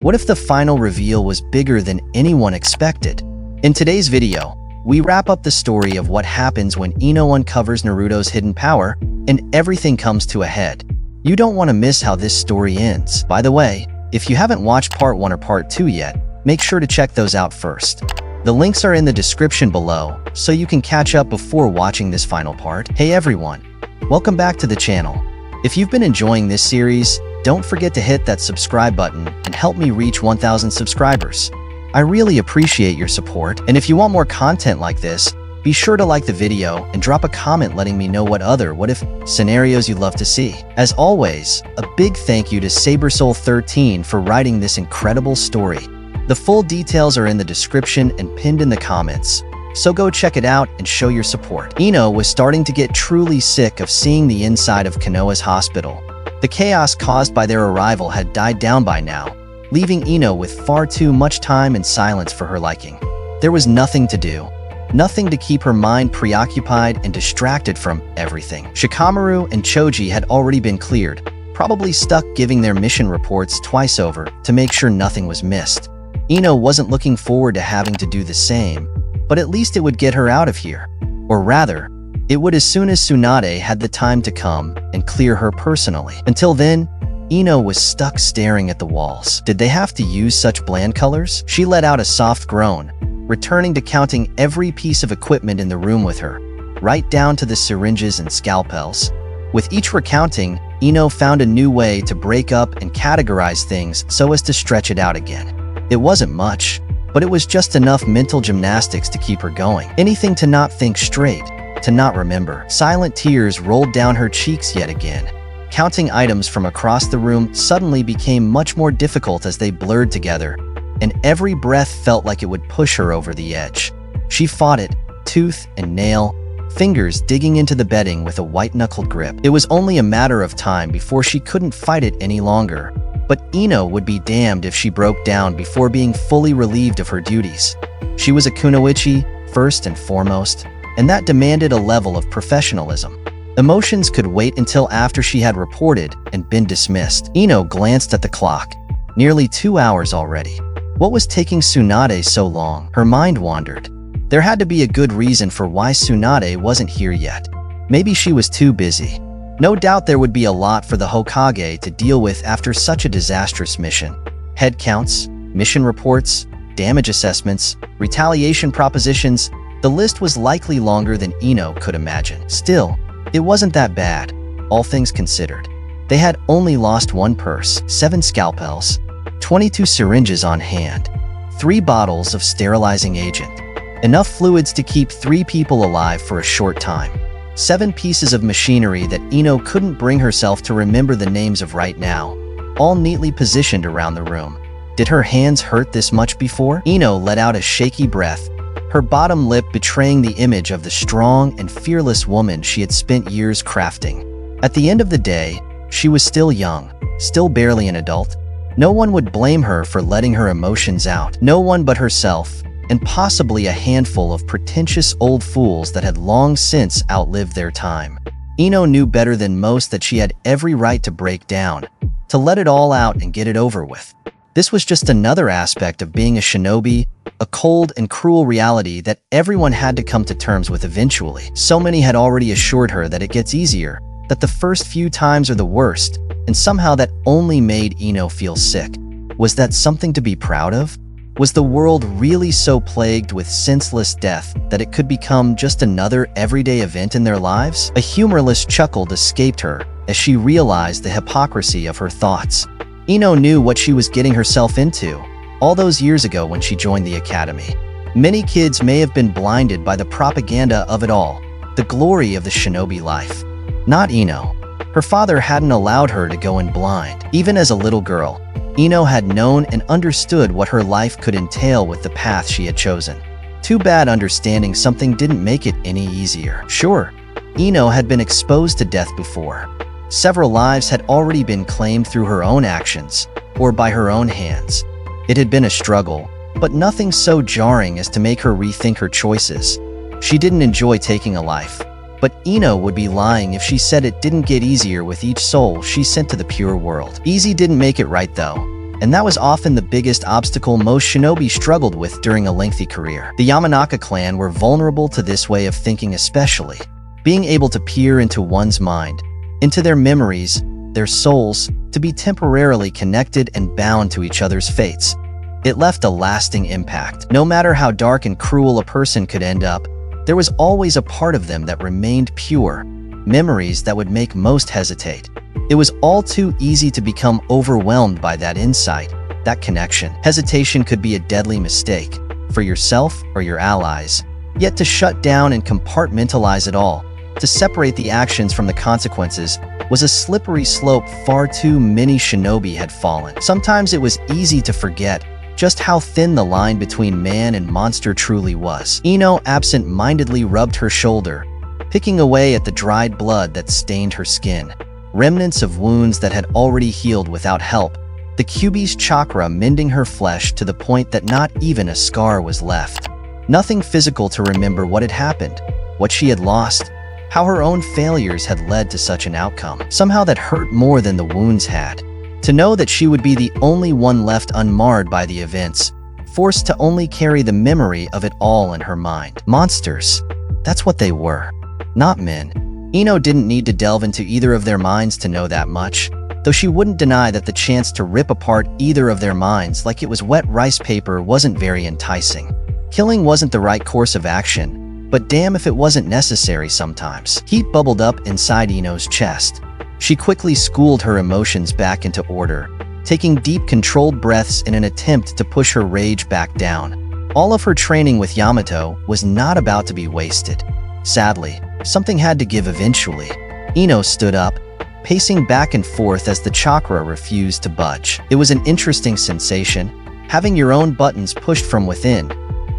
What if the final reveal was bigger than anyone expected? In today's video, we wrap up the story of what happens when Ino uncovers Naruto's hidden power and everything comes to a head. You don't want to miss how this story ends. By the way, if you haven't watched part 1 or part 2 yet, make sure to check those out first. The links are in the description below, so you can catch up before watching this final part. Hey everyone, welcome back to the channel. If you've been enjoying this series, don't forget to hit that subscribe button and help me reach 1,000 subscribers. I really appreciate your support, and if you want more content like this, be sure to like the video and drop a comment letting me know what other what if scenarios you'd love to see. As always, a big thank you to SaberSoul13 for writing this incredible story. The full details are in the description and pinned in the comments, so go check it out and show your support. Ino was starting to get truly sick of seeing the inside of Konoha's hospital. The chaos caused by their arrival had died down by now, leaving Ino with far too much time and silence for her liking. There was nothing to do, nothing to keep her mind preoccupied and distracted from everything. Shikamaru and Choji had already been cleared, probably stuck giving their mission reports twice over to make sure nothing was missed. Ino wasn't looking forward to having to do the same, but at least it would get her out of here. Or rather, it would as soon as Tsunade had the time to come and clear her personally. Until then, Ino was stuck staring at the walls. Did they have to use such bland colors? She let out a soft groan, returning to counting every piece of equipment in the room with her, right down to the syringes and scalpels. With each recounting, Ino found a new way to break up and categorize things so as to stretch it out again. It wasn't much, but it was just enough mental gymnastics to keep her going. Anything to not think straight, to not remember. Silent tears rolled down her cheeks yet again. Counting items from across the room suddenly became much more difficult as they blurred together, and every breath felt like it would push her over the edge. She fought it, tooth and nail, fingers digging into the bedding with a white-knuckled grip. It was only a matter of time before she couldn't fight it any longer. But Ino would be damned if she broke down before being fully relieved of her duties. She was a kunoichi, first and foremost, and that demanded a level of professionalism. Emotions could wait until after she had reported and been dismissed. Ino glanced at the clock. Nearly 2 hours already. What was taking Tsunade so long? Her mind wandered. There had to be a good reason for why Tsunade wasn't here yet. Maybe she was too busy. No doubt there would be a lot for the Hokage to deal with after such a disastrous mission. Head counts, mission reports, damage assessments, retaliation propositions. The list was likely longer than Ino could imagine. Still, it wasn't that bad, all things considered. They had only lost 1 purse, 7 scalpels, 22 syringes on hand, 3 bottles of sterilizing agent, enough fluids to keep 3 people alive for a short time. 7 pieces of machinery that Ino couldn't bring herself to remember the names of right now, all neatly positioned around the room. Did her hands hurt this much before? Ino let out a shaky breath, her bottom lip betraying the image of the strong and fearless woman she had spent years crafting. At the end of the day, she was still young, still barely an adult. No one would blame her for letting her emotions out. No one but herself, and possibly a handful of pretentious old fools that had long since outlived their time. Ino knew better than most that she had every right to break down, to let it all out and get it over with. This was just another aspect of being a shinobi, a cold and cruel reality that everyone had to come to terms with eventually. So many had already assured her that it gets easier, that the first few times are the worst, and somehow that only made Ino feel sick. Was that something to be proud of? Was the world really so plagued with senseless death that it could become just another everyday event in their lives? A humorless chuckle escaped her as she realized the hypocrisy of her thoughts. Ino knew what she was getting herself into all those years ago when she joined the academy. Many kids may have been blinded by the propaganda of it all, the glory of the shinobi life. Not Ino. Her father hadn't allowed her to go in blind. Even as a little girl, Ino had known and understood what her life could entail with the path she had chosen. Too bad understanding something didn't make it any easier. Sure, Ino had been exposed to death before. Several lives had already been claimed through her own actions, or by her own hands. It had been a struggle, but nothing so jarring as to make her rethink her choices. She didn't enjoy taking a life, but Ino would be lying if she said it didn't get easier with each soul she sent to the pure world. Easy didn't make it right though. and that was often the biggest obstacle most shinobi struggled with during a lengthy career. The Yamanaka clan were vulnerable to this way of thinking especially. Being able to peer into one's mind, into their memories, their souls, to be temporarily connected and bound to each other's fates. It left a lasting impact. No matter how dark and cruel a person could end up, there was always a part of them that remained pure, memories that would make most hesitate. It was all too easy to become overwhelmed by that insight, that connection. Hesitation could be a deadly mistake, for yourself or your allies. Yet to shut down and compartmentalize it all, to separate the actions from the consequences, was a slippery slope far too many shinobi had fallen. Sometimes it was easy to forget just how thin the line between man and monster truly was. Ino absent-mindedly rubbed her shoulder, picking away at the dried blood that stained her skin. Remnants of wounds that had already healed without help, the Kyuubi's chakra mending her flesh to the point that not even a scar was left. Nothing physical to remember what had happened, what she had lost, how her own failures had led to such an outcome. Somehow that hurt more than the wounds had. To know that she would be the only one left unmarred by the events, forced to only carry the memory of it all in her mind. Monsters. That's what they were. Not men. Ino didn't need to delve into either of their minds to know that much, though she wouldn't deny that the chance to rip apart either of their minds like it was wet rice paper wasn't very enticing. Killing wasn't the right course of action, but damn if it wasn't necessary sometimes. Heat bubbled up inside Ino's chest. She quickly schooled her emotions back into order, taking deep, controlled breaths in an attempt to push her rage back down. All of her training with Yamato was not about to be wasted. Sadly, something had to give eventually. Ino stood up, pacing back and forth as the chakra refused to budge. It was an interesting sensation, having your own buttons pushed from within,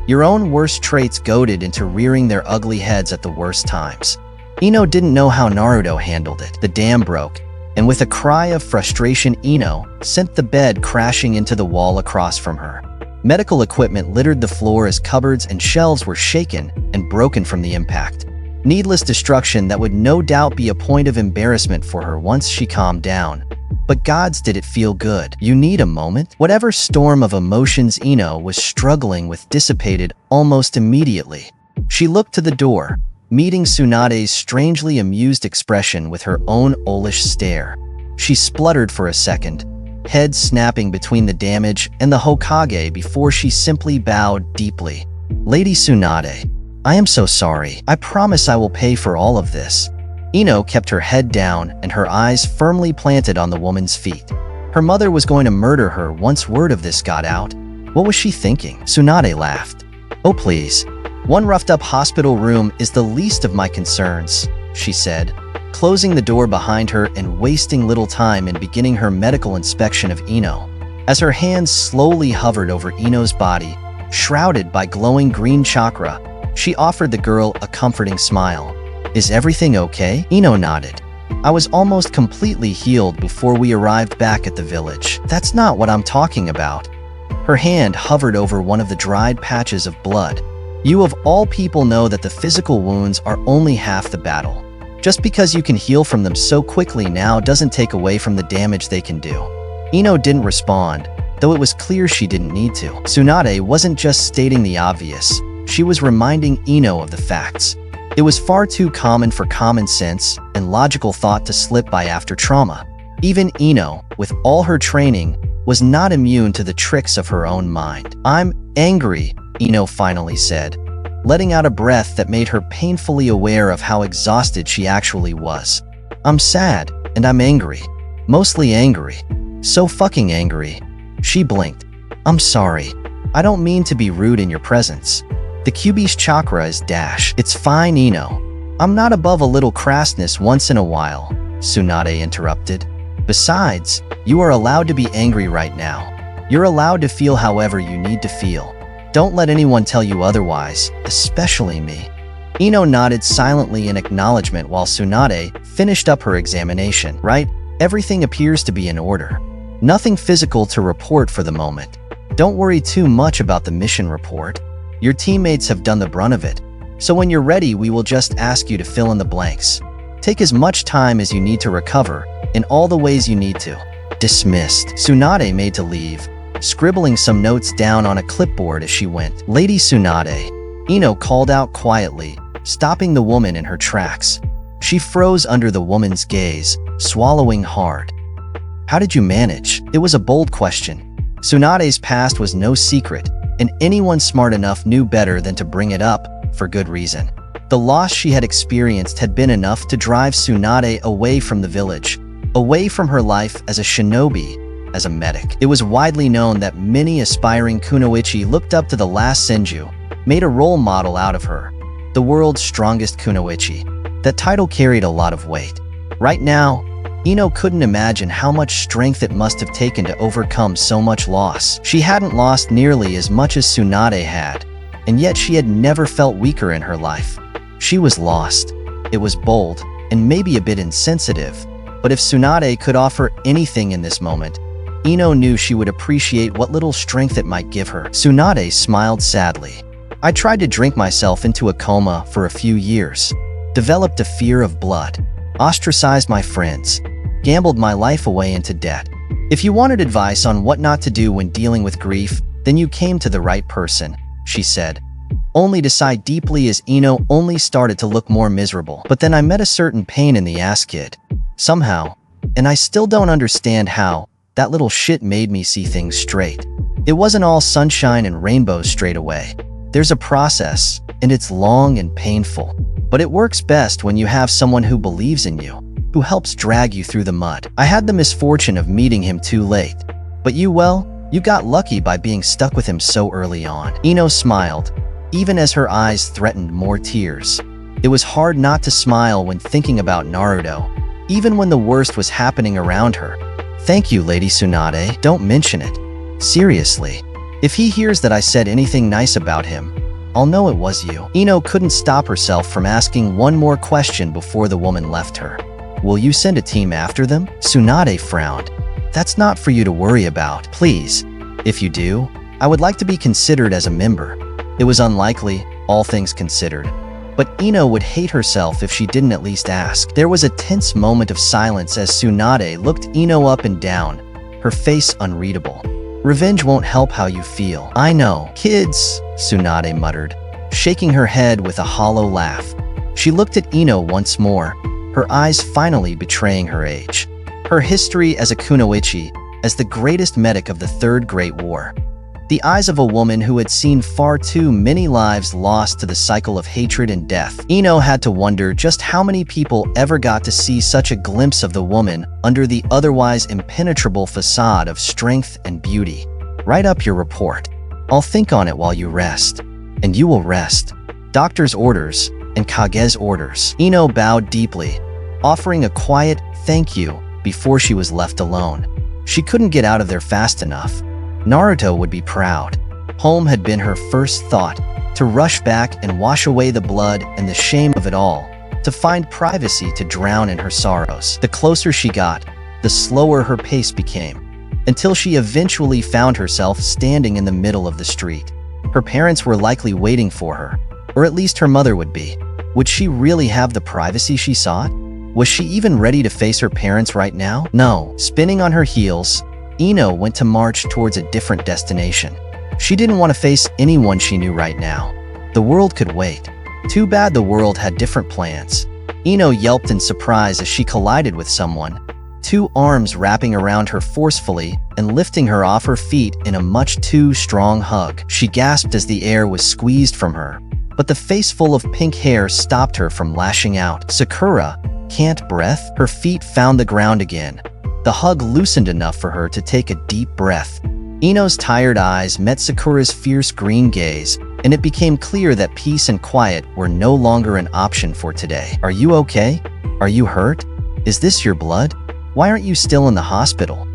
your own worst traits goaded into rearing their ugly heads at the worst times. Ino didn't know how Naruto handled it. The dam broke, and with a cry of frustration, Ino sent the bed crashing into the wall across from her. Medical equipment littered the floor as cupboards and shelves were shaken and broken from the impact. Needless destruction that would no doubt be a point of embarrassment for her once she calmed down. But gods, did it feel good. You need a moment? Whatever storm of emotions Ino was struggling with dissipated almost immediately. She looked to the door, meeting Tsunade's strangely amused expression with her own owlish stare. She spluttered for a second, head snapping between the damage and the Hokage before she simply bowed deeply. "Lady Tsunade, I am so sorry. I promise I will pay for all of this." Ino kept her head down and her eyes firmly planted on the woman's feet. Her mother was going to murder her once word of this got out. What was she thinking? Tsunade laughed. "Oh please. One roughed-up hospital room is the least of my concerns," she said, closing the door behind her and wasting little time in beginning her medical inspection of Ino. As her hands slowly hovered over Ino's body, shrouded by glowing green chakra, she offered the girl a comforting smile. "Is everything okay?" Ino nodded. "I was almost completely healed before we arrived back at the village." "That's not what I'm talking about." Her hand hovered over one of the dried patches of blood. "You of all people know that the physical wounds are only half the battle. Just because you can heal from them so quickly now doesn't take away from the damage they can do." Ino didn't respond, though it was clear she didn't need to. Tsunade wasn't just stating the obvious. She was reminding Ino of the facts. It was far too common for common sense and logical thought to slip by after trauma. Even Ino, with all her training, was not immune to the tricks of her own mind. "I'm angry," Ino finally said, letting out a breath that made her painfully aware of how exhausted she actually was. "I'm sad, and I'm angry. Mostly angry. So fucking angry." She blinked. "I'm sorry. I don't mean to be rude in your presence. The Kyuubi's chakra is dash." "It's fine, Ino. I'm not above a little crassness once in a while," Tsunade interrupted. "Besides, you are allowed to be angry right now. You're allowed to feel however you need to feel. Don't let anyone tell you otherwise, especially me." Ino nodded silently in acknowledgement while Tsunade finished up her examination. "Right, everything appears to be in order. Nothing physical to report for the moment. Don't worry too much about the mission report. Your teammates have done the brunt of it, so when you're ready we will just ask you to fill in the blanks. Take as much time as you need to recover, in all the ways you need to. Dismissed. Tsunade made to leave, scribbling some notes down on a clipboard as she went. Lady Tsunade, Ino called out quietly, stopping the woman in her tracks. She froze under the woman's gaze, swallowing hard. How did you manage? It was a bold question. Tsunade's past was no secret, and anyone smart enough knew better than to bring it up, for good reason. The loss she had experienced had been enough to drive Tsunade away from the village, away from her life as a shinobi, as a medic. It was widely known that many aspiring kunoichi looked up to the last Senju, made a role model out of her. The world's strongest kunoichi. That title carried a lot of weight. Right now, Ino couldn't imagine how much strength it must have taken to overcome so much loss. She hadn't lost nearly as much as Tsunade had, and yet she had never felt weaker in her life. She was lost. It was bold, and maybe a bit insensitive, but if Tsunade could offer anything in this moment, Ino knew she would appreciate what little strength it might give her. Tsunade smiled sadly. I tried to drink myself into a coma for a few years, developed a fear of blood, ostracized my friends, gambled my life away into debt. If you wanted advice on what not to do when dealing with grief, then you came to the right person, she said, only to sigh deeply as Ino only started to look more miserable. But then I met a certain pain in the ass kid. Somehow, and I still don't understand how, that little shit made me see things straight. It wasn't all sunshine and rainbows straight away. There's a process, and it's long and painful. But it works best when you have someone who believes in you, who helps drag you through the mud. I had the misfortune of meeting him too late. But you got lucky by being stuck with him so early on. Ino smiled, even as her eyes threatened more tears. It was hard not to smile when thinking about Naruto, even when the worst was happening around her. Thank you, Lady Tsunade. Don't mention it. Seriously. If he hears that I said anything nice about him, I'll know it was you. Ino couldn't stop herself from asking one more question before the woman left her. Will you send a team after them? Tsunade frowned. That's not for you to worry about. Please. If you do, I would like to be considered as a member. It was unlikely, all things considered. But Ino would hate herself if she didn't at least ask. There was a tense moment of silence as Tsunade looked Ino up and down, her face unreadable. Revenge won't help how you feel. I know. Kids, Tsunade muttered, shaking her head with a hollow laugh. She looked at Ino once more, her eyes finally betraying her age. Her history as a kunoichi, as the greatest medic of the Third Great War. The eyes of a woman who had seen far too many lives lost to the cycle of hatred and death. Ino had to wonder just how many people ever got to see such a glimpse of the woman under the otherwise impenetrable facade of strength and beauty. Write up your report. I'll think on it while you rest. And you will rest. Doctor's orders and Kage's orders. Ino bowed deeply, offering a quiet thank you before she was left alone. She couldn't get out of there fast enough. Naruto would be proud. Home had been her first thought, to rush back and wash away the blood and the shame of it all, to find privacy to drown in her sorrows. The closer she got, the slower her pace became, until she eventually found herself standing in the middle of the street. Her parents were likely waiting for her, or at least her mother would be. Would she really have the privacy she sought? Was she even ready to face her parents right now? No. Spinning on her heels, Ino went to march towards a different destination. She didn't want to face anyone she knew right now. The world could wait. Too bad the world had different plans. Ino yelped in surprise as she collided with someone, two arms wrapping around her forcefully and lifting her off her feet in a much too strong hug. She gasped as the air was squeezed from her, but the face full of pink hair stopped her from lashing out. Sakura, can't breath? Her feet found the ground again. The hug loosened enough for her to take a deep breath. Ino's tired eyes met Sakura's fierce green gaze, and it became clear that peace and quiet were no longer an option for today. Are you okay? Are you hurt? Is this your blood? Why aren't you still in the hospital?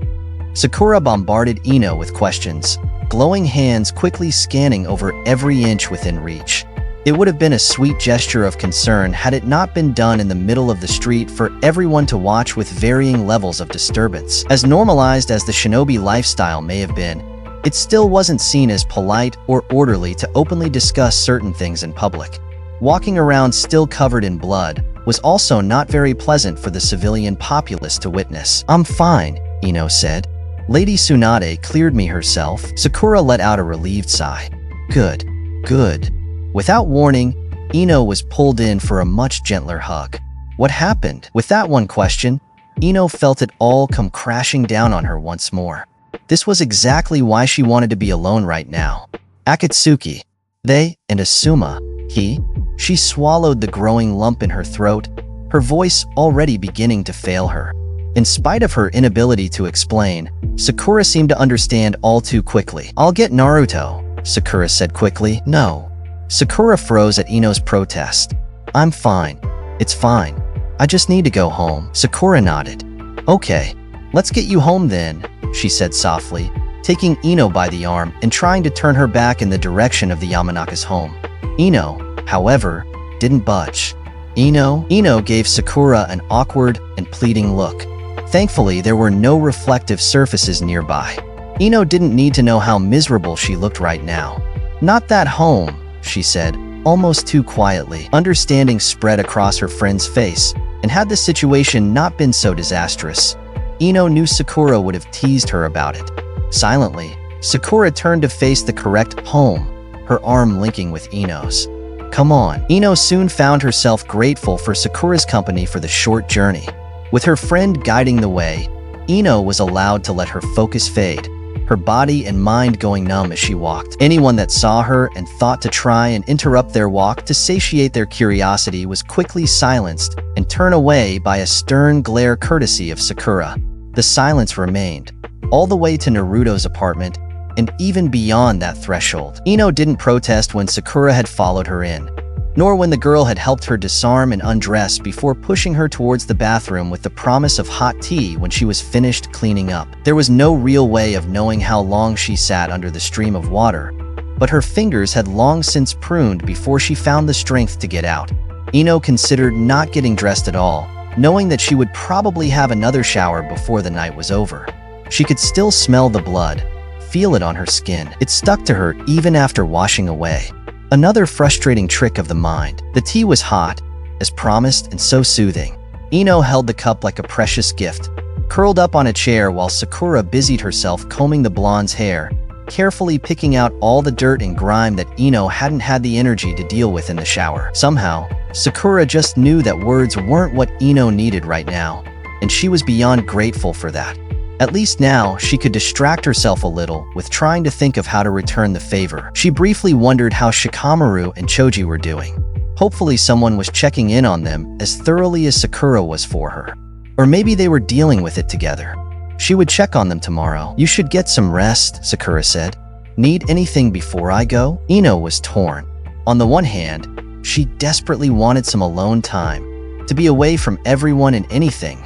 Sakura bombarded Ino with questions, glowing hands quickly scanning over every inch within reach. It would have been a sweet gesture of concern had it not been done in the middle of the street for everyone to watch with varying levels of disturbance. As normalized as the shinobi lifestyle may have been, it still wasn't seen as polite or orderly to openly discuss certain things in public. Walking around still covered in blood was also not very pleasant for the civilian populace to witness. I'm fine, Ino said. Lady Tsunade cleared me herself. Sakura let out a relieved sigh. Good, good. Without warning, Ino was pulled in for a much gentler hug. What happened? With that one question, Ino felt it all come crashing down on her once more. This was exactly why she wanted to be alone right now. Akatsuki, they, and Asuma, he. She swallowed the growing lump in her throat, her voice already beginning to fail her. In spite of her inability to explain, Sakura seemed to understand all too quickly. I'll get Naruto, Sakura said quickly. No. Sakura froze at Ino's protest. I'm fine. It's fine. I just need to go home. Sakura nodded. Okay, let's get you home then, she said softly, taking Ino by the arm and trying to turn her back in the direction of the Yamanaka's home. Ino, however, didn't budge. Ino gave Sakura an awkward and pleading look. Thankfully, there were no reflective surfaces nearby. Ino didn't need to know how miserable she looked right now. Not that home, she said, almost too quietly. Understanding spread across her friend's face, and had the situation not been so disastrous, Ino knew Sakura would have teased her about it. Silently, Sakura turned to face the correct home, her arm linking with Ino's. Come on. Ino soon found herself grateful for Sakura's company for the short journey. With her friend guiding the way, Ino was allowed to let her focus fade, her body and mind going numb as she walked. Anyone that saw her and thought to try and interrupt their walk to satiate their curiosity was quickly silenced and turned away by a stern glare courtesy of Sakura. The silence remained, all the way to Naruto's apartment, and even beyond that threshold. Ino didn't protest when Sakura had followed her in, nor when the girl had helped her disarm and undress before pushing her towards the bathroom with the promise of hot tea when she was finished cleaning up. There was no real way of knowing how long she sat under the stream of water, but her fingers had long since pruned before she found the strength to get out. Ino considered not getting dressed at all, knowing that she would probably have another shower before the night was over. She could still smell the blood, feel it on her skin. It stuck to her even after washing away. Another frustrating trick of the mind. The tea was hot, as promised, and so soothing. Ino held the cup like a precious gift, curled up on a chair while Sakura busied herself combing the blonde's hair, carefully picking out all the dirt and grime that Ino hadn't had the energy to deal with in the shower. Somehow, Sakura just knew that words weren't what Ino needed right now, and she was beyond grateful for that. At least now, she could distract herself a little with trying to think of how to return the favor. She briefly wondered how Shikamaru and Choji were doing. Hopefully someone was checking in on them as thoroughly as Sakura was for her. Or maybe they were dealing with it together. She would check on them tomorrow. You should get some rest, Sakura said. Need anything before I go? Ino was torn. On the one hand, she desperately wanted some alone time, to be away from everyone and anything.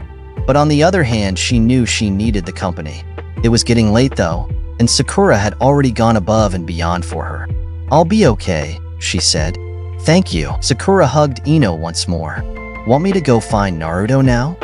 But on the other hand, she knew she needed the company. It was getting late though, and Sakura had already gone above and beyond for her. I'll be okay, she said. Thank you. Sakura hugged Ino once more. Want me to go find Naruto now?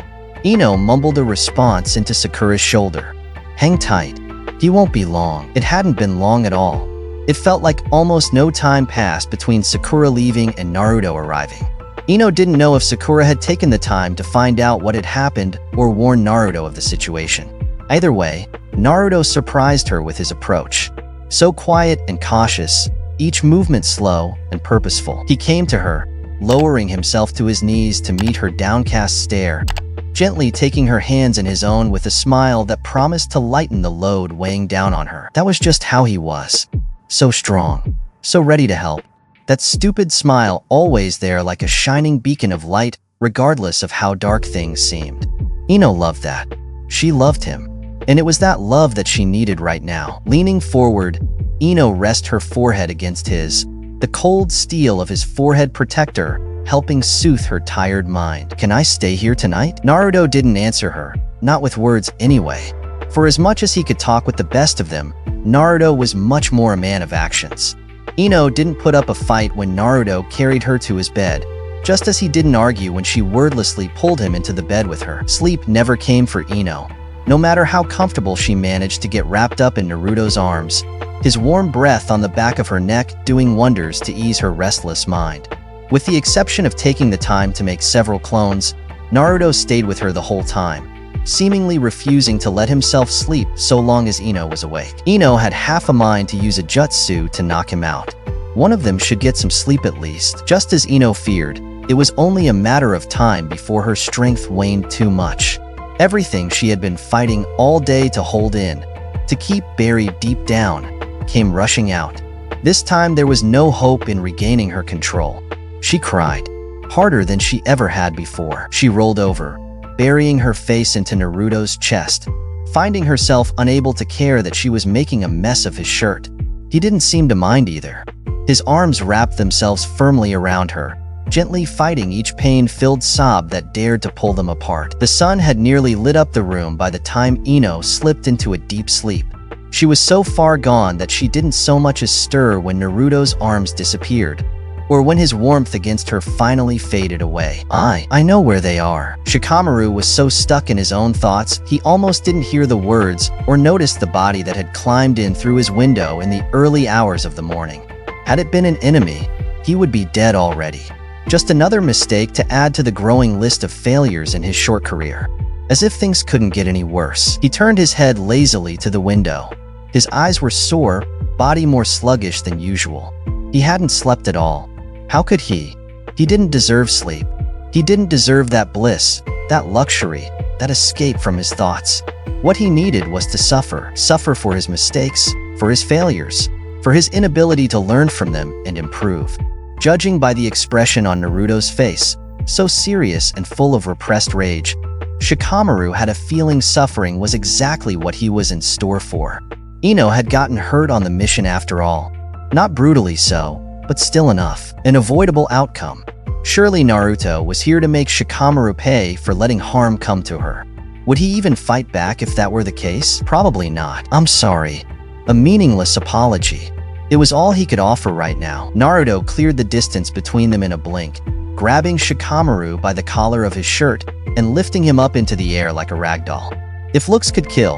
Ino mumbled a response into Sakura's shoulder. Hang tight. He won't be long. It hadn't been long at all. It felt like almost no time passed between Sakura leaving and Naruto arriving. Ino didn't know if Sakura had taken the time to find out what had happened or warn Naruto of the situation. Either way, Naruto surprised her with his approach. So quiet and cautious, each movement slow and purposeful. He came to her, lowering himself to his knees to meet her downcast stare, gently taking her hands in his own with a smile that promised to lighten the load weighing down on her. That was just how he was. So strong, so ready to help. That stupid smile always there like a shining beacon of light, regardless of how dark things seemed. Ino loved that. She loved him. And it was that love that she needed right now. Leaning forward, Ino rested her forehead against his, the cold steel of his forehead protector, helping soothe her tired mind. Can I stay here tonight? Naruto didn't answer her, not with words anyway. For as much as he could talk with the best of them, Naruto was much more a man of actions. Ino didn't put up a fight when Naruto carried her to his bed, just as he didn't argue when she wordlessly pulled him into the bed with her. Sleep never came for Ino. No matter how comfortable she managed to get wrapped up in Naruto's arms, his warm breath on the back of her neck doing wonders to ease her restless mind. With the exception of taking the time to make several clones, Naruto stayed with her the whole time, seemingly refusing to let himself sleep so long as Ino was awake. Ino had half a mind to use a jutsu to knock him out. One of them should get some sleep at least. Just as Ino feared, it was only a matter of time before her strength waned too much. Everything she had been fighting all day to hold in, to keep buried deep down, came rushing out. This time there was no hope in regaining her control. She cried, harder than she ever had before. She rolled over, burying her face into Naruto's chest, finding herself unable to care that she was making a mess of his shirt. He didn't seem to mind either. His arms wrapped themselves firmly around her, gently fighting each pain-filled sob that dared to pull them apart. The sun had nearly lit up the room by the time Ino slipped into a deep sleep. She was so far gone that she didn't so much as stir when Naruto's arms disappeared, or when his warmth against her finally faded away. I know where they are. Shikamaru was so stuck in his own thoughts, he almost didn't hear the words or notice the body that had climbed in through his window in the early hours of the morning. Had it been an enemy, he would be dead already. Just another mistake to add to the growing list of failures in his short career. As if things couldn't get any worse, he turned his head lazily to the window. His eyes were sore, body more sluggish than usual. He hadn't slept at all. How could he? He didn't deserve sleep. He didn't deserve that bliss, that luxury, that escape from his thoughts. What he needed was to suffer for his mistakes, for his failures, for his inability to learn from them and improve. Judging by the expression on Naruto's face, so serious and full of repressed rage, Shikamaru had a feeling suffering was exactly what he was in store for. Ino had gotten hurt on the mission after all. Not brutally so, but still enough. An avoidable outcome. Surely Naruto was here to make Shikamaru pay for letting harm come to her. Would he even fight back if that were the case? Probably not. I'm sorry. A meaningless apology. It was all he could offer right now. Naruto cleared the distance between them in a blink, grabbing Shikamaru by the collar of his shirt and lifting him up into the air like a ragdoll. If looks could kill,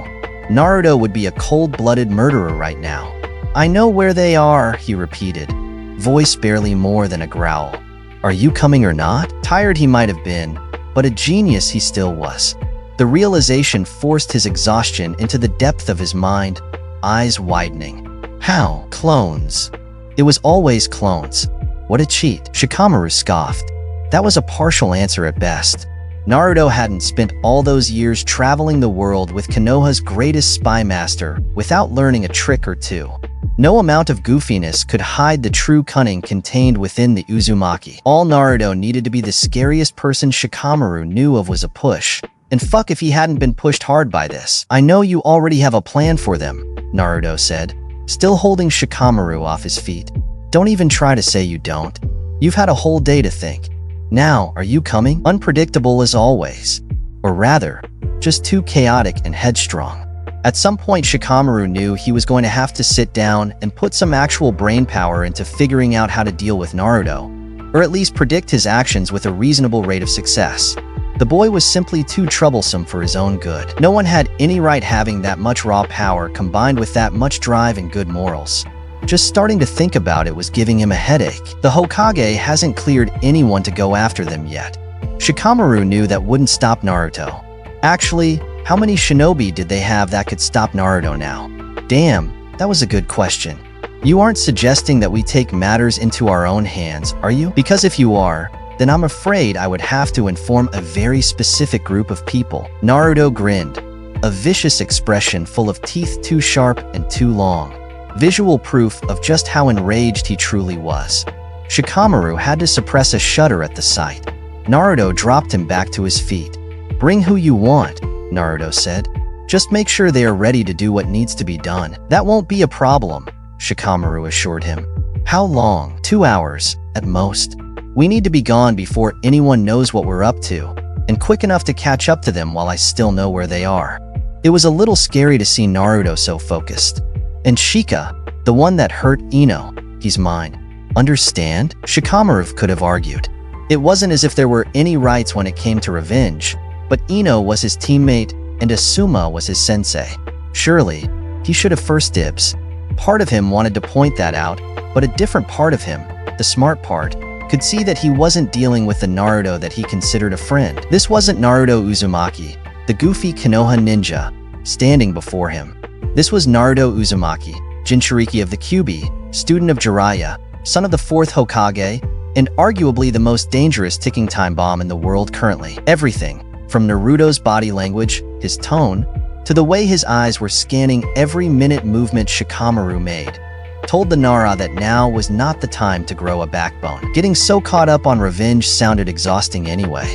Naruto would be a cold-blooded murderer right now. I know where they are, he repeated, voice barely more than a growl. Are you coming or not? Tired he might have been, but a genius he still was. The realization forced his exhaustion into the depth of his mind, eyes widening. How? Clones. It was always clones. What a cheat. Shikamaru scoffed. That was a partial answer at best. Naruto hadn't spent all those years traveling the world with Konoha's greatest spy master without learning a trick or two. No amount of goofiness could hide the true cunning contained within the Uzumaki. All Naruto needed to be the scariest person Shikamaru knew of was a push. And fuck if he hadn't been pushed hard by this. I know you already have a plan for them, Naruto said, still holding Shikamaru off his feet. Don't even try to say you don't. You've had a whole day to think. Now, are you coming? Unpredictable as always. Or rather, just too chaotic and headstrong. At some point, Shikamaru knew he was going to have to sit down and put some actual brain power into figuring out how to deal with Naruto, or at least predict his actions with a reasonable rate of success. The boy was simply too troublesome for his own good. No one had any right having that much raw power combined with that much drive and good morals. Just starting to think about it was giving him a headache. The Hokage hasn't cleared anyone to go after them yet. Shikamaru knew that wouldn't stop Naruto. Actually, how many shinobi did they have that could stop Naruto now? Damn, that was a good question. You aren't suggesting that we take matters into our own hands, are you? Because if you are, then I'm afraid I would have to inform a very specific group of people. Naruto grinned, a vicious expression full of teeth too sharp and too long. Visual proof of just how enraged he truly was. Shikamaru had to suppress a shudder at the sight. Naruto dropped him back to his feet. Bring who you want, Naruto said. Just make sure they are ready to do what needs to be done. That won't be a problem, Shikamaru assured him. How long? 2 hours, at most. We need to be gone before anyone knows what we're up to, and quick enough to catch up to them while I still know where they are. It was a little scary to see Naruto so focused. And Shika, the one that hurt Ino, he's mine. Understand? Shikamaru could have argued. It wasn't as if there were any rights when it came to revenge, but Ino was his teammate and Asuma was his sensei. Surely, he should have first dibs. Part of him wanted to point that out, but a different part of him, the smart part, could see that he wasn't dealing with the Naruto that he considered a friend. This wasn't Naruto Uzumaki, the goofy Konoha ninja, standing before him. This was Naruto Uzumaki, Jinchuriki of the Kyuubi, student of Jiraiya, son of the 4th Hokage, and arguably the most dangerous ticking time bomb in the world currently. Everything, from Naruto's body language, his tone, to the way his eyes were scanning every minute movement Shikamaru made, told the Nara that now was not the time to grow a backbone. Getting so caught up on revenge sounded exhausting anyway.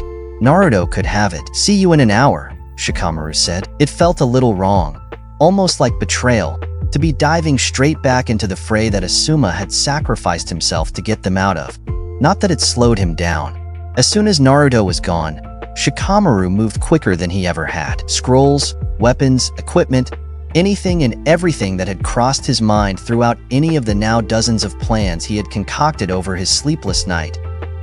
Naruto could have it. "See you in an hour," Shikamaru said. It felt a little wrong, almost like betrayal, to be diving straight back into the fray that Asuma had sacrificed himself to get them out of. Not that it slowed him down. As soon as Naruto was gone, Shikamaru moved quicker than he ever had. Scrolls, weapons, equipment, anything and everything that had crossed his mind throughout any of the now dozens of plans he had concocted over his sleepless night.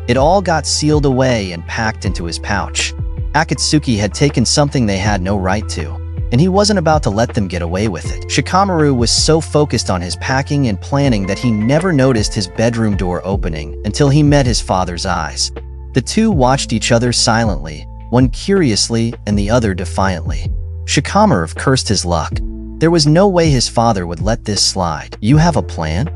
It all got sealed away and packed into his pouch. Akatsuki had taken something they had no right to, and he wasn't about to let them get away with it. Shikamaru was so focused on his packing and planning that he never noticed his bedroom door opening until he met his father's eyes. The two watched each other silently, one curiously and the other defiantly. Shikamaru cursed his luck. There was no way his father would let this slide. "You have a plan?"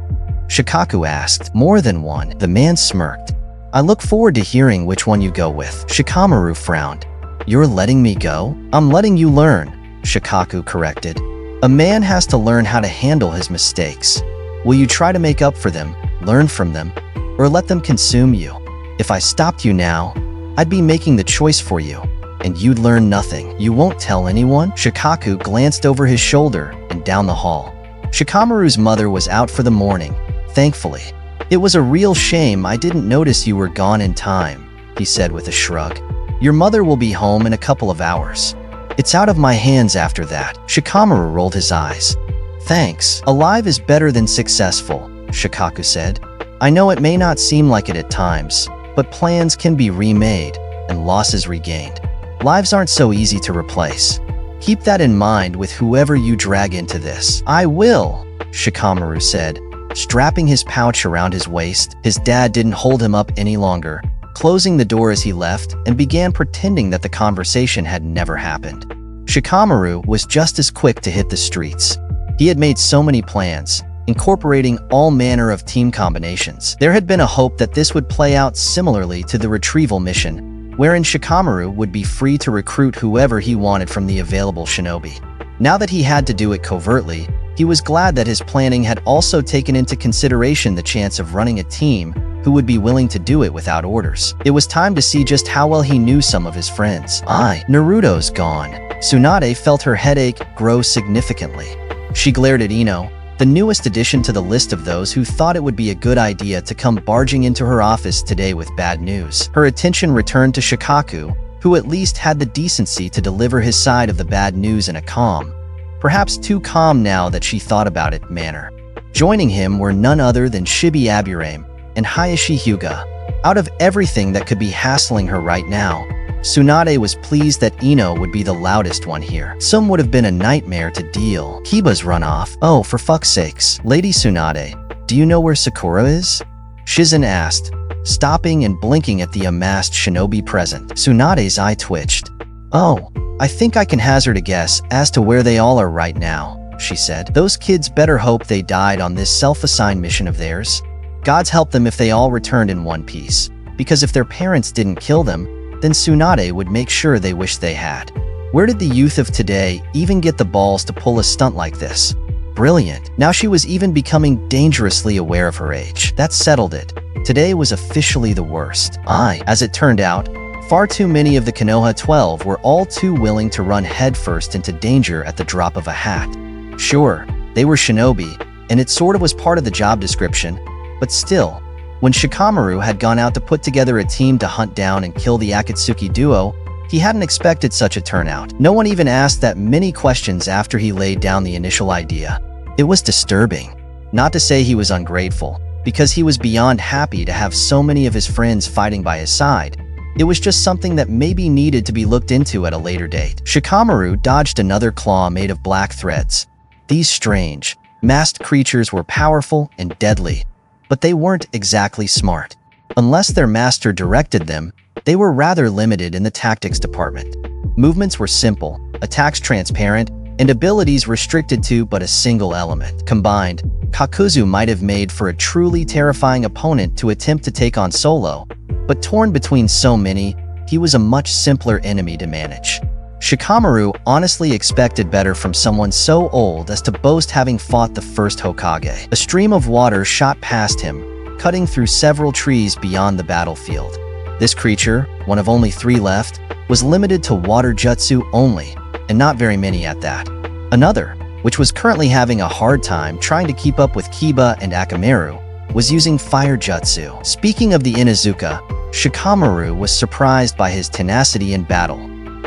Shikaku asked. "More than one," the man smirked. "I look forward to hearing which one you go with." Shikamaru frowned. "You're letting me go?" "I'm letting you learn," Shikaku corrected. "A man has to learn how to handle his mistakes. Will you try to make up for them, learn from them, or let them consume you? If I stopped you now, I'd be making the choice for you, and you'd learn nothing. You won't tell anyone?" Shikaku glanced over his shoulder and down the hall. Shikamaru's mother was out for the morning, thankfully. "It was a real shame I didn't notice you were gone in time," he said with a shrug. "Your mother will be home in a couple of hours. It's out of my hands after that." Shikamaru rolled his eyes. "Thanks. Alive is better than successful," Shikaku said. "I know it may not seem like it at times, but plans can be remade and losses regained. Lives aren't so easy to replace. Keep that in mind with whoever you drag into this." "I will," Shikamaru said, strapping his pouch around his waist. His dad didn't hold him up any longer, closing the door as he left and began pretending that the conversation had never happened. Shikamaru was just as quick to hit the streets. He had made so many plans, incorporating all manner of team combinations. There had been a hope that this would play out similarly to the retrieval mission, wherein Shikamaru would be free to recruit whoever he wanted from the available shinobi. Now that he had to do it covertly, he was glad that his planning had also taken into consideration the chance of running a team who would be willing to do it without orders. It was time to see just how well he knew some of his friends. Naruto's gone. Tsunade felt her headache grow significantly. She glared at Ino, the newest addition to the list of those who thought it would be a good idea to come barging into her office today with bad news. Her attention returned to Shikaku, who at least had the decency to deliver his side of the bad news in a calm, perhaps too calm now that she thought about it, manner. Joining him were none other than Shibi Aburame and Hayashi Hyuga. Out of everything that could be hassling her right now, Tsunade was pleased that Ino would be the loudest one here. Some would have been a nightmare to deal. Kiba's run off. "Oh, for fuck's sakes. Lady Tsunade, do you know where Sakura is?" Shizen asked, stopping and blinking at the amassed shinobi present. Tsunade's eye twitched. "Oh, I think I can hazard a guess as to where they all are right now," she said. "Those kids better hope they died on this self-assigned mission of theirs. Gods help them if they all returned in one piece, because if their parents didn't kill them, then Tsunade would make sure they wished they had. Where did the youth of today even get the balls to pull a stunt like this? Brilliant." Now she was even becoming dangerously aware of her age. That settled it. Today was officially the worst. As it turned out, far too many of the Konoha 12 were all too willing to run headfirst into danger at the drop of a hat. Sure, they were shinobi, and it sort of was part of the job description, but still, when Shikamaru had gone out to put together a team to hunt down and kill the Akatsuki duo, he hadn't expected such a turnout. No one even asked that many questions after he laid down the initial idea. It was disturbing. Not to say he was ungrateful, because he was beyond happy to have so many of his friends fighting by his side. It was just something that maybe needed to be looked into at a later date. Shikamaru dodged another claw made of black threads. These strange, masked creatures were powerful and deadly, but they weren't exactly smart. Unless their master directed them, they were rather limited in the tactics department. Movements were simple, attacks transparent, and abilities restricted to but a single element. Combined, Kakuzu might have made for a truly terrifying opponent to attempt to take on solo, but torn between so many, he was a much simpler enemy to manage. Shikamaru honestly expected better from someone so old as to boast having fought the first Hokage. A stream of water shot past him, cutting through several trees beyond the battlefield. This creature, one of only 3 left, was limited to water jutsu only, and not very many at that. Another, which was currently having a hard time trying to keep up with Kiba and Akamaru, was using fire jutsu. Speaking of the Inuzuka, Shikamaru was surprised by his tenacity in battle.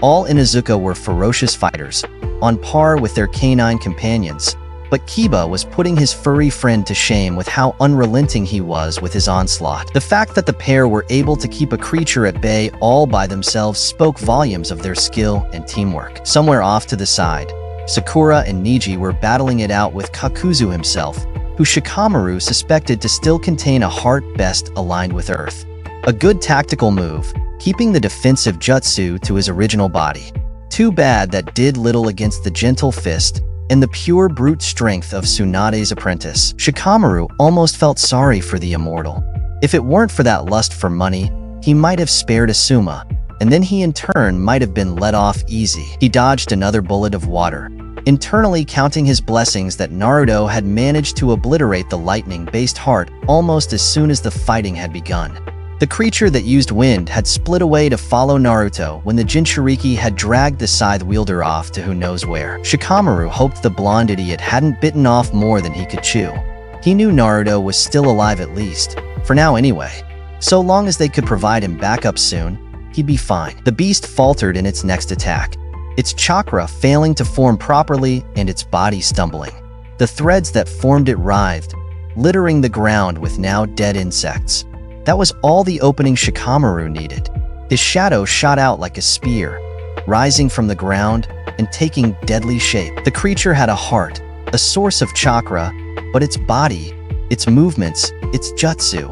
All Inuzuka were ferocious fighters, on par with their canine companions, but Kiba was putting his furry friend to shame with how unrelenting he was with his onslaught. The fact that the pair were able to keep a creature at bay all by themselves spoke volumes of their skill and teamwork. Somewhere off to the side, Sakura and Niji were battling it out with Kakuzu himself, who Shikamaru suspected to still contain a heart best aligned with Earth. A good tactical move, keeping the defensive jutsu to his original body. Too bad that did little against the gentle fist and the pure brute strength of Tsunade's apprentice. Shikamaru almost felt sorry for the immortal. If it weren't for that lust for money, he might have spared Asuma, and then he in turn might have been let off easy. He dodged another bullet of water, internally counting his blessings that Naruto had managed to obliterate the lightning-based heart almost as soon as the fighting had begun. The creature that used wind had split away to follow Naruto when the Jinchuriki had dragged the scythe wielder off to who knows where. Shikamaru hoped the blonde idiot hadn't bitten off more than he could chew. He knew Naruto was still alive at least, for now anyway. So long as they could provide him backup soon, he'd be fine. The beast faltered in its next attack, its chakra failing to form properly and its body stumbling. The threads that formed it writhed, littering the ground with now dead insects. That was all the opening Shikamaru needed. His shadow shot out like a spear, rising from the ground and taking deadly shape. The creature had a heart, a source of chakra, but its body, its movements, its jutsu,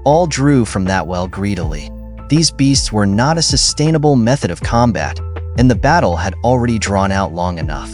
all drew from that well greedily. These beasts were not a sustainable method of combat, and the battle had already drawn out long enough.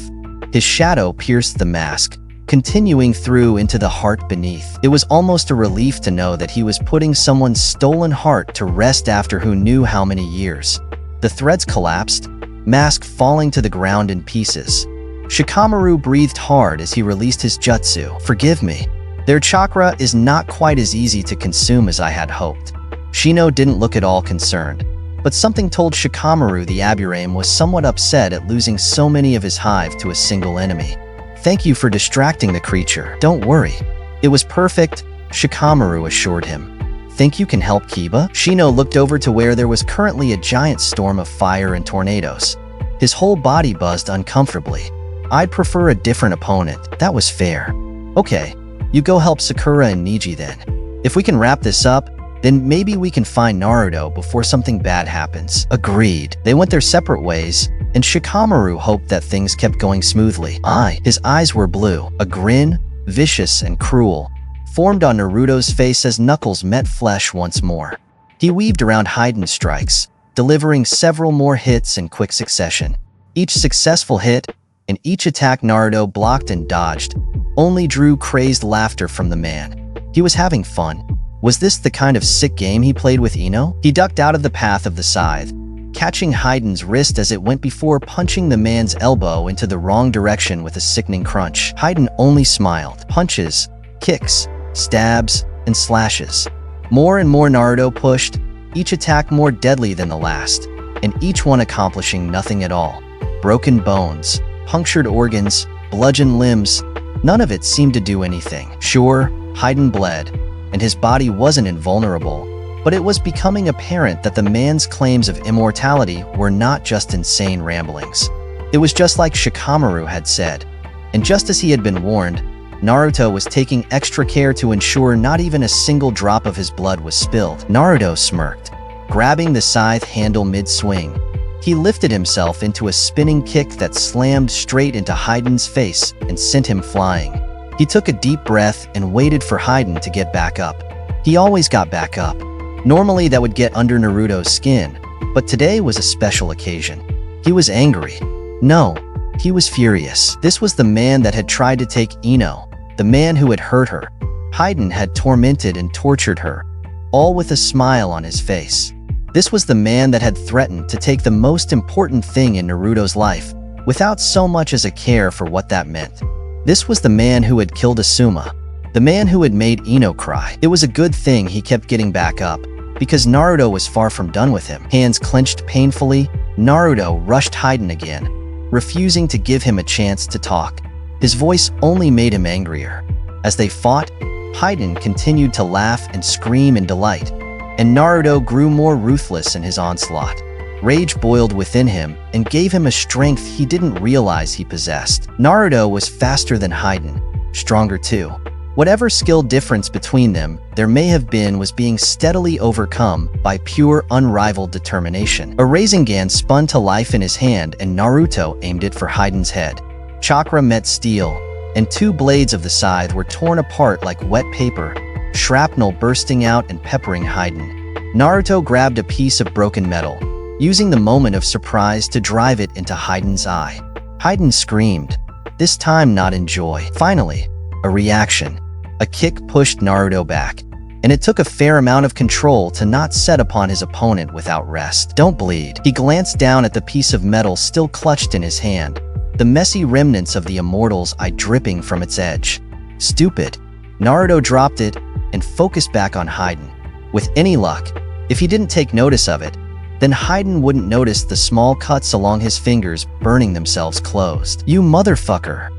His shadow pierced the mask, continuing through into the heart beneath. It was almost a relief to know that he was putting someone's stolen heart to rest after who knew how many years. The threads collapsed, mask falling to the ground in pieces. Shikamaru breathed hard as he released his jutsu. Forgive me. Their chakra is not quite as easy to consume as I had hoped. Shino didn't look at all concerned, but something told Shikamaru the Aburame was somewhat upset at losing so many of his hive to a single enemy. Thank you for distracting the creature. Don't worry. It was perfect, Shikamaru assured him. Think you can help Kiba? Shino looked over to where there was currently a giant storm of fire and tornadoes. His whole body buzzed uncomfortably. I'd prefer a different opponent. That was fair. Okay, you go help Sakura and Niji then. If we can wrap this up, then maybe we can find Naruto before something bad happens. Agreed. They went their separate ways, and Shikamaru hoped that things kept going smoothly. His eyes were blue. A grin, vicious and cruel, formed on Naruto's face as knuckles met flesh once more. He weaved around Hidden strikes, delivering several more hits in quick succession. Each successful hit, and each attack Naruto blocked and dodged, only drew crazed laughter from the man. He was having fun. Was this the kind of sick game he played with Ino? He ducked out of the path of the scythe, catching Haiden's wrist as it went before punching the man's elbow into the wrong direction with a sickening crunch. Haiden only smiled. Punches, kicks, stabs, and slashes. More and more Naruto pushed, each attack more deadly than the last, and each one accomplishing nothing at all. Broken bones, punctured organs, bludgeoned limbs, none of it seemed to do anything. Sure, Haiden bled, and his body wasn't invulnerable, but it was becoming apparent that the man's claims of immortality were not just insane ramblings. It was just like Shikamaru had said, and just as he had been warned, Naruto was taking extra care to ensure not even a single drop of his blood was spilled. Naruto smirked, grabbing the scythe handle mid-swing. He lifted himself into a spinning kick that slammed straight into Haiden's face and sent him flying. He took a deep breath and waited for Haiden to get back up. He always got back up. Normally that would get under Naruto's skin, but today was a special occasion. He was angry. No, he was furious. This was the man that had tried to take Ino, the man who had hurt her. Hiden had tormented and tortured her, all with a smile on his face. This was the man that had threatened to take the most important thing in Naruto's life, without so much as a care for what that meant. This was the man who had killed Asuma, the man who had made Ino cry. It was a good thing he kept getting back up, because Naruto was far from done with him. Hands clenched painfully, Naruto rushed Hiden again, refusing to give him a chance to talk. His voice only made him angrier. As they fought, Hiden continued to laugh and scream in delight, and Naruto grew more ruthless in his onslaught. Rage boiled within him and gave him a strength he didn't realize he possessed. Naruto was faster than Hiden, stronger too. Whatever skill difference between them there may have been was being steadily overcome by pure, unrivaled determination. A Rasengan spun to life in his hand and Naruto aimed it for Hiden's head. Chakra met steel, and two blades of the scythe were torn apart like wet paper, shrapnel bursting out and peppering Hiden. Naruto grabbed a piece of broken metal, using the moment of surprise to drive it into Hiden's eye. Hiden screamed, this time not in joy. Finally, a reaction. A kick pushed Naruto back, and it took a fair amount of control to not set upon his opponent without rest. Don't bleed. He glanced down at the piece of metal still clutched in his hand, the messy remnants of the immortal's eye dripping from its edge. Stupid. Naruto dropped it and focused back on Hiden. With any luck, if he didn't take notice of it, then Hiden wouldn't notice the small cuts along his fingers burning themselves closed. You motherfucker!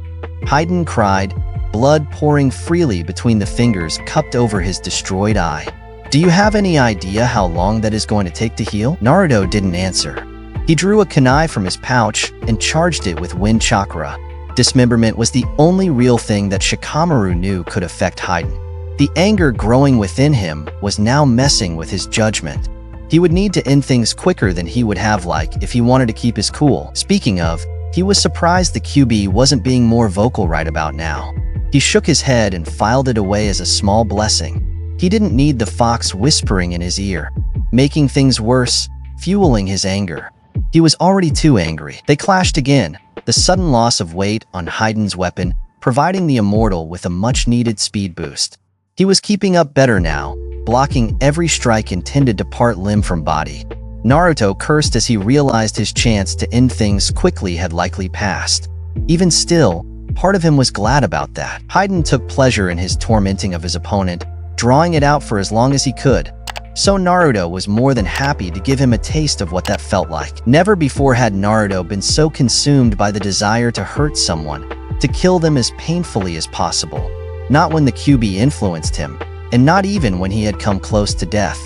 Hiden cried, blood pouring freely between the fingers cupped over his destroyed eye. Do you have any idea how long that is going to take to heal? Naruto didn't answer. He drew a kunai from his pouch and charged it with wind chakra. Dismemberment was the only real thing that Shikamaru knew could affect Hiden. The anger growing within him was now messing with his judgment. He would need to end things quicker than he would have liked if he wanted to keep his cool. Speaking of, he was surprised the QB wasn't being more vocal right about now. He shook his head and filed it away as a small blessing. He didn't need the fox whispering in his ear, making things worse, fueling his anger. He was already too angry. They clashed again, the sudden loss of weight on Hiden's weapon providing the immortal with a much-needed speed boost. He was keeping up better now, blocking every strike intended to part limb from body. Naruto cursed as he realized his chance to end things quickly had likely passed. Even still, part of him was glad about that. Hiden took pleasure in his tormenting of his opponent, drawing it out for as long as he could. So Naruto was more than happy to give him a taste of what that felt like. Never before had Naruto been so consumed by the desire to hurt someone, to kill them as painfully as possible. Not when the QB influenced him, and not even when he had come close to death.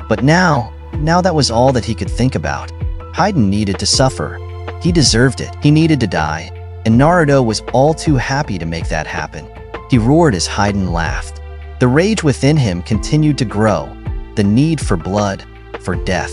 But now that was all that he could think about. Hiden needed to suffer. He deserved it. He needed to die, and Naruto was all too happy to make that happen. He roared as Hiden laughed. The rage within him continued to grow, the need for blood, for death.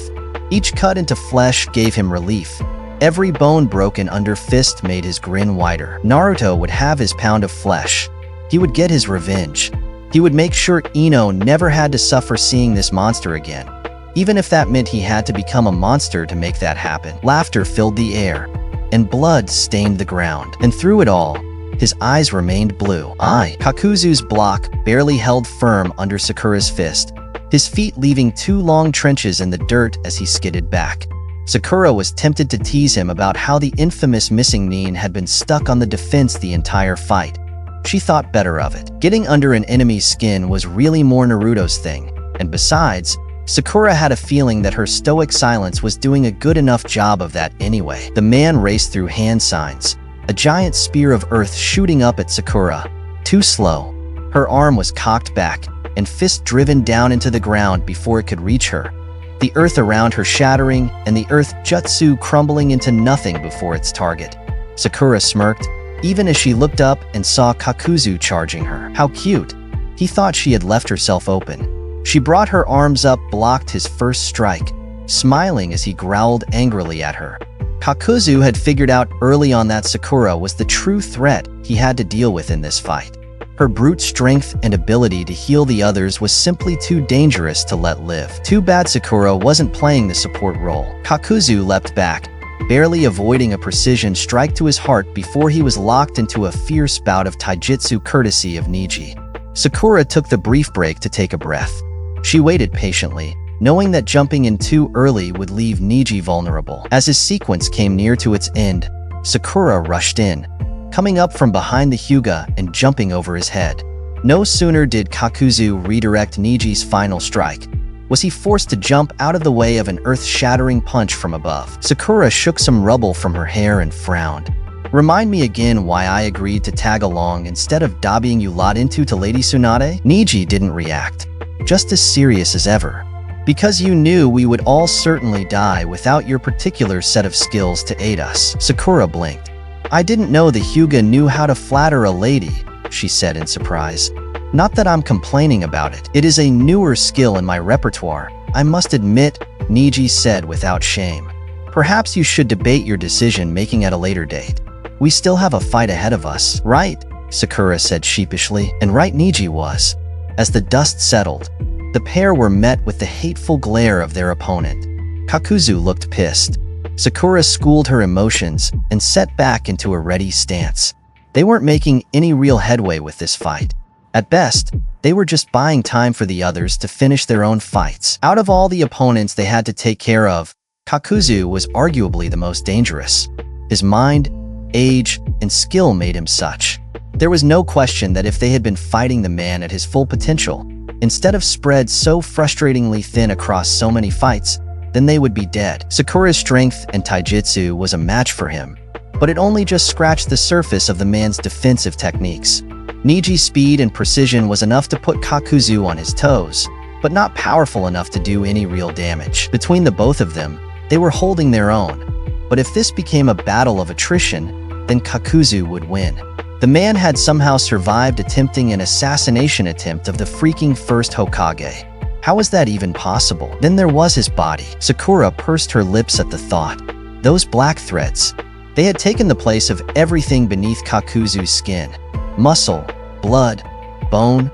Each cut into flesh gave him relief. Every bone broken under fist made his grin wider. Naruto would have his pound of flesh. He would get his revenge. He would make sure Ino never had to suffer seeing this monster again, even if that meant he had to become a monster to make that happen. Laughter filled the air, and blood stained the ground. And through it all, his eyes remained blue. Kakuzu's block barely held firm under Sakura's fist, his feet leaving 2 long trenches in the dirt as he skidded back. Sakura was tempted to tease him about how the infamous missing Nin had been stuck on the defense the entire fight. She thought better of it. Getting under an enemy's skin was really more Naruto's thing, and besides, Sakura had a feeling that her stoic silence was doing a good enough job of that anyway. The man raced through hand signs, a giant spear of earth shooting up at Sakura. Too slow. Her arm was cocked back, and fist driven down into the ground before it could reach her. The earth around her shattering, and the earth jutsu crumbling into nothing before its target. Sakura smirked, even as she looked up and saw Kakuzu charging her. How cute. He thought she had left herself open. She brought her arms up, blocked his first strike, smiling as he growled angrily at her. Kakuzu had figured out early on that Sakura was the true threat he had to deal with in this fight. Her brute strength and ability to heal the others was simply too dangerous to let live. Too bad Sakura wasn't playing the support role. Kakuzu leapt back, barely avoiding a precision strike to his heart before he was locked into a fierce bout of taijutsu courtesy of Niji. Sakura took the brief break to take a breath. She waited patiently, knowing that jumping in too early would leave Niji vulnerable. As his sequence came near to its end, Sakura rushed in, coming up from behind the Hyuga and jumping over his head. No sooner did Kakuzu redirect Niji's final strike, was he forced to jump out of the way of an earth-shattering punch from above. Sakura shook some rubble from her hair and frowned. "Remind me again why I agreed to tag along instead of dobbying you lot into to Lady Tsunade?" Niji didn't react, just as serious as ever. "Because you knew we would all certainly die without your particular set of skills to aid us." Sakura blinked. "I didn't know the Hyuga knew how to flatter a lady," she said in surprise. "Not that I'm complaining about it. It is a newer skill in my repertoire, I must admit," Niji said without shame. "Perhaps you should debate your decision-making at a later date. We still have a fight ahead of us, right?" Sakura said sheepishly, and right Niji was. As the dust settled, the pair were met with the hateful glare of their opponent. Kakuzu looked pissed. Sakura schooled her emotions and set back into a ready stance. They weren't making any real headway with this fight. At best, they were just buying time for the others to finish their own fights. Out of all the opponents they had to take care of, Kakuzu was arguably the most dangerous. His mind, age, and skill made him such. There was no question that if they had been fighting the man at his full potential, instead of spread so frustratingly thin across so many fights, then they would be dead. Sakura's strength and taijutsu was a match for him, but it only just scratched the surface of the man's defensive techniques. Niji's speed and precision was enough to put Kakuzu on his toes, but not powerful enough to do any real damage. Between the both of them, they were holding their own. But if this became a battle of attrition, then Kakuzu would win. The man had somehow survived attempting an assassination attempt of the freaking first Hokage. How was that even possible? Then there was his body. Sakura pursed her lips at the thought. Those black threads. They had taken the place of everything beneath Kakuzu's skin. Muscle, blood, bone,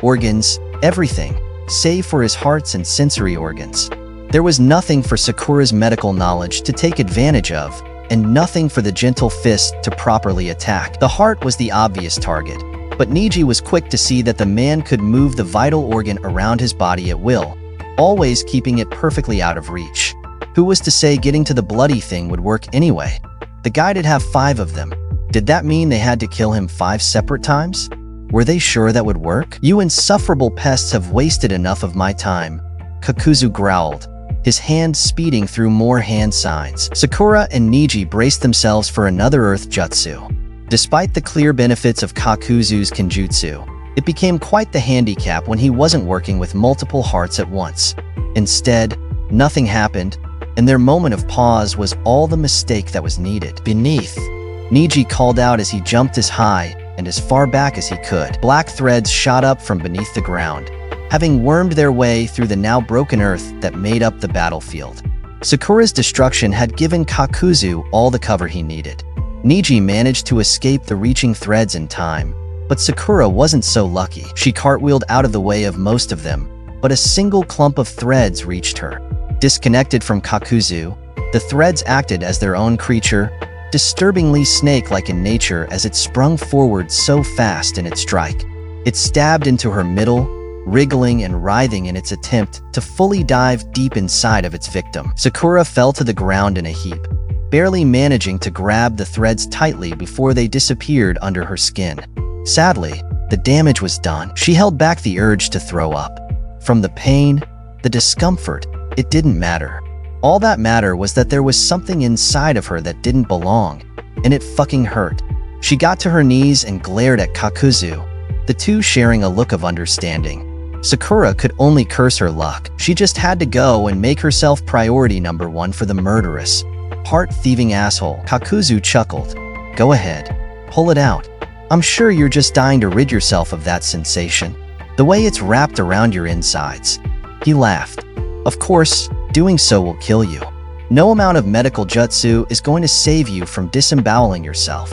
organs, everything, save for his hearts and sensory organs. There was nothing for Sakura's medical knowledge to take advantage of, and nothing for the gentle fist to properly attack. The heart was the obvious target, but Niji was quick to see that the man could move the vital organ around his body at will, always keeping it perfectly out of reach. Who was to say getting to the bloody thing would work anyway? The guy did have 5 of them. Did that mean they had to kill him 5 separate times? Were they sure that would work? "You insufferable pests have wasted enough of my time," Kakuzu growled, his hand speeding through more hand signs. Sakura and Niji braced themselves for another earth jutsu. Despite the clear benefits of Kakuzu's kenjutsu, it became quite the handicap when he wasn't working with multiple hearts at once. Instead, nothing happened, and their moment of pause was all the mistake that was needed. "Beneath," Niji called out as he jumped as high and as far back as he could. Black threads shot up from beneath the ground, having wormed their way through the now broken earth that made up the battlefield. Sakura's destruction had given Kakuzu all the cover he needed. Niji managed to escape the reaching threads in time, but Sakura wasn't so lucky. She cartwheeled out of the way of most of them, but a single clump of threads reached her. Disconnected from Kakuzu, the threads acted as their own creature, disturbingly snake-like in nature as it sprung forward so fast in its strike. It stabbed into her middle, wriggling and writhing in its attempt to fully dive deep inside of its victim. Sakura fell to the ground in a heap, barely managing to grab the threads tightly before they disappeared under her skin. Sadly, the damage was done. She held back the urge to throw up. From the pain, the discomfort, it didn't matter. All that mattered was that there was something inside of her that didn't belong, and it fucking hurt. She got to her knees and glared at Kakuzu, the two sharing a look of understanding. Sakura could only curse her luck. She just had to go and make herself priority number 1 for the murderous, heart-thieving asshole. Kakuzu chuckled. "Go ahead. Pull it out. I'm sure you're just dying to rid yourself of that sensation, the way it's wrapped around your insides." He laughed. "Of course, doing so will kill you. No amount of medical jutsu is going to save you from disemboweling yourself.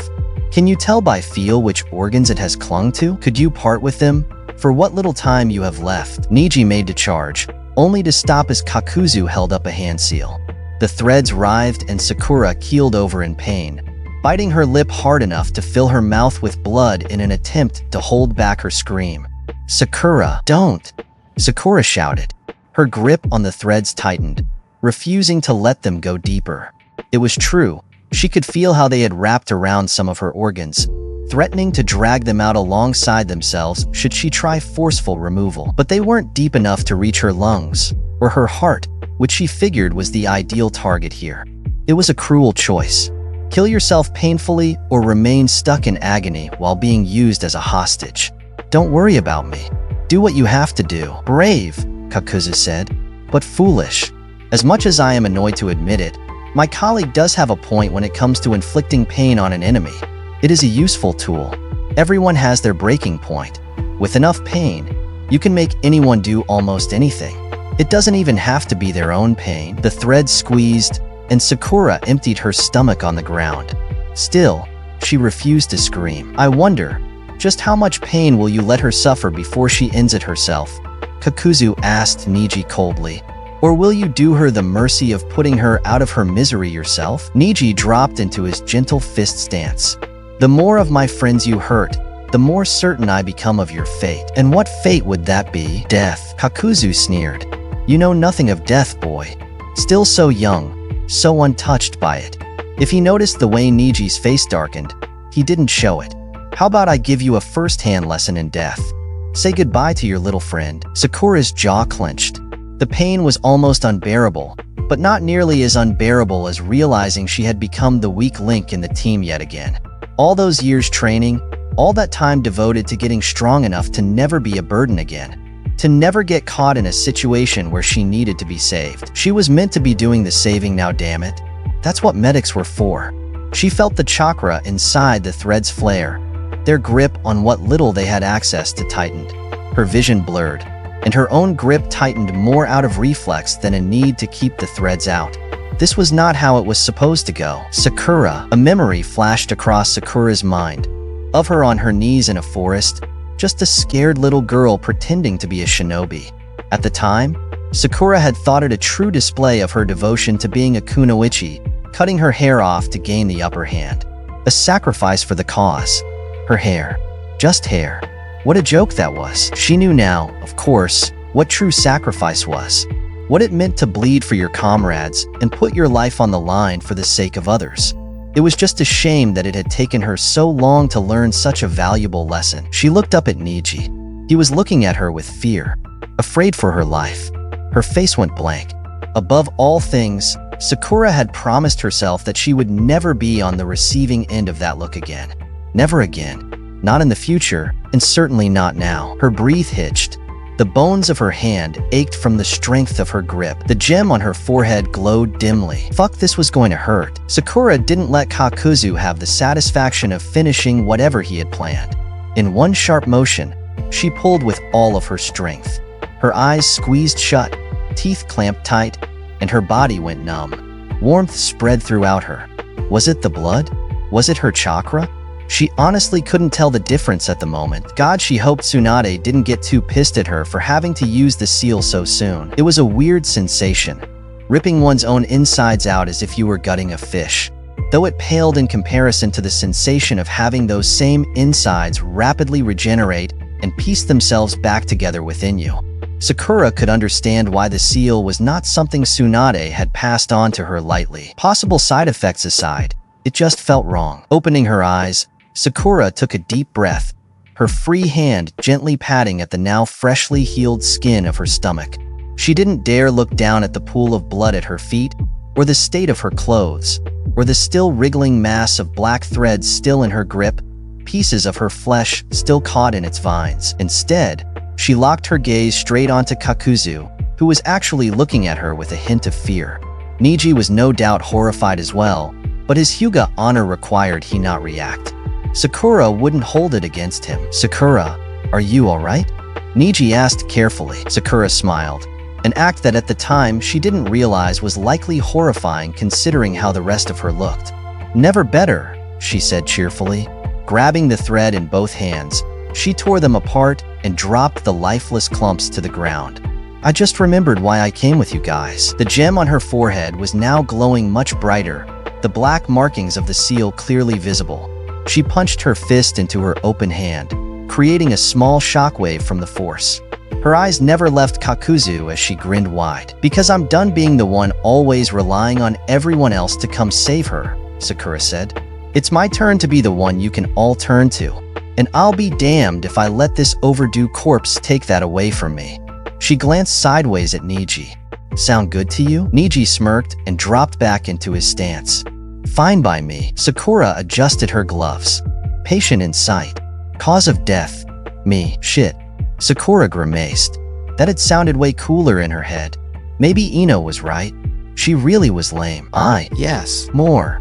Can you tell by feel which organs it has clung to? Could you part with them? For what little time you have left?" Niji made to charge, only to stop as Kakuzu held up a hand seal. The threads writhed and Sakura keeled over in pain, biting her lip hard enough to fill her mouth with blood in an attempt to hold back her scream. "Sakura, don't!" Sakura shouted. Her grip on the threads tightened, refusing to let them go deeper. It was true. She could feel how they had wrapped around some of her organs, threatening to drag them out alongside themselves should she try forceful removal. But they weren't deep enough to reach her lungs, or her heart, which she figured was the ideal target here. It was a cruel choice. Kill yourself painfully or remain stuck in agony while being used as a hostage. "Don't worry about me. Do what you have to do." "Brave," Kakuzu said, "but foolish. As much as I am annoyed to admit it, my colleague does have a point when it comes to inflicting pain on an enemy. It is a useful tool. Everyone has their breaking point. With enough pain, you can make anyone do almost anything. It doesn't even have to be their own pain." The thread squeezed, and Sakura emptied her stomach on the ground. Still, she refused to scream. "I wonder, just how much pain will you let her suffer before she ends it herself?" Kakuzu asked Niji coldly. "Or will you do her the mercy of putting her out of her misery yourself?" Niji dropped into his gentle fist stance. "The more of my friends you hurt, the more certain I become of your fate." "And what fate would that be?" "Death," Kakuzu sneered. "You know nothing of death, boy. Still so young, so untouched by it." If he noticed the way Niji's face darkened, he didn't show it. "How about I give you a first-hand lesson in death? Say goodbye to your little friend." Sakura's jaw clenched. The pain was almost unbearable, but not nearly as unbearable as realizing she had become the weak link in the team yet again. All those years training, all that time devoted to getting strong enough to never be a burden again, to never get caught in a situation where she needed to be saved. She was meant to be doing the saving now, damn it. That's what medics were for. She felt the chakra inside the threads flare, their grip on what little they had access to tightened. Her vision blurred, and her own grip tightened more out of reflex than a need to keep the threads out. This was not how it was supposed to go. Sakura, a memory flashed across Sakura's mind, of her on her knees in a forest, just a scared little girl pretending to be a shinobi. At the time, Sakura had thought it a true display of her devotion to being a kunoichi, cutting her hair off to gain the upper hand. A sacrifice for the cause. Her hair. Just hair. What a joke that was. She knew now, of course, what true sacrifice was. What it meant to bleed for your comrades and put your life on the line for the sake of others. It was just a shame that it had taken her so long to learn such a valuable lesson. She looked up at Niji. He was looking at her with fear, afraid for her life. Her face went blank. Above all things, Sakura had promised herself that she would never be on the receiving end of that look again. Never again. Not in the future, and certainly not now. Her breath hitched. The bones of her hand ached from the strength of her grip. The gem on her forehead glowed dimly. Fuck, this was going to hurt. Sakura didn't let Kakuzu have the satisfaction of finishing whatever he had planned. In one sharp motion, she pulled with all of her strength. Her eyes squeezed shut, teeth clamped tight, and her body went numb. Warmth spread throughout her. Was it the blood? Was it her chakra? She honestly couldn't tell the difference at the moment. God, she hoped Tsunade didn't get too pissed at her for having to use the seal so soon. It was a weird sensation, ripping one's own insides out as if you were gutting a fish, though it paled in comparison to the sensation of having those same insides rapidly regenerate and piece themselves back together within you. Sakura could understand why the seal was not something Tsunade had passed on to her lightly. Possible side effects aside, it just felt wrong. Opening her eyes, Sakura took a deep breath, her free hand gently patting at the now freshly healed skin of her stomach. She didn't dare look down at the pool of blood at her feet, or the state of her clothes, or the still wriggling mass of black threads still in her grip, pieces of her flesh still caught in its vines. Instead, she locked her gaze straight onto Kakuzu, who was actually looking at her with a hint of fear. Niji was no doubt horrified as well, but his Hyuga honor required he not react. Sakura wouldn't hold it against him. "Sakura, are you alright?" Niji asked carefully. Sakura smiled, an act that at the time she didn't realize was likely horrifying considering how the rest of her looked. "Never better," she said cheerfully. Grabbing the thread in both hands, she tore them apart and dropped the lifeless clumps to the ground. I just remembered why I came with you guys. The gem on her forehead was now glowing much brighter, the black markings of the seal clearly visible. She punched her fist into her open hand, creating a small shockwave from the force. Her eyes never left Kakuzu as she grinned wide. Because I'm done being the one always relying on everyone else to come save her, Sakura said. It's my turn to be the one you can all turn to, and I'll be damned if I let this overdue corpse take that away from me. She glanced sideways at Niji. Sound good to you? Niji smirked and dropped back into his stance. Fine by me. Sakura adjusted her gloves. Patient in sight. Cause of death. Me. Shit. Sakura grimaced. That had sounded way cooler in her head. Maybe Ino was right. She really was lame. Yes. More.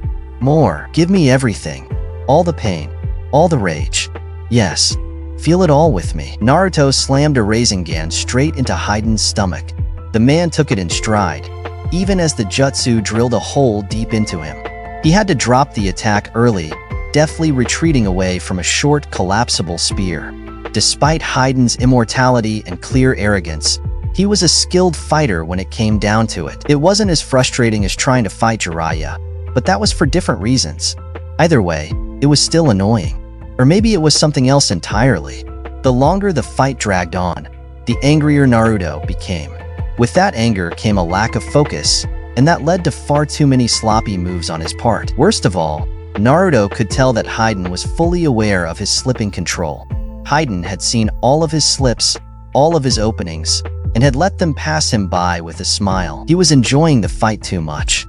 Give me everything. All the pain. All the rage. Yes. Feel it all with me. Naruto slammed a Rasengan straight into Hiden's stomach. The man took it in stride, even as the jutsu drilled a hole deep into him. He had to drop the attack early, deftly retreating away from a short, collapsible spear. Despite Hiden's immortality and clear arrogance, he was a skilled fighter when it came down to it. It wasn't as frustrating as trying to fight Jiraiya, but that was for different reasons. Either way, it was still annoying. Or maybe it was something else entirely. The longer the fight dragged on, the angrier Naruto became. With that anger came a lack of focus, and that led to far too many sloppy moves on his part. Worst of all, Naruto could tell that Hiden was fully aware of his slipping control. Hiden had seen all of his slips, all of his openings, and had let them pass him by with a smile. He was enjoying the fight too much.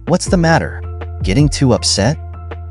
What's the matter? Getting too upset?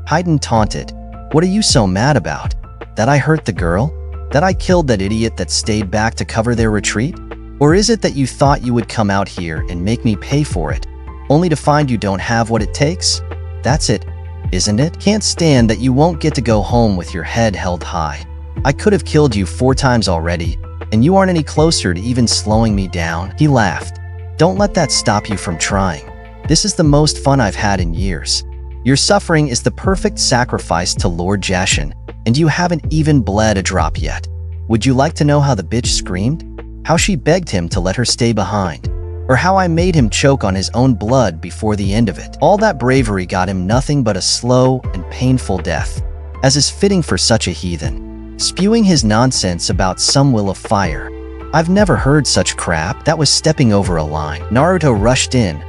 Hiden taunted. What are you so mad about? That I hurt the girl? That I killed that idiot that stayed back to cover their retreat? Or is it that you thought you would come out here and make me pay for it, only to find you don't have what it takes? That's it, isn't it? Can't stand that you won't get to go home with your head held high. I could have killed you 4 times already, and you aren't any closer to even slowing me down. He laughed. Don't let that stop you from trying. This is the most fun I've had in years. Your suffering is the perfect sacrifice to Lord Jashin, and you haven't even bled a drop yet. Would you like to know how the bitch screamed? How she begged him to let her stay behind? Or how I made him choke on his own blood before the end of it? All that bravery got him nothing but a slow and painful death, as is fitting for such a heathen. Spewing his nonsense about some will of fire. I've never heard such crap. That was stepping over a line. Naruto rushed in,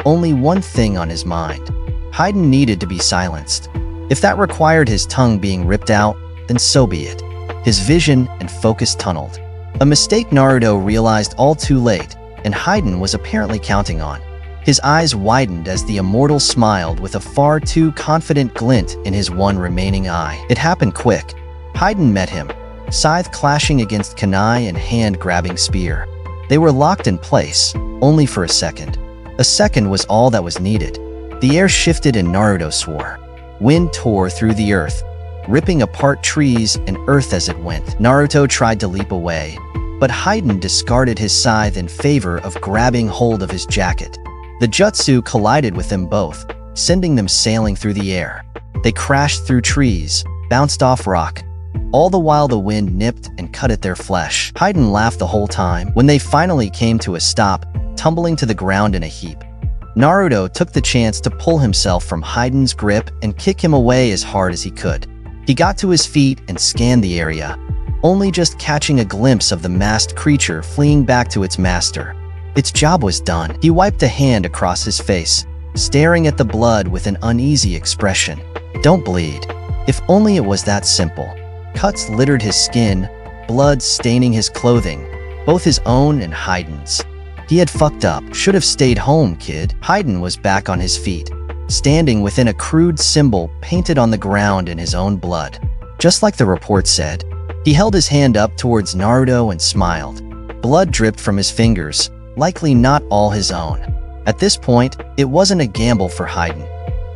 only one thing on his mind. Hiden needed to be silenced. If that required his tongue being ripped out, then so be it. His vision and focus tunneled. A mistake Naruto realized all too late, and Hiden was apparently counting on. His eyes widened as the immortal smiled with a far too confident glint in his one remaining eye. It happened quick. Hiden met him, scythe clashing against kunai and hand-grabbing spear. They were locked in place, only for a second. A second was all that was needed. The air shifted and Naruto swore. Wind tore through the earth, ripping apart trees and earth as it went. Naruto tried to leap away, but Hiden discarded his scythe in favor of grabbing hold of his jacket. The jutsu collided with them both, sending them sailing through the air. They crashed through trees, bounced off rock, all the while the wind nipped and cut at their flesh. Hiden laughed the whole time. When they finally came to a stop, tumbling to the ground in a heap, Naruto took the chance to pull himself from Hiden's grip and kick him away as hard as he could. He got to his feet and scanned the area, only just catching a glimpse of the masked creature fleeing back to its master. Its job was done. He wiped a hand across his face, staring at the blood with an uneasy expression. Don't bleed. If only it was that simple. Cuts littered his skin, blood staining his clothing, both his own and Hiden's. He had fucked up. Should have stayed home, kid. Hiden was back on his feet, standing within a crude symbol painted on the ground in his own blood. Just like the report said, he held his hand up towards Naruto and smiled. Blood dripped from his fingers, likely not all his own. At this point, it wasn't a gamble for Hiden.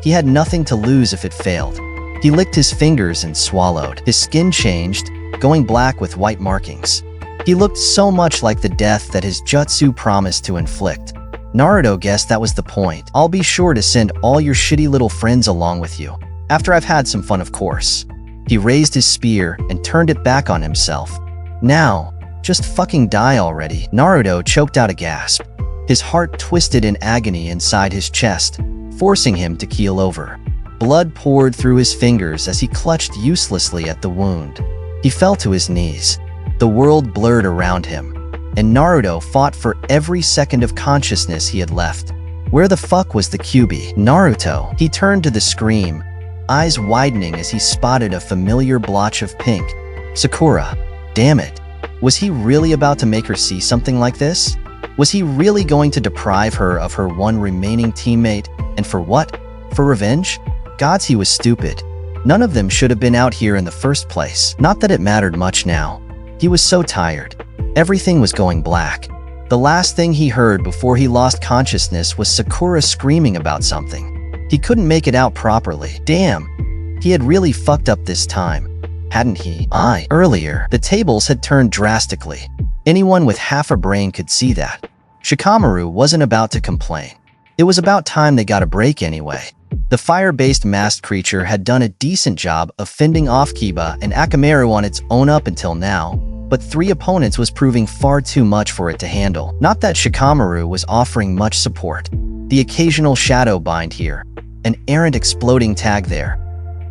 He had nothing to lose if it failed. He licked his fingers and swallowed. His skin changed, going black with white markings. He looked so much like the death that his jutsu promised to inflict. Naruto guessed that was the point. I'll be sure to send all your shitty little friends along with you, after I've had some fun, of course. He raised his spear and turned it back on himself. Now, Just fucking die already." Naruto choked out a gasp. His heart twisted in agony inside his chest, forcing him to keel over. Blood poured through his fingers as he clutched uselessly at the wound. He fell to his knees. The world blurred around him, and Naruto fought for every second of consciousness he had left. Where the fuck was the Kyuubi? Naruto. He turned to the screen, eyes widening as he spotted a familiar blotch of pink. Sakura. Damn it. Was he really about to make her see something like this? Was he really going to deprive her of her one remaining teammate? And for what? For revenge? Gods, he was stupid. None of them should have been out here in the first place. Not that it mattered much now. He was so tired. Everything was going black. The last thing he heard before he lost consciousness was Sakura screaming about something. He couldn't make it out properly. Damn. He had really fucked up this time, hadn't he? Earlier, the tables had turned drastically. Anyone with half a brain could see that. Shikamaru wasn't about to complain. It was about time they got a break anyway. The fire-based masked creature had done a decent job of fending off Kiba and Akamaru on its own up until now, but 3 opponents was proving far too much for it to handle. Not that Shikamaru was offering much support. The occasional shadow bind here, an errant exploding tag there.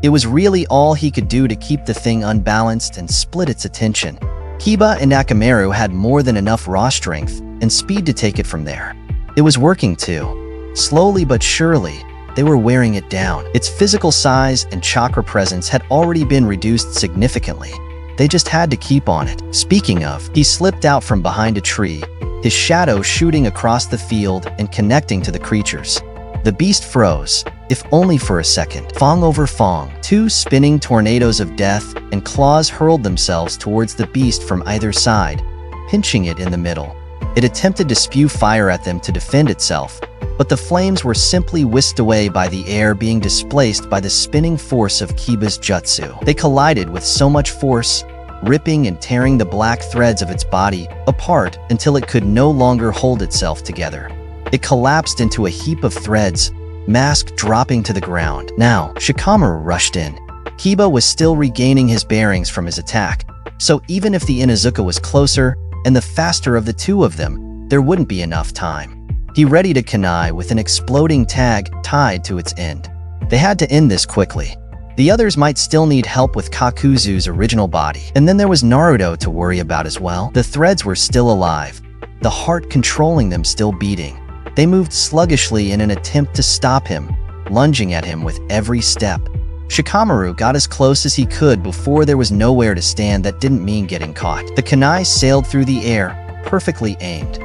It was really all he could do to keep the thing unbalanced and split its attention. Kiba and Akamaru had more than enough raw strength and speed to take it from there. It was working too. Slowly but surely, they were wearing it down. Its physical size and chakra presence had already been reduced significantly. They just had to keep on it. Speaking of, he slipped out from behind a tree, his shadow shooting across the field and connecting to the creatures. The beast froze, if only for a second. Fong over Fong. 2 spinning tornadoes of death and claws hurled themselves towards the beast from either side, pinching it in the middle. It attempted to spew fire at them to defend itself, but the flames were simply whisked away by the air being displaced by the spinning force of Kiba's jutsu. They collided with so much force, ripping and tearing the black threads of its body apart until it could no longer hold itself together. It collapsed into a heap of threads, mask dropping to the ground. Now, Shikamaru rushed in. Kiba was still regaining his bearings from his attack, so even if the Inuzuka was closer and the faster of the 2 of them, there wouldn't be enough time. He readied a kunai with an exploding tag tied to its end. They had to end this quickly. The others might still need help with Kakuzu's original body. And then there was Naruto to worry about as well. The threads were still alive, the heart controlling them still beating. They moved sluggishly in an attempt to stop him, lunging at him with every step. Shikamaru got as close as he could before there was nowhere to stand that didn't mean getting caught. The kunai sailed through the air, perfectly aimed.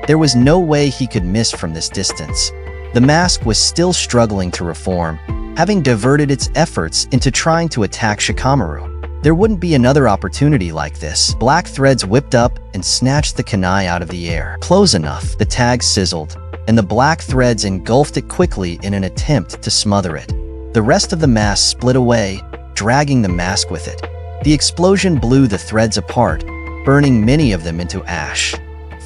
There was no way he could miss from this distance. The mask was still struggling to reform, having diverted its efforts into trying to attack Shikamaru. There wouldn't be another opportunity like this. Black threads whipped up and snatched the kunai out of the air. Close enough, the tag sizzled, and the black threads engulfed it quickly in an attempt to smother it. The rest of the mask split away, dragging the mask with it. The explosion blew the threads apart, burning many of them into ash.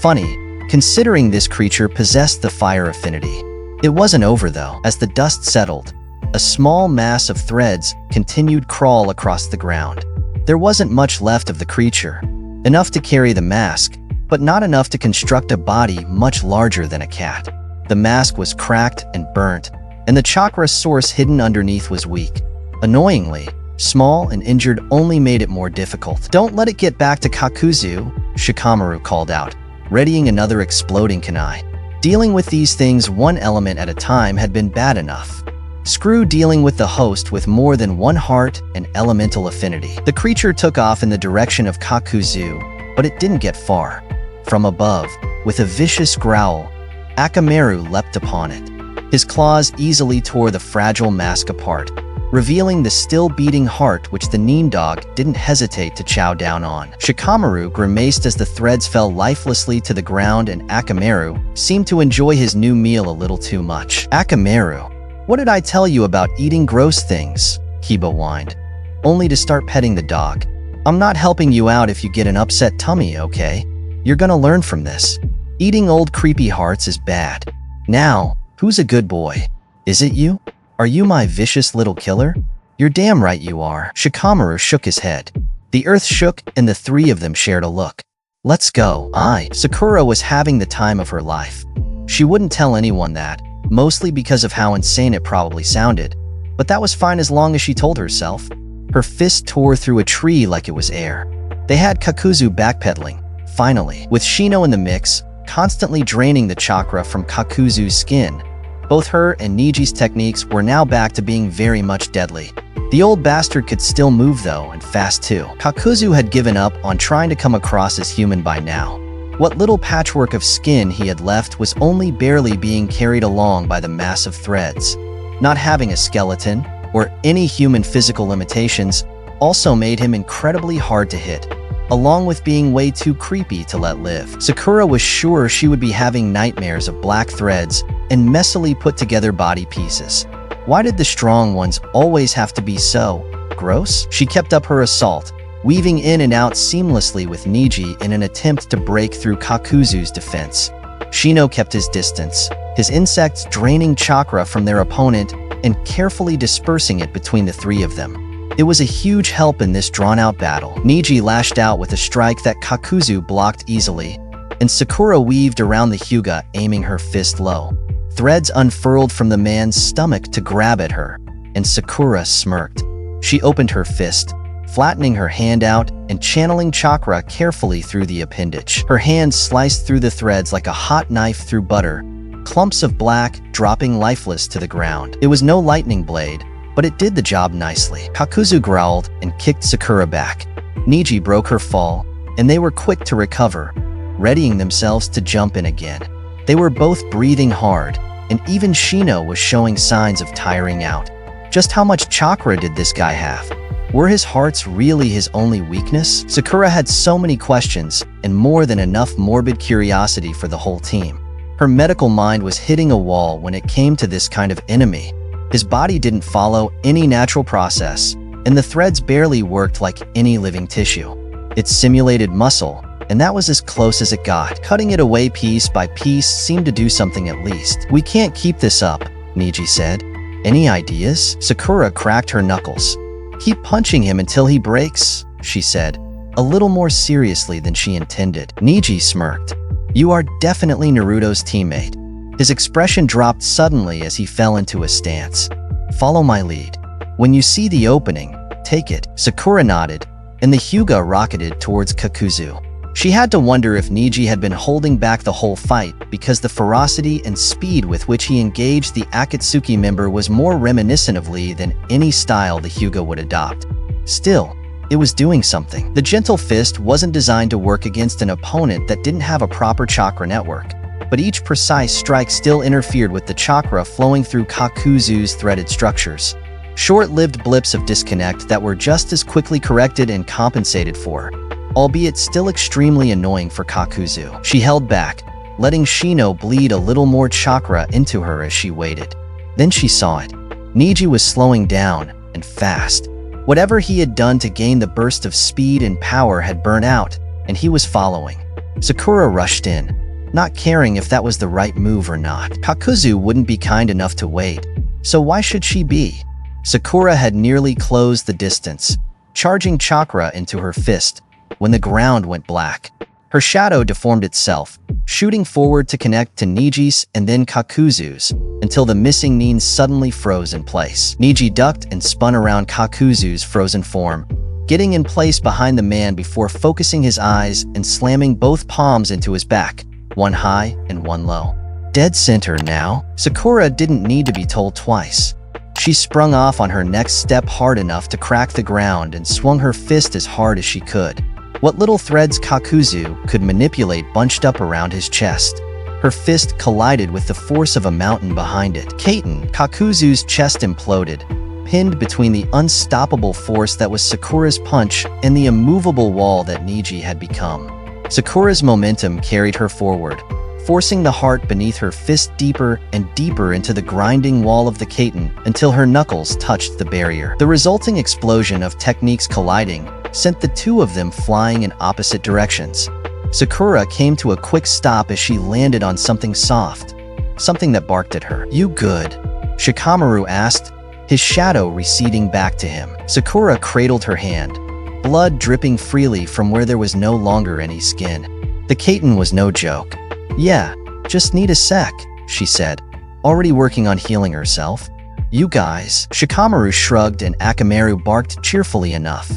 Funny, considering this creature possessed the fire affinity. It wasn't over though. As the dust settled, a small mass of threads continued crawl across the ground. There wasn't much left of the creature, enough to carry the mask, but not enough to construct a body much larger than a cat. The mask was cracked and burnt, and the chakra source hidden underneath was weak. Annoyingly, small and injured only made it more difficult. "Don't let it get back to Kakuzu," Shikamaru called out, readying another exploding kunai. Dealing with these things one element at a time had been bad enough. Screw dealing with the host with more than one heart and elemental affinity. The creature took off in the direction of Kakuzu, but it didn't get far. From above, with a vicious growl, Akamaru leapt upon it. His claws easily tore the fragile mask apart, revealing the still beating heart which the Nin dog didn't hesitate to chow down on. Shikamaru grimaced as the threads fell lifelessly to the ground, and Akamaru seemed to enjoy his new meal a little too much. "Akamaru, what did I tell you about eating gross things?" Kiba whined, only to start petting the dog. "I'm not helping you out if you get an upset tummy, okay? You're gonna learn from this. Eating old creepy hearts is bad. Now, who's a good boy? Is it you? Are you my vicious little killer? You're damn right you are." Shikamaru shook his head. The earth shook and the 3 of them shared a look. Let's go. Sakura was having the time of her life. She wouldn't tell anyone that, mostly because of how insane it probably sounded, but that was fine as long as she told herself. Her fist tore through a tree like it was air. They had Kakuzu backpedaling, finally, with Shino in the mix, constantly draining the chakra from Kakuzu's skin. Both her and Niji's techniques were now back to being very much deadly. The old bastard could still move though, and fast too. Kakuzu had given up on trying to come across as human by now. What little patchwork of skin he had left was only barely being carried along by the massive threads. Not having a skeleton, or any human physical limitations, also made him incredibly hard to hit, along with being way too creepy to let live. Sakura was sure she would be having nightmares of black threads and messily put together body pieces. Why did the strong ones always have to be so gross? She kept up her assault, weaving in and out seamlessly with Niji in an attempt to break through Kakuzu's defense. Shino kept his distance, his insects draining chakra from their opponent and carefully dispersing it between the three of them. It was a huge help in this drawn-out battle. Niji lashed out with a strike that Kakuzu blocked easily, and Sakura weaved around the Hyuga, aiming her fist low. Threads unfurled from the man's stomach to grab at her, and Sakura smirked. She opened her fist, flattening her hand out and channeling chakra carefully through the appendage. Her hand sliced through the threads like a hot knife through butter, clumps of black dropping lifeless to the ground. It was no lightning blade, but it did the job nicely. Kakuzu growled and kicked Sakura back. Niji broke her fall, and they were quick to recover, readying themselves to jump in again. They were both breathing hard, and even Shino was showing signs of tiring out. Just how much chakra did this guy have? Were his hearts really his only weakness? Sakura had so many questions, and more than enough morbid curiosity for the whole team. Her medical mind was hitting a wall when it came to this kind of enemy. His body didn't follow any natural process, and the threads barely worked like any living tissue. It simulated muscle, and that was as close as it got. Cutting it away piece by piece seemed to do something at least. "We can't keep this up," Niji said. "Any ideas?" Sakura cracked her knuckles. "Keep punching him until he breaks," she said, a little more seriously than she intended. Niji smirked. "You are definitely Naruto's teammate." His expression dropped suddenly as he fell into a stance. "Follow my lead. When you see the opening, take it." Sakura nodded, and the Hyuga rocketed towards Kakuzu. She had to wonder if Niji had been holding back the whole fight because the ferocity and speed with which he engaged the Akatsuki member was more reminiscent of Lee than any style the Hyuga would adopt. Still, it was doing something. The gentle fist wasn't designed to work against an opponent that didn't have a proper chakra network, but each precise strike still interfered with the chakra flowing through Kakuzu's threaded structures. Short-lived blips of disconnect that were just as quickly corrected and compensated for, albeit still extremely annoying for Kakuzu. She held back, letting Shino bleed a little more chakra into her as she waited. Then she saw it. Niji was slowing down, and fast. Whatever he had done to gain the burst of speed and power had burned out, and he was following. Sakura rushed in, not caring if that was the right move or not. Kakuzu wouldn't be kind enough to wait, so why should she be? Sakura had nearly closed the distance, charging chakra into her fist, when the ground went black. Her shadow deformed itself, shooting forward to connect to Niji's and then Kakuzu's, until the missing nin suddenly froze in place. Niji ducked and spun around Kakuzu's frozen form, getting in place behind the man before focusing his eyes and slamming both palms into his back, one high and one low. Dead center now? Sakura didn't need to be told twice. She sprung off on her next step hard enough to crack the ground and swung her fist as hard as she could. What little threads Kakuzu could manipulate bunched up around his chest. Her fist collided with the force of a mountain behind it. Kakuzu's chest imploded, pinned between the unstoppable force that was Sakura's punch and the immovable wall that Niji had become. Sakura's momentum carried her forward, forcing the heart beneath her fist deeper and deeper into the grinding wall of the Kaiten until her knuckles touched the barrier. The resulting explosion of techniques colliding sent the two of them flying in opposite directions. Sakura came to a quick stop as she landed on something soft, something that barked at her. "You good?" Shikamaru asked, his shadow receding back to him. Sakura cradled her hand, blood dripping freely from where there was no longer any skin. The Kaiten was no joke. "Yeah, just need a sec," she said, already working on healing herself. "You guys." Shikamaru shrugged and Akamaru barked cheerfully enough.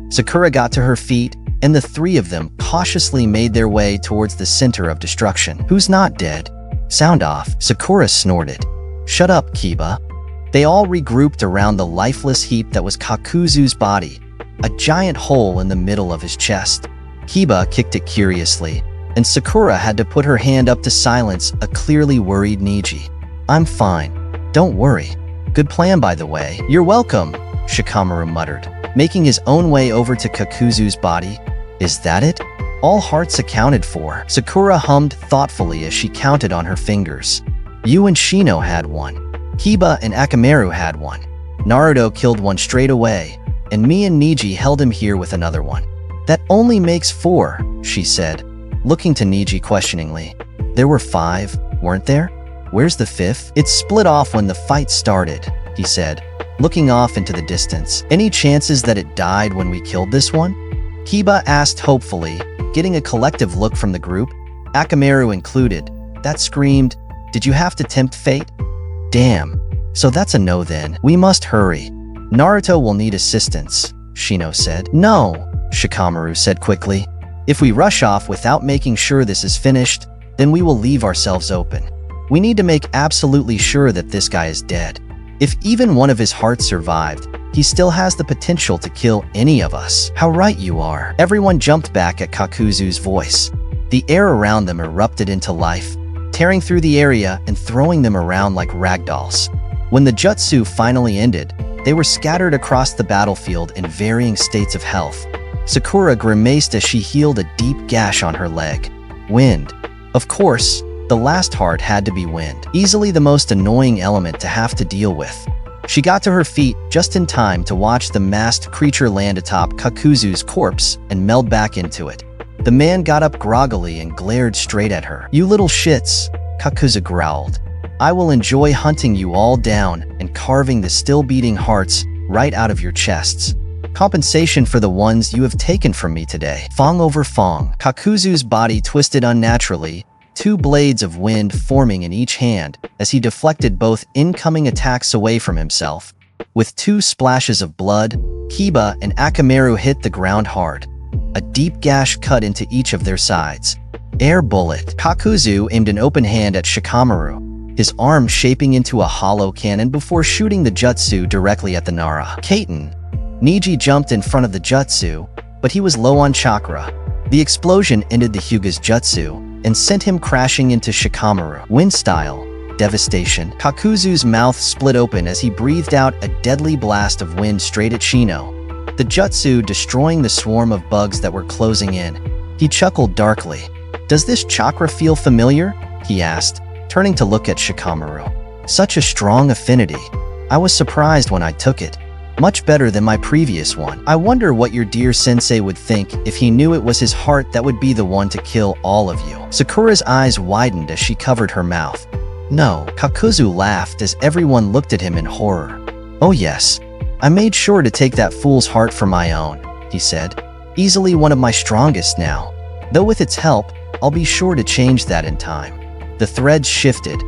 Sakura got to her feet, and the three of them cautiously made their way towards the center of destruction. "Who's not dead?" "Sound off," Sakura snorted. "Shut up, Kiba." They all regrouped around the lifeless heap that was Kakuzu's body, a giant hole in the middle of his chest. Kiba kicked it curiously, and Sakura had to put her hand up to silence a clearly worried Niji. "I'm fine. Don't worry. Good plan, by the way." "You're welcome," Shikamaru muttered, making his own way over to Kakuzu's body. "Is that it? All hearts accounted for." Sakura hummed thoughtfully as she counted on her fingers. "You and Shino had one. Kiba and Akamaru had one. Naruto killed one straight away, and me and Niji held him here with another one. That only makes 4, she said, looking to Niji questioningly. There were 5, weren't there? Where's the 5th? It split off when the fight started, he said, looking off into the distance. Any chances that it died when we killed this one? Kiba asked hopefully, getting a collective look from the group, Akamaru included. That screamed, "Did you have to tempt fate?" Damn. So that's a no then. We must hurry. Naruto will need assistance, Shino said. No, Shikamaru said quickly. If we rush off without making sure this is finished, then we will leave ourselves open. We need to make absolutely sure that this guy is dead. If even one of his hearts survived, he still has the potential to kill any of us. How right you are. Everyone jumped back at Kakuzu's voice. The air around them erupted into life, tearing through the area and throwing them around like ragdolls. When the jutsu finally ended, they were scattered across the battlefield in varying states of health. Sakura grimaced as she healed a deep gash on her leg. Wind. Of course, the last heart had to be wind, easily the most annoying element to have to deal with. She got to her feet just in time to watch the masked creature land atop Kakuzu's corpse and meld back into it. The man got up groggily and glared straight at her. You little shits, Kakuzu growled. I will enjoy hunting you all down and carving the still beating hearts right out of your chests. Compensation for the ones you have taken from me today. Fong over Fong. Kakuzu's body twisted unnaturally, 2 blades of wind forming in each hand as he deflected both incoming attacks away from himself. With 2 splashes of blood, Kiba and Akamaru hit the ground hard. A deep gash cut into each of their sides. Air bullet. Kakuzu aimed an open hand at Shikamaru, his arm shaping into a hollow cannon before shooting the jutsu directly at the Nara. Kaiten. Niji jumped in front of the jutsu, but he was low on chakra. The explosion ended the Hyuga's jutsu and sent him crashing into Shikamaru. Wind style. Devastation. Kakuzu's mouth split open as he breathed out a deadly blast of wind straight at Shino, the jutsu destroying the swarm of bugs that were closing in. He chuckled darkly. Does this chakra feel familiar? He asked, turning to look at Shikamaru. Such a strong affinity. I was surprised when I took it. Much better than my previous one. I wonder what your dear sensei would think if he knew it was his heart that would be the one to kill all of you. Sakura's eyes widened as she covered her mouth. No, Kakuzu laughed as everyone looked at him in horror. Oh yes, I made sure to take that fool's heart for my own, he said. Easily one of my strongest now. Though with its help, I'll be sure to change that in time. The threads shifted,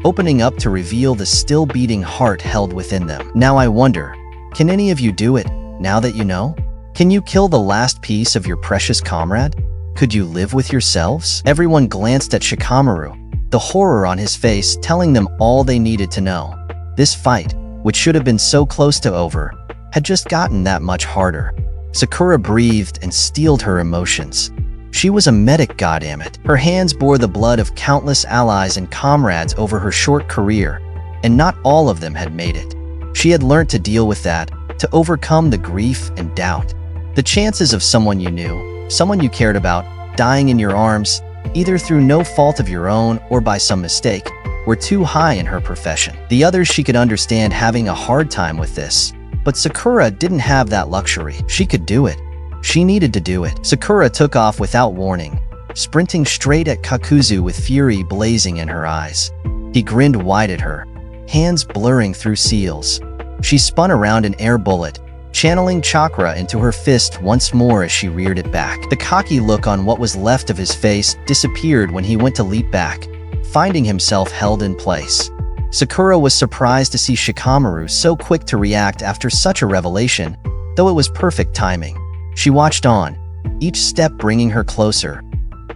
opening up to reveal the still beating heart held within them. Now I wonder, can any of you do it, now that you know? Can you kill the last piece of your precious comrade? Could you live with yourselves? Everyone glanced at Shikamaru, the horror on his face telling them all they needed to know. This fight, which should have been so close to over, had just gotten that much harder. Sakura breathed and steeled her emotions. She was a medic, goddammit. Her hands bore the blood of countless allies and comrades over her short career, and not all of them had made it. She had learned to deal with that, to overcome the grief and doubt. The chances of someone you knew, someone you cared about, dying in your arms, either through no fault of your own or by some mistake, were too high in her profession. The others she could understand having a hard time with this, but Sakura didn't have that luxury. She could do it. She needed to do it. Sakura took off without warning, sprinting straight at Kakuzu with fury blazing in her eyes. He grinned wide at her, hands blurring through seals. She spun around an air bullet, channeling chakra into her fist once more as she reared it back. The cocky look on what was left of his face disappeared when he went to leap back, finding himself held in place. Sakura was surprised to see Shikamaru so quick to react after such a revelation, though it was perfect timing. She watched on, each step bringing her closer.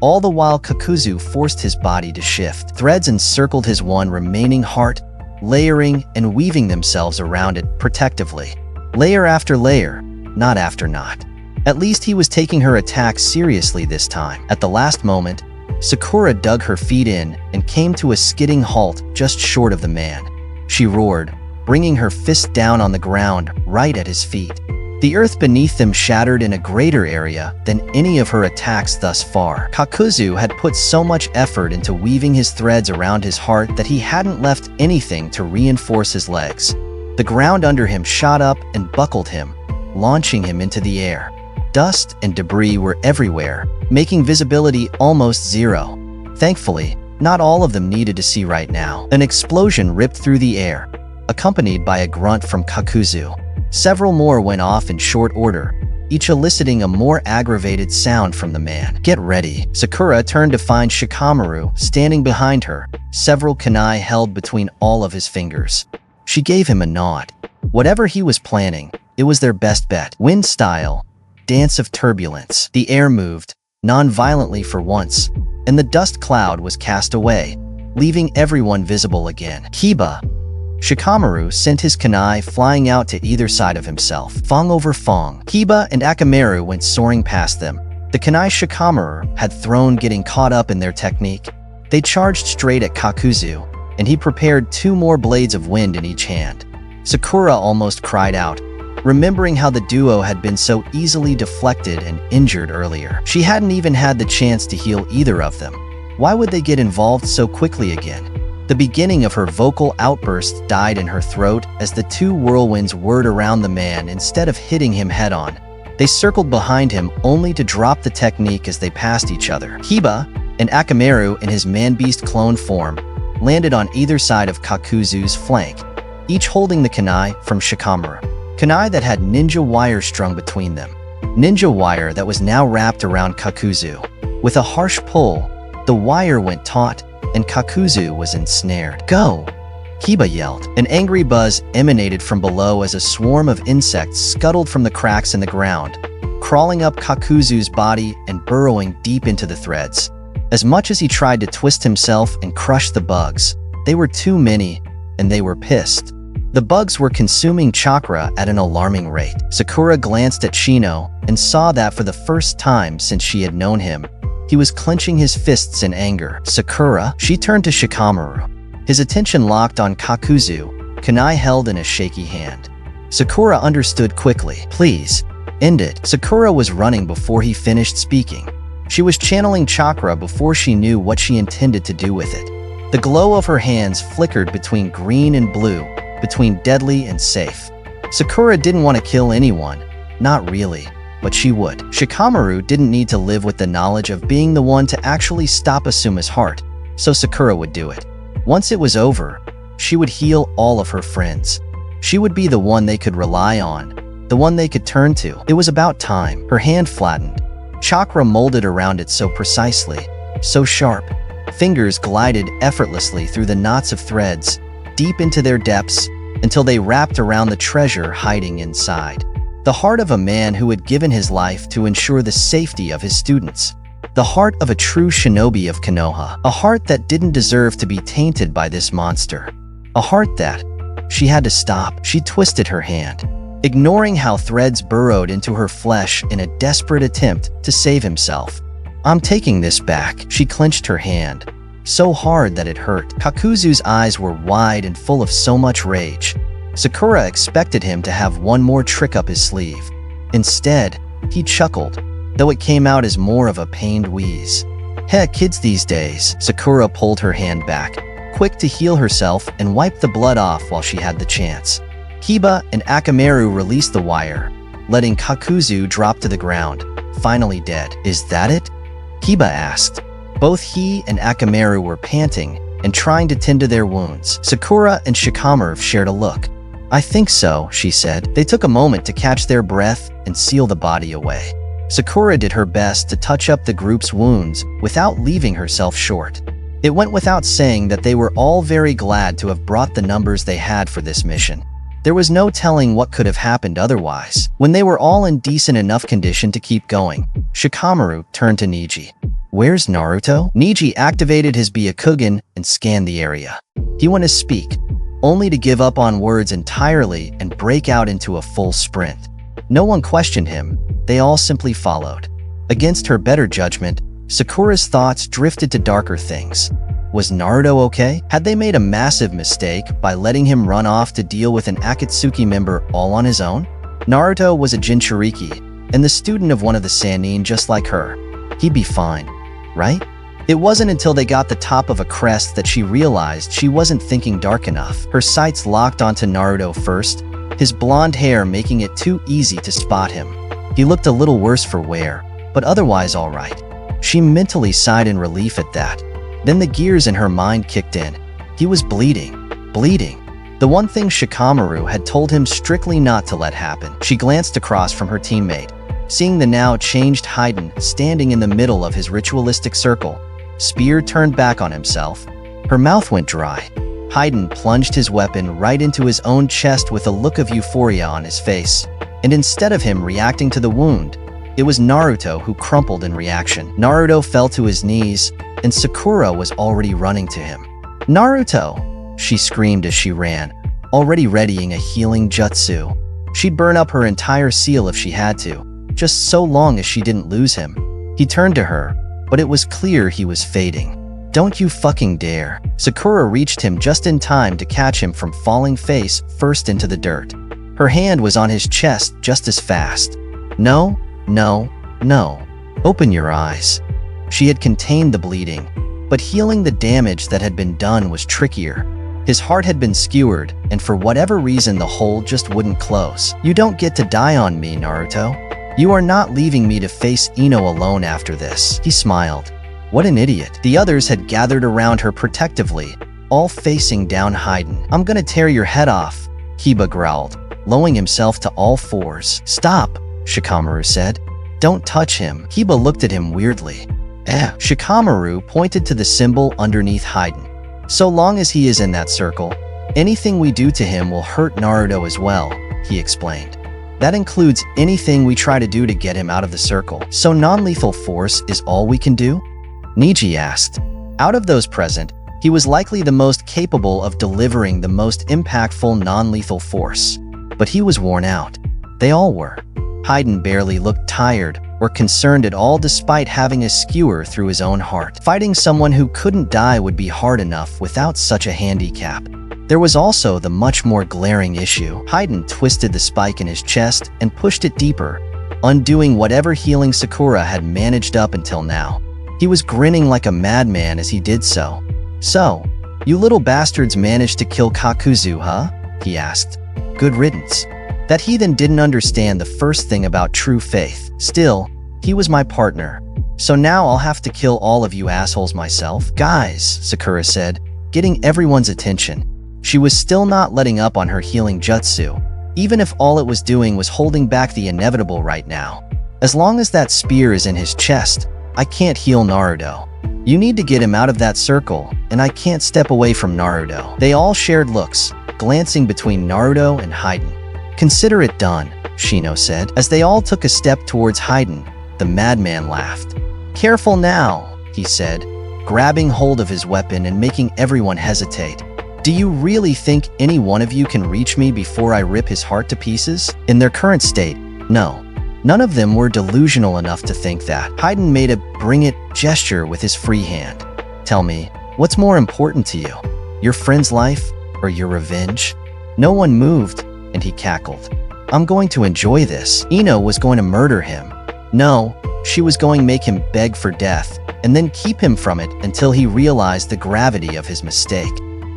All the while Kakuzu forced his body to shift. Threads encircled his one remaining heart, layering and weaving themselves around it protectively. Layer after layer, knot after knot. At least he was taking her attack seriously this time. At the last moment, Sakura dug her feet in and came to a skidding halt just short of the man. She roared, bringing her fist down on the ground right at his feet. The earth beneath them shattered in a greater area than any of her attacks thus far. Kakuzu had put so much effort into weaving his threads around his heart that he hadn't left anything to reinforce his legs. The ground under him shot up and buckled him, launching him into the air. Dust and debris were everywhere, making visibility almost zero. Thankfully, not all of them needed to see right now. An explosion ripped through the air, accompanied by a grunt from Kakuzu. Several more went off in short order, each eliciting a more aggravated sound from the man. Get ready. Sakura turned to find Shikamaru standing behind her, several kunai held between all of his fingers. She gave him a nod. Whatever he was planning, it was their best bet. Wind style, dance of turbulence. The air moved, non-violently for once, and the dust cloud was cast away, leaving everyone visible again. Kiba. Shikamaru sent his kunai flying out to either side of himself, fong over fong. Kiba and Akamaru went soaring past them. The kunai Shikamaru had thrown getting caught up in their technique. They charged straight at Kakuzu, and he prepared 2 more blades of wind in each hand. Sakura almost cried out, remembering how the duo had been so easily deflected and injured earlier. She hadn't even had the chance to heal either of them. Why would they get involved so quickly again? The beginning of her vocal outburst died in her throat as the 2 whirlwinds whirred around the man instead of hitting him head-on. They circled behind him only to drop the technique as they passed each other. Kiba and Akamaru in his man-beast clone form landed on either side of Kakuzu's flank, each holding the kunai from Shikamaru. Kunai that had ninja wire strung between them. Ninja wire that was now wrapped around Kakuzu. With a harsh pull, the wire went taut, and Kakuzu was ensnared. Go! Kiba yelled. An angry buzz emanated from below as a swarm of insects scuttled from the cracks in the ground, crawling up Kakuzu's body and burrowing deep into the threads. As much as he tried to twist himself and crush the bugs, they were too many, and they were pissed. The bugs were consuming chakra at an alarming rate. Sakura glanced at Shino and saw that for the first time since she had known him, he was clenching his fists in anger. Sakura, she turned to Shikamaru. His attention locked on Kakuzu, kunai held in a shaky hand. Sakura understood quickly. Please, end it. Sakura was running before he finished speaking. She was channeling chakra before she knew what she intended to do with it. The glow of her hands flickered between green and blue, between deadly and safe. Sakura didn't want to kill anyone, not really, but she would. Shikamaru didn't need to live with the knowledge of being the one to actually stop Asuma's heart, so Sakura would do it. Once it was over, she would heal all of her friends. She would be the one they could rely on, the one they could turn to. It was about time. Her hand flattened. Chakra molded around it so precisely, so sharp. Fingers glided effortlessly through the knots of threads, deep into their depths, until they wrapped around the treasure hiding inside. The heart of a man who had given his life to ensure the safety of his students. The heart of a true shinobi of Konoha. A heart that didn't deserve to be tainted by this monster. A heart that she had to stop. She twisted her hand, ignoring how threads burrowed into her flesh in a desperate attempt to save himself. I'm taking this back. She clenched her hand, so hard that it hurt. Kakuzu's eyes were wide and full of so much rage. Sakura expected him to have one more trick up his sleeve. Instead, he chuckled, though it came out as more of a pained wheeze. Heck, kids these days. Sakura pulled her hand back, quick to heal herself and wipe the blood off while she had the chance. Kiba and Akamaru released the wire, letting Kakuzu drop to the ground, finally dead. Is that it? Kiba asked. Both he and Akamaru were panting and trying to tend to their wounds. Sakura and Shikamaru shared a look. I think so, she said. They took a moment to catch their breath and seal the body away. Sakura did her best to touch up the group's wounds without leaving herself short. It went without saying that they were all very glad to have brought the numbers they had for this mission. There was no telling what could have happened otherwise. When they were all in decent enough condition to keep going, Shikamaru turned to Neji. Where's Naruto? Neji activated his Byakugan and scanned the area. He went to speak, only to give up on words entirely and break out into a full sprint. No one questioned him, they all simply followed. Against her better judgment, Sakura's thoughts drifted to darker things. Was Naruto okay? Had they made a massive mistake by letting him run off to deal with an Akatsuki member all on his own? Naruto was a Jinchuriki, and the student of one of the Sannin just like her. He'd be fine, right? It wasn't until they got the top of a crest that she realized she wasn't thinking dark enough. Her sights locked onto Naruto first, his blonde hair making it too easy to spot him. He looked a little worse for wear, but otherwise all right. She mentally sighed in relief at that. Then the gears in her mind kicked in. He was bleeding. The one thing Shikamaru had told him strictly not to let happen. She glanced across from her teammate, seeing the now changed Hidden standing in the middle of his ritualistic circle. Spear turned back on himself. Her mouth went dry. Hidden plunged his weapon right into his own chest with a look of euphoria on his face. And instead of him reacting to the wound, it was Naruto who crumpled in reaction. Naruto fell to his knees, and Sakura was already running to him. Naruto! She screamed as she ran, already readying a healing jutsu. She'd burn up her entire seal if she had to, just so long as she didn't lose him. He turned to her, but it was clear he was fading. Don't you fucking dare. Sakura reached him just in time to catch him from falling face first into the dirt. Her hand was on his chest just as fast. No. Open your eyes. She had contained the bleeding, but healing the damage that had been done was trickier. His heart had been skewered, and for whatever reason the hole just wouldn't close. You don't get to die on me, Naruto. You are not leaving me to face Ino alone after this. He smiled. What an idiot. The others had gathered around her protectively, all facing down Hidden. I'm gonna tear your head off, Kiba growled, lowering himself to all fours. Stop, Shikamaru said. Don't touch him. Kiba looked at him weirdly. Shikamaru pointed to the symbol underneath Hidden. So long as he is in that circle, anything we do to him will hurt Naruto as well, he explained. That includes anything we try to do to get him out of the circle. So non-lethal force is all we can do? Neji asked. Out of those present, he was likely the most capable of delivering the most impactful non-lethal force. But he was worn out. They all were. Hidden barely looked tired or concerned at all despite having a skewer through his own heart. Fighting someone who couldn't die would be hard enough without such a handicap. There was also the much more glaring issue. Hidden twisted the spike in his chest and pushed it deeper, undoing whatever healing Sakura had managed up until now. He was grinning like a madman as he did so. So, you little bastards managed to kill Kakuzu, huh? He asked. Good riddance. That heathen didn't understand the first thing about true faith. Still, he was my partner. So now I'll have to kill all of you assholes myself? Guys, Sakura said, getting everyone's attention. She was still not letting up on her healing jutsu, even if all it was doing was holding back the inevitable right now. As long as that spear is in his chest, I can't heal Naruto. You need to get him out of that circle, and I can't step away from Naruto. They all shared looks, glancing between Naruto and Hidden. Consider it done, Shino said. As they all took a step towards Hidden, the madman laughed. Careful now, he said, grabbing hold of his weapon and making everyone hesitate. Do you really think any one of you can reach me before I rip his heart to pieces? In their current state, no. None of them were delusional enough to think that. Hidden made a bring it gesture with his free hand. Tell me, what's more important to you? Your friend's life or your revenge? No one moved, and he cackled. I'm going to enjoy this. Ino was going to murder him. No, she was going to make him beg for death, and then keep him from it until he realized the gravity of his mistake.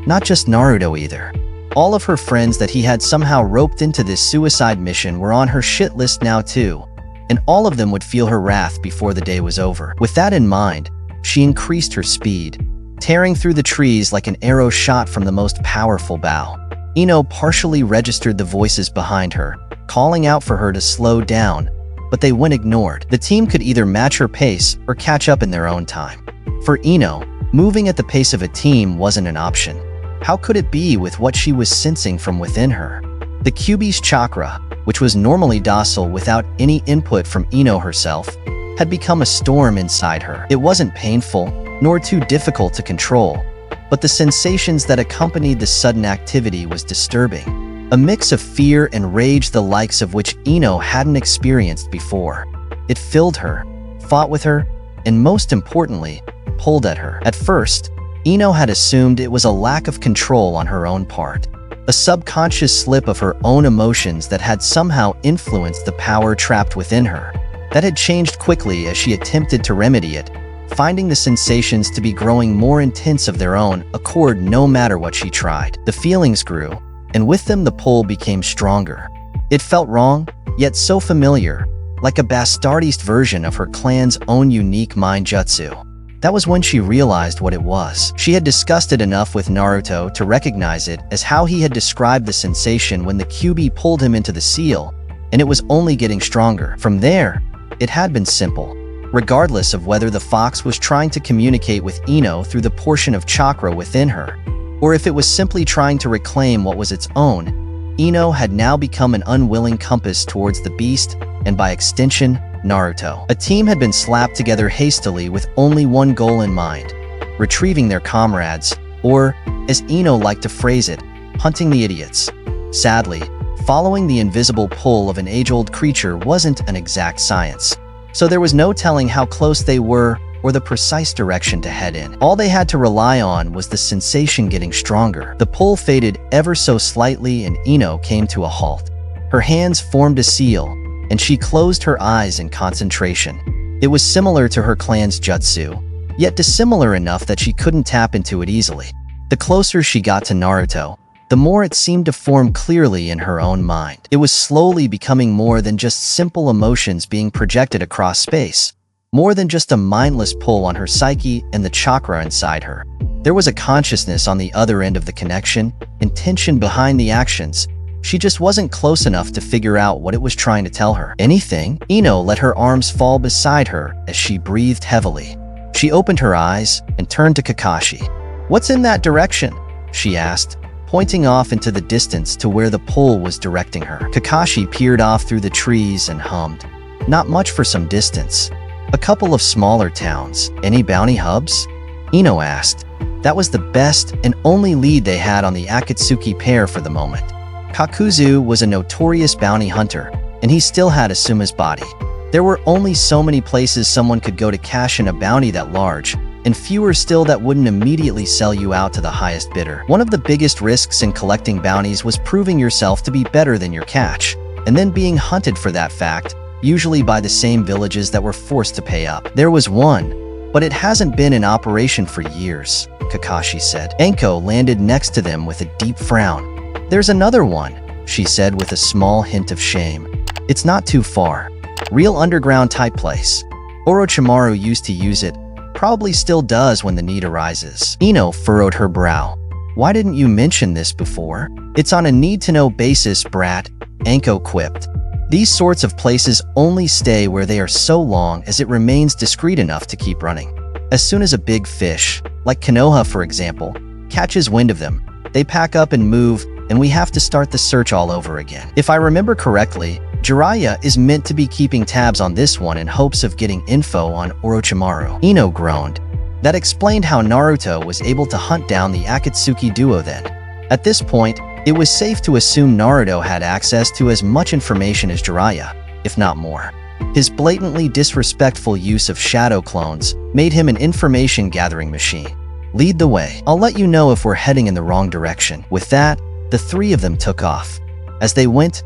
Not just Naruto either. All of her friends that he had somehow roped into this suicide mission were on her shit list now too, and all of them would feel her wrath before the day was over. With that in mind, she increased her speed, tearing through the trees like an arrow shot from the most powerful bow. Ino partially registered the voices behind her, calling out for her to slow down, but they went ignored. The team could either match her pace or catch up in their own time. For Ino, moving at the pace of a team wasn't an option. How could it be with what she was sensing from within her? The Kyuubi's chakra, which was normally docile without any input from Ino herself, had become a storm inside her. It wasn't painful, nor too difficult to control, but the sensations that accompanied the sudden activity was disturbing. A mix of fear and rage the likes of which Ino hadn't experienced before. It filled her, fought with her, and most importantly, pulled at her. At first, Ino had assumed it was a lack of control on her own part, a subconscious slip of her own emotions that had somehow influenced the power trapped within her. That had changed quickly as she attempted to remedy it, finding the sensations to be growing more intense of their own accord no matter what she tried. The feelings grew, and with them the pull became stronger. It felt wrong, yet so familiar, like a bastardized version of her clan's own unique mind jutsu. That was when she realized what it was. She had discussed it enough with Naruto to recognize it as how he had described the sensation when the Kyuubi pulled him into the seal, and it was only getting stronger. From there, it had been simple. Regardless of whether the fox was trying to communicate with Ino through the portion of chakra within her, or if it was simply trying to reclaim what was its own, Ino had now become an unwilling compass towards the beast, and by extension, Naruto. A team had been slapped together hastily with only one goal in mind: retrieving their comrades, or, as Ino liked to phrase it, hunting the idiots. Sadly, following the invisible pull of an age-old creature wasn't an exact science, so there was no telling how close they were or the precise direction to head in. All they had to rely on was the sensation getting stronger. The pull faded ever so slightly and Ino came to a halt. Her hands formed a seal, and she closed her eyes in concentration. It was similar to her clan's jutsu, yet dissimilar enough that she couldn't tap into it easily. The closer she got to Naruto, the more it seemed to form clearly in her own mind. It was slowly becoming more than just simple emotions being projected across space, more than just a mindless pull on her psyche and the chakra inside her. There was a consciousness on the other end of the connection, intention behind the actions. She just wasn't close enough to figure out what it was trying to tell her. Anything? Ino let her arms fall beside her as she breathed heavily. She opened her eyes and turned to Kakashi. "What's in that direction?" she asked, pointing off into the distance to where the pull was directing her. Kakashi peered off through the trees and hummed. "Not much for some distance. A couple of smaller towns. Any bounty hubs?" Ino asked. That was the best and only lead they had on the Akatsuki pair for the moment. Kakuzu was a notorious bounty hunter, and he still had Asuma's body. There were only so many places someone could go to cash in a bounty that large, and fewer still that wouldn't immediately sell you out to the highest bidder. One of the biggest risks in collecting bounties was proving yourself to be better than your catch, and then being hunted for that fact, usually by the same villages that were forced to pay up. There was one, but it hasn't been in operation for years, Kakashi said. Anko landed next to them with a deep frown. "There's another one," she said with a small hint of shame. "It's not too far. Real underground type place. Orochimaru used to use it, probably still does when the need arises." Ino furrowed her brow. "Why didn't you mention this before?" "It's on a need-to-know basis, brat," Anko quipped. "These sorts of places only stay where they are so long as it remains discreet enough to keep running. As soon as a big fish, like Konoha for example, catches wind of them, they pack up and move, and we have to start the search all over again. If I remember correctly, Jiraiya is meant to be keeping tabs on this one in hopes of getting info on Orochimaru." Ino groaned. That explained how Naruto was able to hunt down the Akatsuki duo then. At this point, it was safe to assume Naruto had access to as much information as Jiraiya, if not more. His blatantly disrespectful use of shadow clones made him an information-gathering machine. "Lead the way. I'll let you know if we're heading in the wrong direction." With that, the three of them took off. As they went,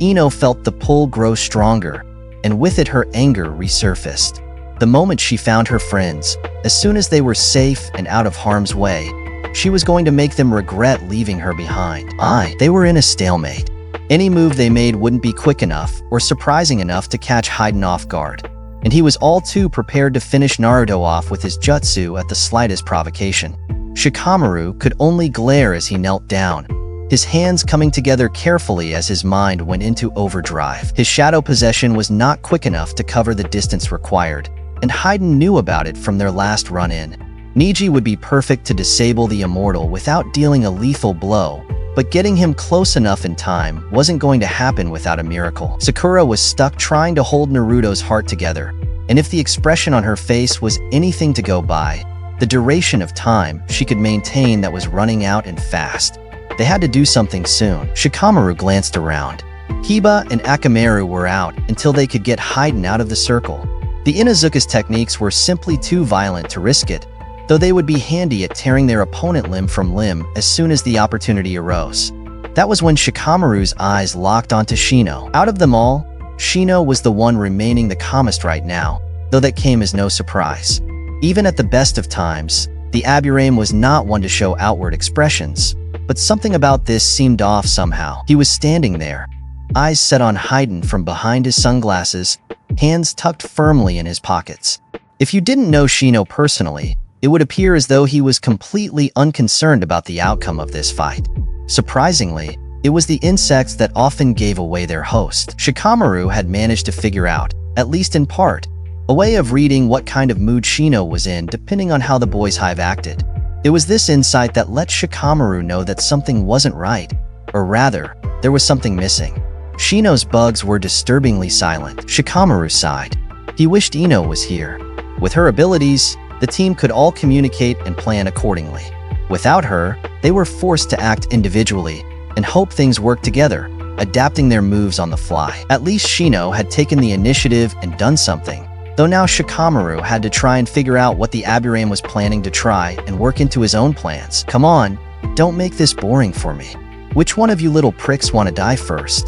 Ino felt the pull grow stronger, and with it her anger resurfaced. The moment she found her friends, as soon as they were safe and out of harm's way, she was going to make them regret leaving her behind. They were in a stalemate. Any move they made wouldn't be quick enough or surprising enough to catch Hiden off guard, and he was all too prepared to finish Naruto off with his jutsu at the slightest provocation. Shikamaru could only glare as he knelt down, his hands coming together carefully as his mind went into overdrive. His shadow possession was not quick enough to cover the distance required, and Hiden knew about it from their last run-in. Neji would be perfect to disable the immortal without dealing a lethal blow, but getting him close enough in time wasn't going to happen without a miracle. Sakura was stuck trying to hold Naruto's heart together, and if the expression on her face was anything to go by, the duration of time she could maintain that was running out and fast. They had to do something soon. Shikamaru glanced around. Kiba and Akamaru were out until they could get Hiden out of the circle. The Inuzuka's techniques were simply too violent to risk it, though they would be handy at tearing their opponent limb from limb as soon as the opportunity arose. That was when Shikamaru's eyes locked onto Shino. Out of them all, Shino was the one remaining the calmest right now, though that came as no surprise. Even at the best of times, the Aburame was not one to show outward expressions, but something about this seemed off somehow. He was standing there, eyes set on Hiden from behind his sunglasses, hands tucked firmly in his pockets. If you didn't know Shino personally, it would appear as though he was completely unconcerned about the outcome of this fight. Surprisingly, it was the insects that often gave away their host. Shikamaru had managed to figure out, at least in part, a way of reading what kind of mood Shino was in depending on how the boys' hive acted. It was this insight that let Shikamaru know that something wasn't right, or rather, there was something missing. Shino's bugs were disturbingly silent. Shikamaru sighed. He wished Ino was here. With her abilities, the team could all communicate and plan accordingly. Without her, they were forced to act individually and hope things worked together, adapting their moves on the fly. At least Shino had taken the initiative and done something, though now Shikamaru had to try and figure out what the Aburame was planning to try and work into his own plans. Come on, don't make this boring for me. Which one of you little pricks want to die first?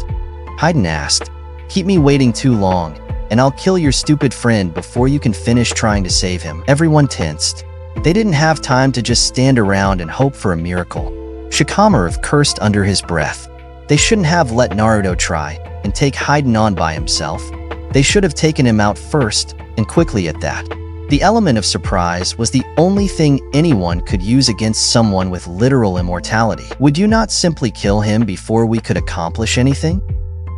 Hiden asked. Keep me waiting too long, and I'll kill your stupid friend before you can finish trying to save him. Everyone tensed. They didn't have time to just stand around and hope for a miracle. Shikamaru cursed under his breath. They shouldn't have let Naruto try and take Hiden on by himself. They should have taken him out first, and quickly at that. The element of surprise was the only thing anyone could use against someone with literal immortality. Would you not simply kill him before we could accomplish anything?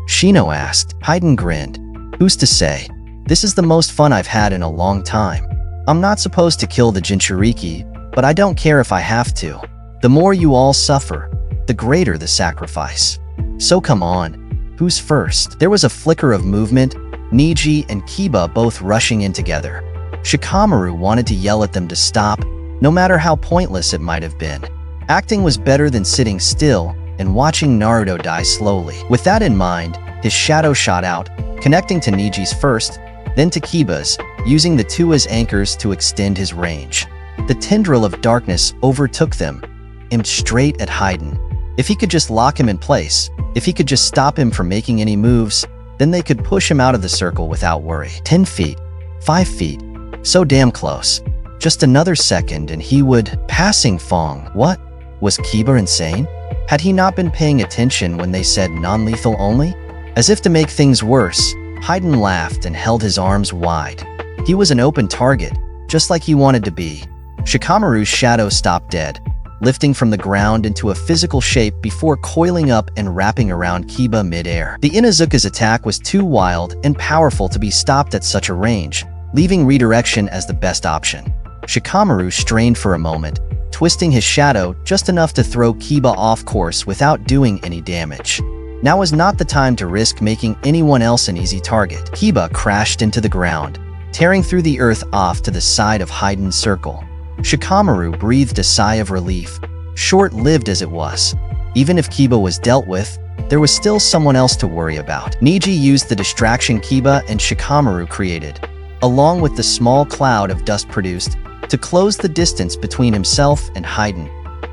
Shino asked. Hiden grinned. Who's to say? This is the most fun I've had in a long time. I'm not supposed to kill the Jinchuriki, but I don't care if I have to. The more you all suffer, the greater the sacrifice. So come on, who's first? There was a flicker of movement, Neji and Kiba both rushing in together. Shikamaru wanted to yell at them to stop, no matter how pointless it might have been. Acting was better than sitting still and watching Naruto die slowly. With that in mind, his shadow shot out, connecting to Neji's first, then to Kiba's, using the two as anchors to extend his range. The tendril of darkness overtook them, aimed straight at Hiden. If he could just lock him in place, if he could just stop him from making any moves, then they could push him out of the circle without worry. 10 feet, 5 feet, so damn close. Just another second and he would… Passing Fong. What? Was Kiba insane? Had he not been paying attention when they said non-lethal only? As if to make things worse, Hiden laughed and held his arms wide. He was an open target, just like he wanted to be. Shikamaru's shadow stopped dead, lifting from the ground into a physical shape before coiling up and wrapping around Kiba mid-air. The Inuzuka's attack was too wild and powerful to be stopped at such a range, leaving redirection as the best option. Shikamaru strained for a moment, twisting his shadow just enough to throw Kiba off course without doing any damage. Now was not the time to risk making anyone else an easy target. Kiba crashed into the ground, tearing through the earth off to the side of Hiden's circle. Shikamaru breathed a sigh of relief, short-lived as it was. Even if Kiba was dealt with, there was still someone else to worry about. Neji used the distraction Kiba and Shikamaru created, along with the small cloud of dust produced, to close the distance between himself and Hiden,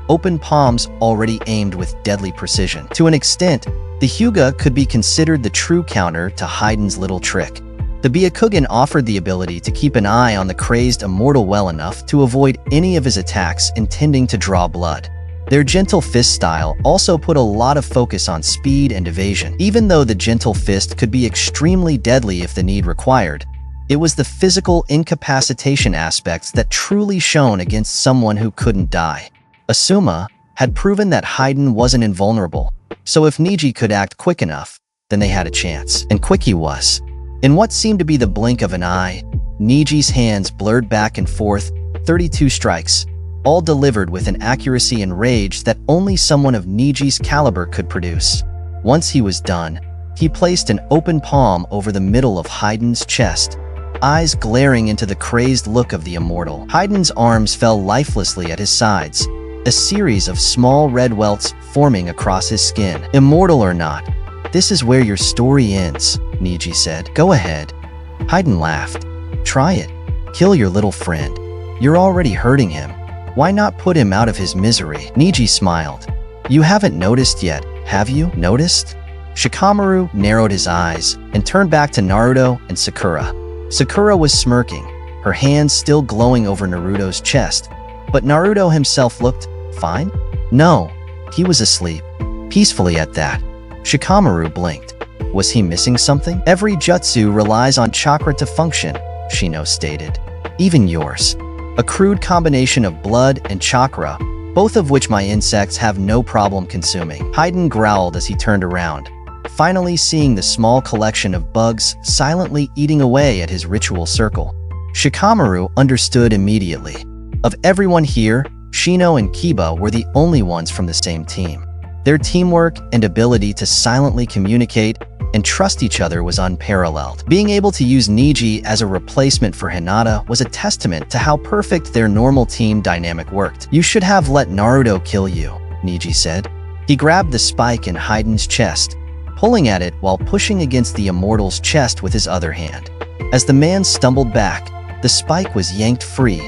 open palms already aimed with deadly precision. To an extent, the Hyuga could be considered the true counter to Hiden's little trick. The Byakugan offered the ability to keep an eye on the crazed immortal well enough to avoid any of his attacks intending to draw blood. Their gentle fist style also put a lot of focus on speed and evasion. Even though the gentle fist could be extremely deadly if the need required, it was the physical incapacitation aspects that truly shone against someone who couldn't die. Asuma, had proven that Hiden wasn't invulnerable, so if Neji could act quick enough, then they had a chance. And quick he was. In what seemed to be the blink of an eye, Neji's hands blurred back and forth, 32 strikes, all delivered with an accuracy and rage that only someone of Neji's caliber could produce. Once he was done, he placed an open palm over the middle of Hiden's chest, eyes glaring into the crazed look of the immortal. Hiden's arms fell lifelessly at his sides, a series of small red welts forming across his skin. Immortal or not, this is where your story ends, Neji said. Go ahead. Hiden laughed. Try it. Kill your little friend. You're already hurting him. Why not put him out of his misery? Neji smiled. You haven't noticed yet, have you? Noticed? Shikamaru narrowed his eyes and turned back to Naruto and Sakura. Sakura was smirking, her hands still glowing over Naruto's chest, but Naruto himself looked fine? No, he was asleep. Peacefully at that. Shikamaru blinked. Was he missing something? Every jutsu relies on chakra to function, Shino stated. Even yours. A crude combination of blood and chakra, both of which my insects have no problem consuming. Hiden growled as he turned around, finally seeing the small collection of bugs silently eating away at his ritual circle. Shikamaru understood immediately. Of everyone here, Shino and Kiba were the only ones from the same team. Their teamwork and ability to silently communicate and trust each other was unparalleled. Being able to use Neji as a replacement for Hinata was a testament to how perfect their normal team dynamic worked. You should have let Naruto kill you, Neji said. He grabbed the spike in Hiden's chest, pulling at it while pushing against the immortal's chest with his other hand. As the man stumbled back, the spike was yanked free,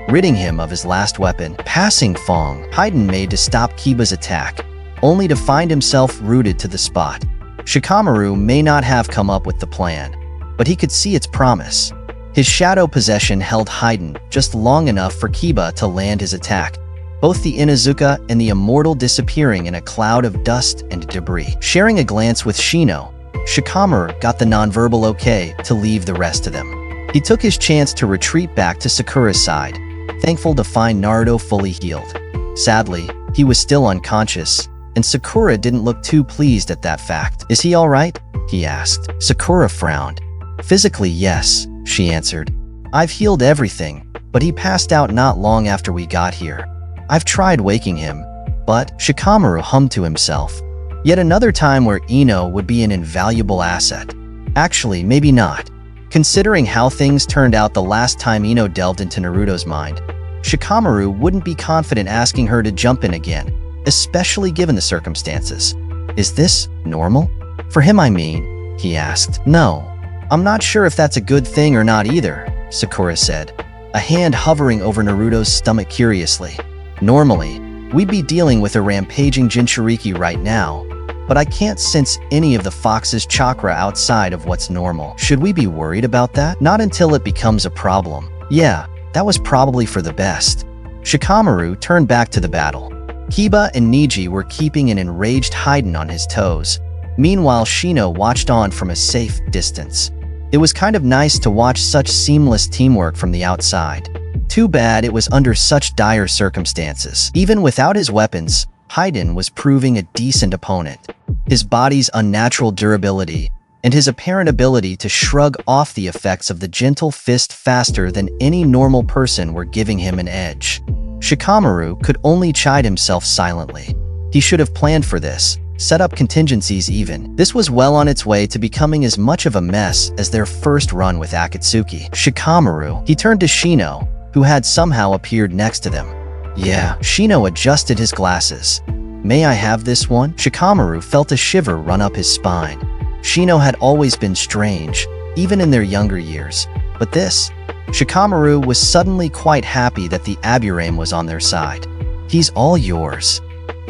ridding him of his last weapon. Passing Fong, Hiden made to stop Kiba's attack, only to find himself rooted to the spot. Shikamaru may not have come up with the plan, but he could see its promise. His shadow possession held Hiden just long enough for Kiba to land his attack, both the Inuzuka and the immortal disappearing in a cloud of dust and debris. Sharing a glance with Shino, Shikamaru got the nonverbal okay to leave the rest of them. He took his chance to retreat back to Sakura's side, thankful to find Naruto fully healed. Sadly, he was still unconscious, and Sakura didn't look too pleased at that fact. Is he all right? He asked. Sakura frowned. Physically, yes, she answered. I've healed everything, but he passed out not long after we got here. I've tried waking him, but Shikamaru hummed to himself. Yet another time where Ino would be an invaluable asset. Actually, maybe not. Considering how things turned out the last time Ino delved into Naruto's mind, Shikamaru wouldn't be confident asking her to jump in again, especially given the circumstances. Is this normal? For him, I mean, he asked. No, I'm not sure if that's a good thing or not either, Sakura said, a hand hovering over Naruto's stomach curiously. Normally, we'd be dealing with a rampaging Jinchuriki right now, but I can't sense any of the fox's chakra outside of what's normal. Should we be worried about that? Not until it becomes a problem. Yeah, that was probably for the best. Shikamaru turned back to the battle. Kiba and Neji were keeping an enraged Hiden on his toes. Meanwhile, Shino watched on from a safe distance. It was kind of nice to watch such seamless teamwork from the outside. Too bad it was under such dire circumstances. Even without his weapons, Hiden was proving a decent opponent. His body's unnatural durability and his apparent ability to shrug off the effects of the gentle fist faster than any normal person were giving him an edge. Shikamaru could only chide himself silently. He should have planned for this, set up contingencies even. This was well on its way to becoming as much of a mess as their first run with Akatsuki. Shikamaru, he turned to Shino, who had somehow appeared next to them. Yeah, Shino adjusted his glasses. May I have this one? Shikamaru felt a shiver run up his spine. Shino had always been strange, even in their younger years, but this? Shikamaru was suddenly quite happy that the Aburame was on their side. He's all yours.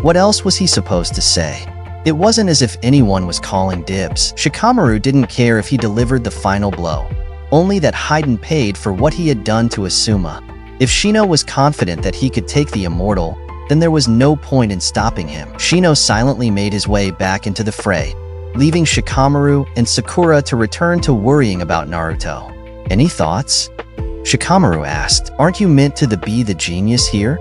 What else was he supposed to say? It wasn't as if anyone was calling dibs. Shikamaru didn't care if he delivered the final blow, only that Hiden paid for what he had done to Asuma. If Shino was confident that he could take the immortal, then there was no point in stopping him. Shino silently made his way back into the fray, leaving Shikamaru and Sakura to return to worrying about Naruto. Any thoughts? Shikamaru asked. Aren't you meant to be the genius here?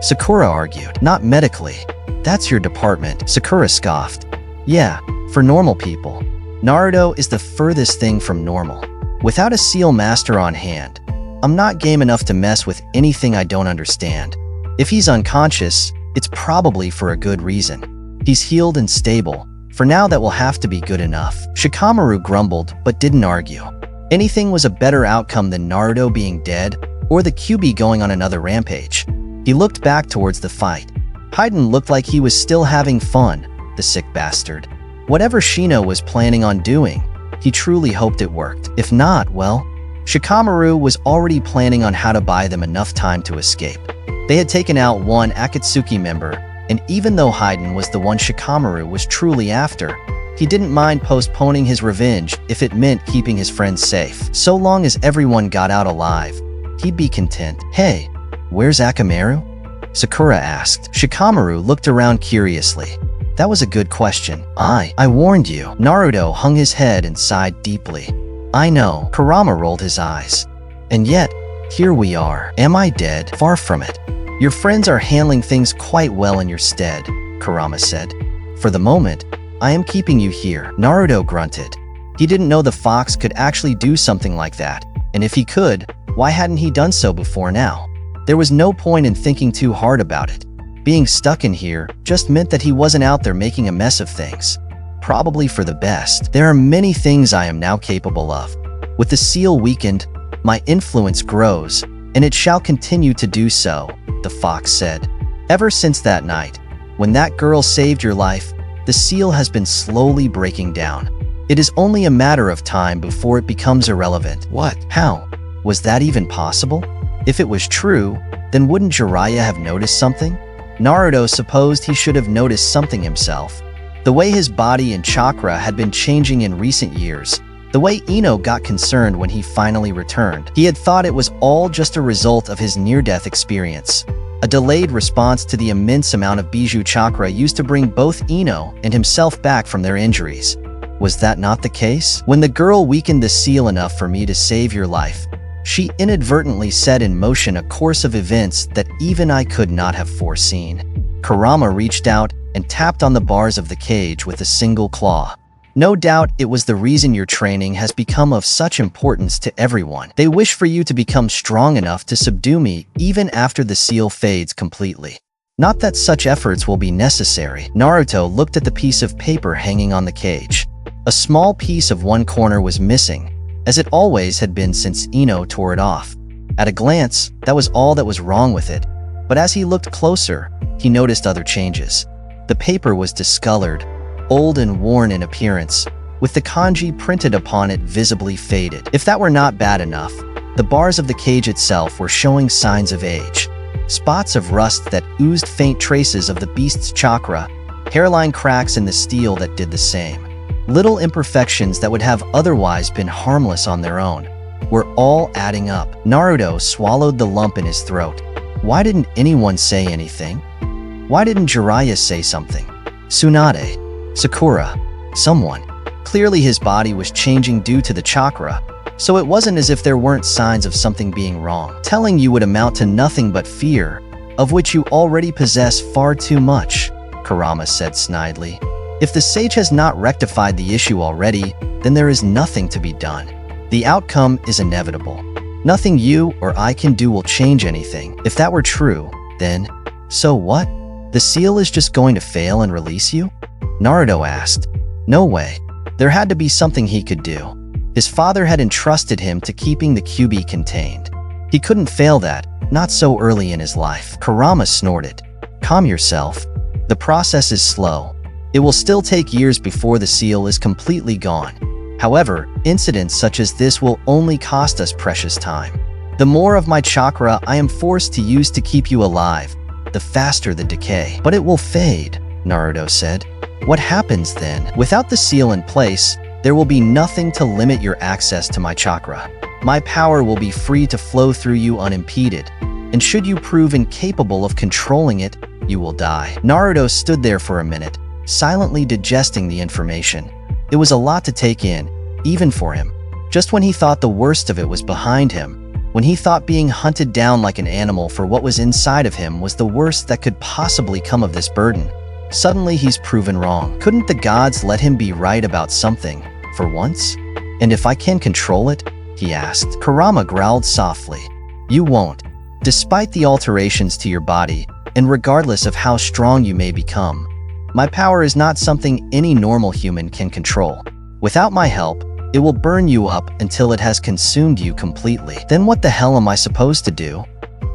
Sakura argued. Not medically. That's your department, Sakura scoffed. Yeah, for normal people. Naruto is the furthest thing from normal. Without a seal master on hand, I'm not game enough to mess with anything I don't understand. If he's unconscious, it's probably for a good reason. He's healed and stable. For now, that will have to be good enough. Shikamaru grumbled, but didn't argue. Anything was a better outcome than Naruto being dead or the QB going on another rampage. He looked back towards the fight. Hiden looked like he was still having fun, the sick bastard. Whatever Shino was planning on doing, he truly hoped it worked. If not, well, Shikamaru was already planning on how to buy them enough time to escape. They had taken out one Akatsuki member, and even though Hiden was the one Shikamaru was truly after, he didn't mind postponing his revenge if it meant keeping his friends safe. So long as everyone got out alive, he'd be content. Hey, where's Akamaru? Sakura asked. Shikamaru looked around curiously. That was a good question. I warned you. Naruto hung his head and sighed deeply. I know. Kurama rolled his eyes. And yet, here we are. Am I dead? Far from it. Your friends are handling things quite well in your stead, Kurama said. For the moment, I am keeping you here. Naruto grunted. He didn't know the fox could actually do something like that, and if he could, why hadn't he done so before now? There was no point in thinking too hard about it. Being stuck in here just meant that he wasn't out there making a mess of things. Probably for the best. There are many things I am now capable of. With the seal weakened, my influence grows, and it shall continue to do so, the fox said. Ever since that night, when that girl saved your life, the seal has been slowly breaking down. It is only a matter of time before it becomes irrelevant. What? How? Was that even possible? If it was true, then wouldn't Jiraiya have noticed something? Naruto supposed he should have noticed something himself. The way his body and chakra had been changing in recent years, the way Ino got concerned when he finally returned. He had thought it was all just a result of his near-death experience, a delayed response to the immense amount of Bijou chakra used to bring both Ino and himself back from their injuries. Was that not the case? When the girl weakened the seal enough for me to save your life, she inadvertently set in motion a course of events that even I could not have foreseen. Kurama reached out and tapped on the bars of the cage with a single claw. No doubt it was the reason your training has become of such importance to everyone. They wish for you to become strong enough to subdue me even after the seal fades completely. Not that such efforts will be necessary. Naruto looked at the piece of paper hanging on the cage. A small piece of one corner was missing, as it always had been since Ino tore it off. At a glance, that was all that was wrong with it, but as he looked closer, he noticed other changes. The paper was discolored, old and worn in appearance, with the kanji printed upon it visibly faded. If that were not bad enough, the bars of the cage itself were showing signs of age. Spots of rust that oozed faint traces of the beast's chakra, hairline cracks in the steel that did the same. Little imperfections that would have otherwise been harmless on their own were all adding up. Naruto swallowed the lump in his throat. Why didn't anyone say anything? Why didn't Jiraiya say something? Tsunade, Sakura, someone. Clearly his body was changing due to the chakra, so it wasn't as if there weren't signs of something being wrong. Telling you would amount to nothing but fear, of which you already possess far too much, Kurama said snidely. If the sage has not rectified the issue already, then there is nothing to be done. The outcome is inevitable. Nothing you or I can do will change anything. If that were true, then, so what? The seal is just going to fail and release you? Naruto asked. No way. There had to be something he could do. His father had entrusted him to keeping the QB contained. He couldn't fail that, not so early in his life. Kurama snorted. Calm yourself. The process is slow. It will still take years before the seal is completely gone. However, incidents such as this will only cost us precious time. The more of my chakra I am forced to use to keep you alive, the faster the decay. But it will fade, Naruto said. What happens then? Without the seal in place, there will be nothing to limit your access to my chakra. My power will be free to flow through you unimpeded, and should you prove incapable of controlling it, you will die. Naruto stood there for a minute, silently digesting the information. It was a lot to take in, even for him. Just when he thought the worst of it was behind him, When he thought being hunted down like an animal for what was inside of him was the worst that could possibly come of this burden, suddenly he's proven wrong. Couldn't the gods let him be right about something, for once? And if I can control it? He asked. Kurama growled softly. You won't. Despite the alterations to your body, and regardless of how strong you may become, my power is not something any normal human can control. Without my help, it will burn you up until it has consumed you completely. Then what the hell am I supposed to do?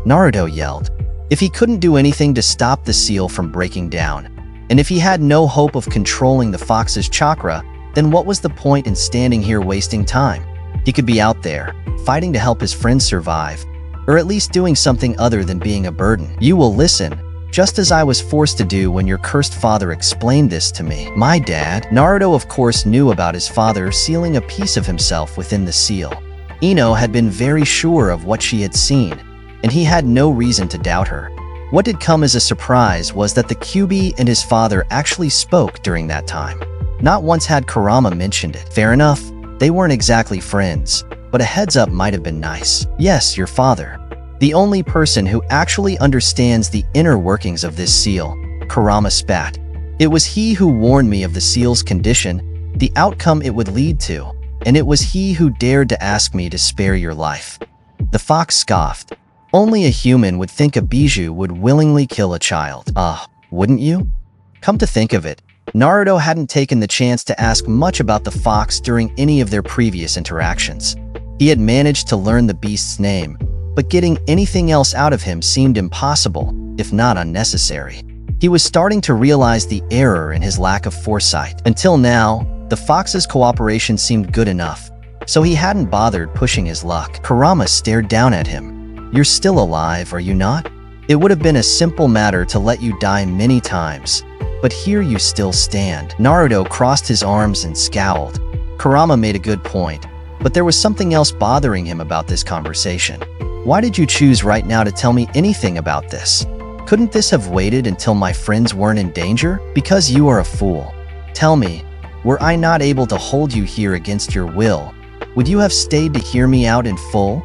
Naruto yelled. If he couldn't do anything to stop the seal from breaking down, and if he had no hope of controlling the fox's chakra, then what was the point in standing here wasting time? He could be out there, fighting to help his friends survive, or at least doing something other than being a burden. You will listen, just as I was forced to do when your cursed father explained this to me. My dad? Naruto of course knew about his father sealing a piece of himself within the seal. Ino had been very sure of what she had seen, and he had no reason to doubt her. What did come as a surprise was that the Kyuubi and his father actually spoke during that time. Not once had Kurama mentioned it. Fair enough, they weren't exactly friends, but a heads up might have been nice. Yes, your father. The only person who actually understands the inner workings of this seal, Kurama spat. It was he who warned me of the seal's condition, the outcome it would lead to, and it was he who dared to ask me to spare your life. The fox scoffed. Only a human would think a bijou would willingly kill a child. Wouldn't you? Come to think of it, Naruto hadn't taken the chance to ask much about the fox during any of their previous interactions. He had managed to learn the beast's name, but getting anything else out of him seemed impossible, if not unnecessary. He was starting to realize the error in his lack of foresight. Until now, the fox's cooperation seemed good enough, so he hadn't bothered pushing his luck. Kurama stared down at him. You're still alive, are you not? It would have been a simple matter to let you die many times, but here you still stand. Naruto crossed his arms and scowled. Kurama made a good point, but there was something else bothering him about this conversation. Why did you choose right now to tell me anything about this? Couldn't this have waited until my friends weren't in danger? Because you are a fool. Tell me, were I not able to hold you here against your will, would you have stayed to hear me out in full?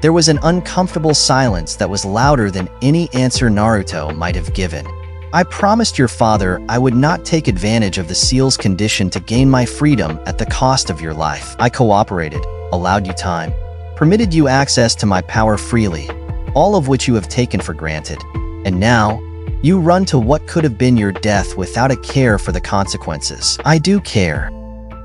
There was an uncomfortable silence that was louder than any answer Naruto might have given. I promised your father I would not take advantage of the seal's condition to gain my freedom at the cost of your life. I cooperated, allowed you time, permitted you access to my power freely, all of which you have taken for granted. And now, you run to what could have been your death without a care for the consequences. I do care,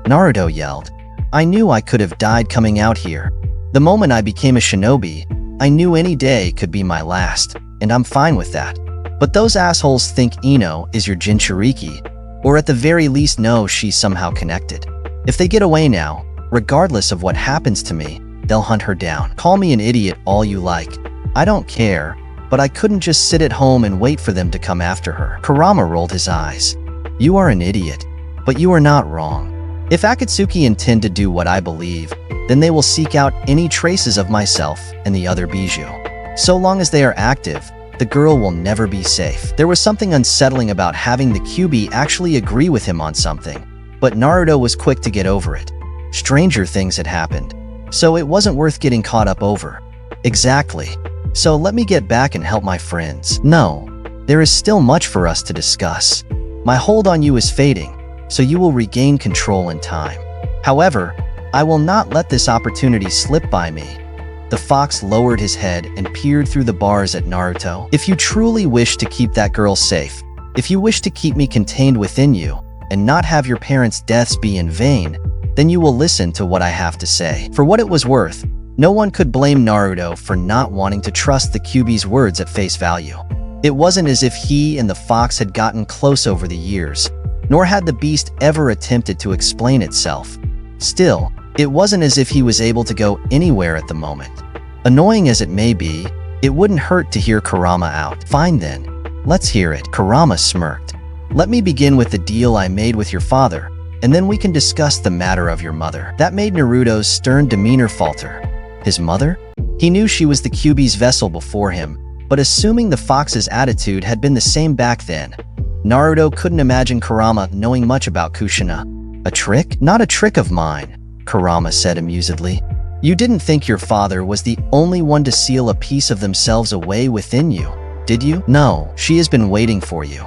Naruto yelled. I knew I could have died coming out here. The moment I became a shinobi, I knew any day could be my last, and I'm fine with that. But those assholes think Ino is your Jinchuriki, or at the very least know she's somehow connected. If they get away now, regardless of what happens to me, they'll hunt her down. Call me an idiot all you like. I don't care, but I couldn't just sit at home and wait for them to come after her. Kurama rolled his eyes. You are an idiot, but you are not wrong. If Akatsuki intend to do what I believe, then they will seek out any traces of myself and the other bijou. So long as they are active, the girl will never be safe. There was something unsettling about having the Kyuubi actually agree with him on something, but Naruto was quick to get over it. Stranger things had happened, so it wasn't worth getting caught up over. Exactly. So let me get back and help my friends. No, there is still much for us to discuss. My hold on you is fading, so you will regain control in time. However, I will not let this opportunity slip by me. The fox lowered his head and peered through the bars at Naruto. If you truly wish to keep that girl safe, if you wish to keep me contained within you, and not have your parents' deaths be in vain, then you will listen to what I have to say. For what it was worth, no one could blame Naruto for not wanting to trust the Kyuubi's words at face value. It wasn't as if he and the fox had gotten close over the years, nor had the beast ever attempted to explain itself. Still, it wasn't as if he was able to go anywhere at the moment. Annoying as it may be, it wouldn't hurt to hear Kurama out. Fine then, let's hear it. Kurama smirked. Let me begin with the deal I made with your father, and then we can discuss the matter of your mother. That made Naruto's stern demeanor falter. His mother? He knew she was the Kyuubi's vessel before him, but assuming the fox's attitude had been the same back then, Naruto couldn't imagine Kurama knowing much about Kushina. A trick? Not a trick of mine, Kurama said amusedly. You didn't think your father was the only one to seal a piece of themselves away within you, did you? No, she has been waiting for you.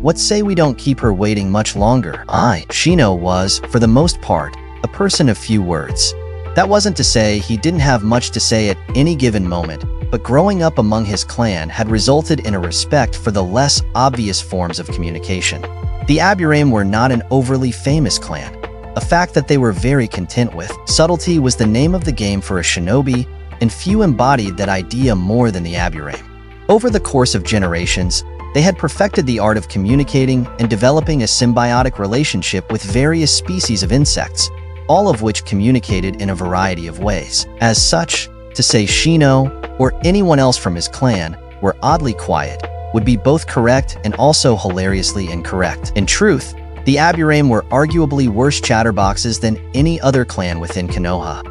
What say we don't keep her waiting much longer? Shino was, for the most part, a person of few words. That wasn't to say he didn't have much to say at any given moment, but growing up among his clan had resulted in a respect for the less obvious forms of communication. The Aburame were not an overly famous clan, a fact that they were very content with. Subtlety was the name of the game for a shinobi, and few embodied that idea more than the Aburame. Over the course of generations, they had perfected the art of communicating and developing a symbiotic relationship with various species of insects, all of which communicated in a variety of ways. As such, to say Shino, or anyone else from his clan, were oddly quiet, would be both correct and also hilariously incorrect. In truth, the Aburame were arguably worse chatterboxes than any other clan within Konoha.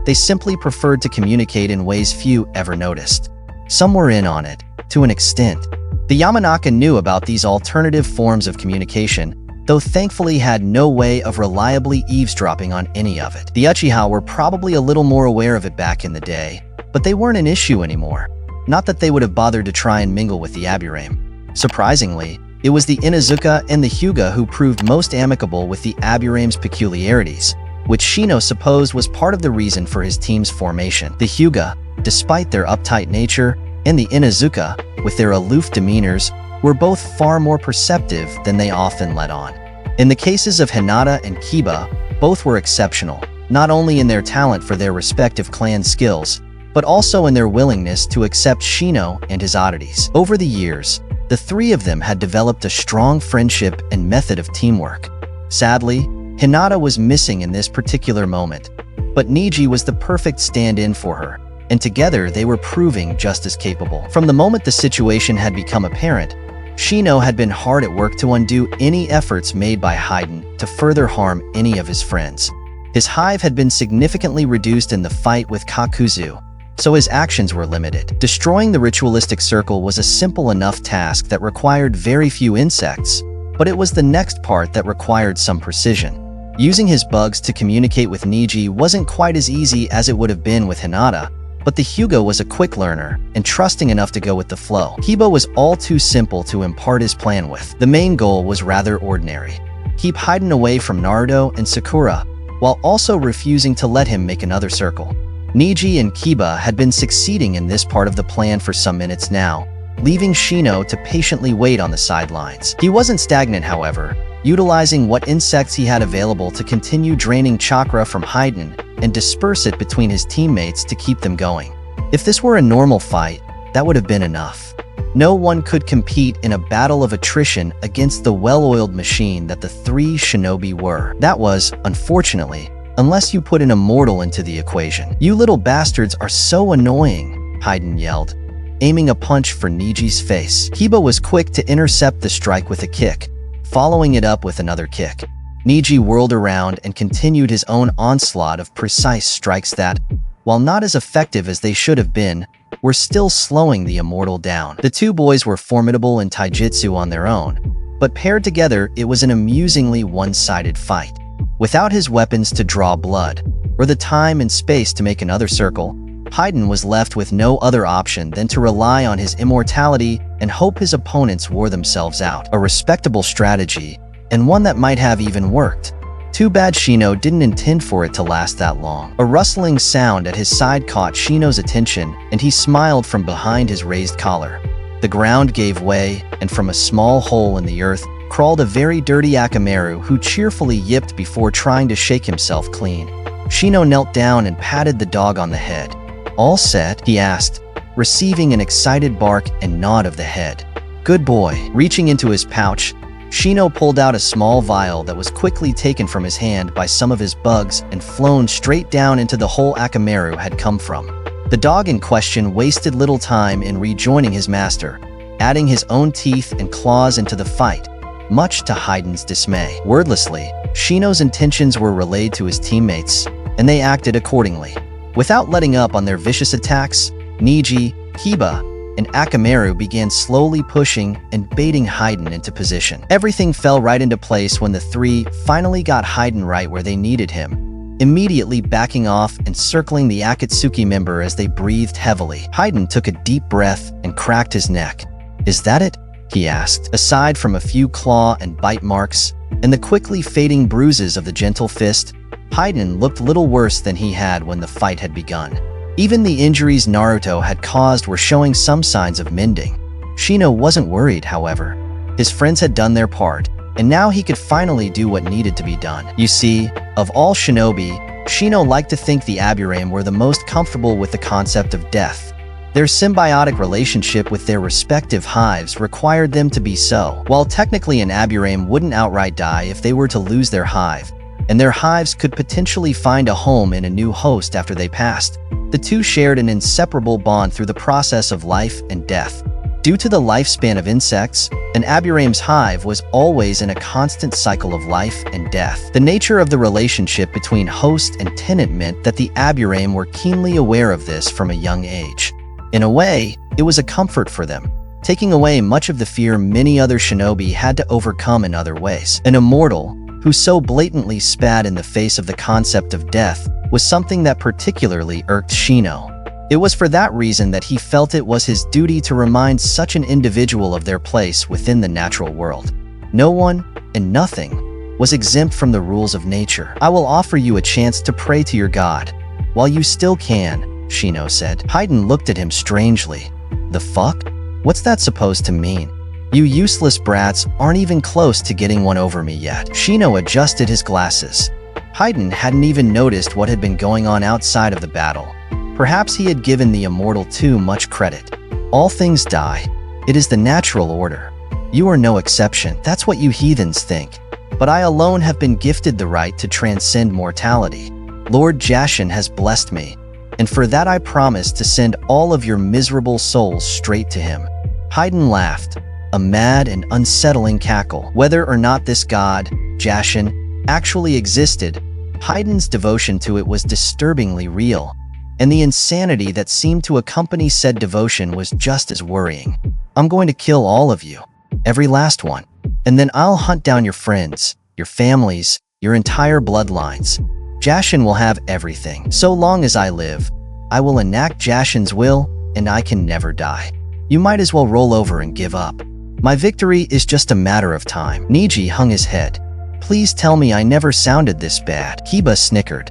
They simply preferred to communicate in ways few ever noticed. Some were in on it, to an extent. The Yamanaka knew about these alternative forms of communication, though thankfully had no way of reliably eavesdropping on any of it. The Uchiha were probably a little more aware of it back in the day, but they weren't an issue anymore. Not that they would have bothered to try and mingle with the Aburame. Surprisingly, it was the Inuzuka and the Hyuga who proved most amicable with the Aburame's peculiarities, which Shino supposed was part of the reason for his team's formation. The Hyuga, despite their uptight nature, and the Inuzuka, with their aloof demeanors, were both far more perceptive than they often let on. In the cases of Hinata and Kiba, both were exceptional, not only in their talent for their respective clan skills, but also in their willingness to accept Shino and his oddities. Over the years, the three of them had developed a strong friendship and method of teamwork. Sadly, Hinata was missing in this particular moment, but Niji was the perfect stand-in for her, and together they were proving just as capable. From the moment the situation had become apparent, Shino had been hard at work to undo any efforts made by Hiden to further harm any of his friends. His hive had been significantly reduced in the fight with Kakuzu, so his actions were limited. Destroying the ritualistic circle was a simple enough task that required very few insects, but it was the next part that required some precision. Using his bugs to communicate with Niji wasn't quite as easy as it would have been with Hinata, but the Hyuga was a quick learner and trusting enough to go with the flow. Kiba was all too simple to impart his plan with. The main goal was rather ordinary: keep Hiden away from Naruto and Sakura, while also refusing to let him make another circle. Niji and Kiba had been succeeding in this part of the plan for some minutes now, leaving Shino to patiently wait on the sidelines. He wasn't stagnant, however, utilizing what insects he had available to continue draining chakra from Hiden and disperse it between his teammates to keep them going. If this were a normal fight, that would have been enough. No one could compete in a battle of attrition against the well-oiled machine that the three shinobi were. That was, unfortunately, unless you put an immortal into the equation. "You little bastards are so annoying," Hiden yelled, aiming a punch for Niji's face. Kiba was quick to intercept the strike with a kick, following it up with another kick. Niji whirled around and continued his own onslaught of precise strikes that, while not as effective as they should have been, were still slowing the immortal down. The two boys were formidable in taijutsu on their own, but paired together it was an amusingly one-sided fight. Without his weapons to draw blood, or the time and space to make another circle, Hiden was left with no other option than to rely on his immortality and hope his opponents wore themselves out. A respectable strategy, and one that might have even worked. Too bad Shino didn't intend for it to last that long. A rustling sound at his side caught Shino's attention, and he smiled from behind his raised collar. The ground gave way, and from a small hole in the earth crawled a very dirty Akamaru who cheerfully yipped before trying to shake himself clean. Shino knelt down and patted the dog on the head. "All set?" he asked, receiving an excited bark and nod of the head. "Good boy." Reaching into his pouch, Shino pulled out a small vial that was quickly taken from his hand by some of his bugs and flown straight down into the hole Akamaru had come from. The dog in question wasted little time in rejoining his master, adding his own teeth and claws into the fight, much to Hiden's dismay. Wordlessly, Shino's intentions were relayed to his teammates, and they acted accordingly. Without letting up on their vicious attacks, Niji, Kiba, and Akamaru began slowly pushing and baiting Hiden into position. Everything fell right into place when the three finally got Hiden right where they needed him, immediately backing off and circling the Akatsuki member as they breathed heavily. Hiden took a deep breath and cracked his neck. "Is that it?" he asked. Aside from a few claw and bite marks and the quickly fading bruises of the gentle fist, Hiden looked little worse than he had when the fight had begun. Even the injuries Naruto had caused were showing some signs of mending. Shino wasn't worried, however. His friends had done their part, and now he could finally do what needed to be done. You see, of all shinobi, Shino liked to think the Aburame were the most comfortable with the concept of death. Their symbiotic relationship with their respective hives required them to be so. While technically an Aburame wouldn't outright die if they were to lose their hive, and their hives could potentially find a home in a new host after they passed, the two shared an inseparable bond through the process of life and death. Due to the lifespan of insects, an Aburame's hive was always in a constant cycle of life and death. The nature of the relationship between host and tenant meant that the Aburame were keenly aware of this from a young age. In a way, it was a comfort for them, taking away much of the fear many other shinobi had to overcome in other ways. An immortal, who so blatantly spat in the face of the concept of death, was something that particularly irked Shino. It was for that reason that he felt it was his duty to remind such an individual of their place within the natural world. No one, and nothing, was exempt from the rules of nature. "I will offer you a chance to pray to your god, while you still can," Shino said. Hiden looked at him strangely. "The fuck? What's that supposed to mean? You useless brats aren't even close to getting one over me yet." Shino adjusted his glasses. Hiden hadn't even noticed what had been going on outside of the battle. Perhaps he had given the immortal too much credit. "All things die. It is the natural order. You are no exception. That's what you heathens think. But I alone have been gifted the right to transcend mortality. Lord Jashin has blessed me, and for that I promise to send all of your miserable souls straight to him." Hiden laughed, a mad and unsettling cackle. Whether or not this god, Jashin, actually existed, Hiden's devotion to it was disturbingly real, and the insanity that seemed to accompany said devotion was just as worrying. "I'm going to kill all of you, every last one, and then I'll hunt down your friends, your families, your entire bloodlines. Jashin will have everything. So long as I live, I will enact Jashin's will, and I can never die. You might as well roll over and give up. My victory is just a matter of time." Niji hung his head. "Please tell me I never sounded this bad." Kiba snickered.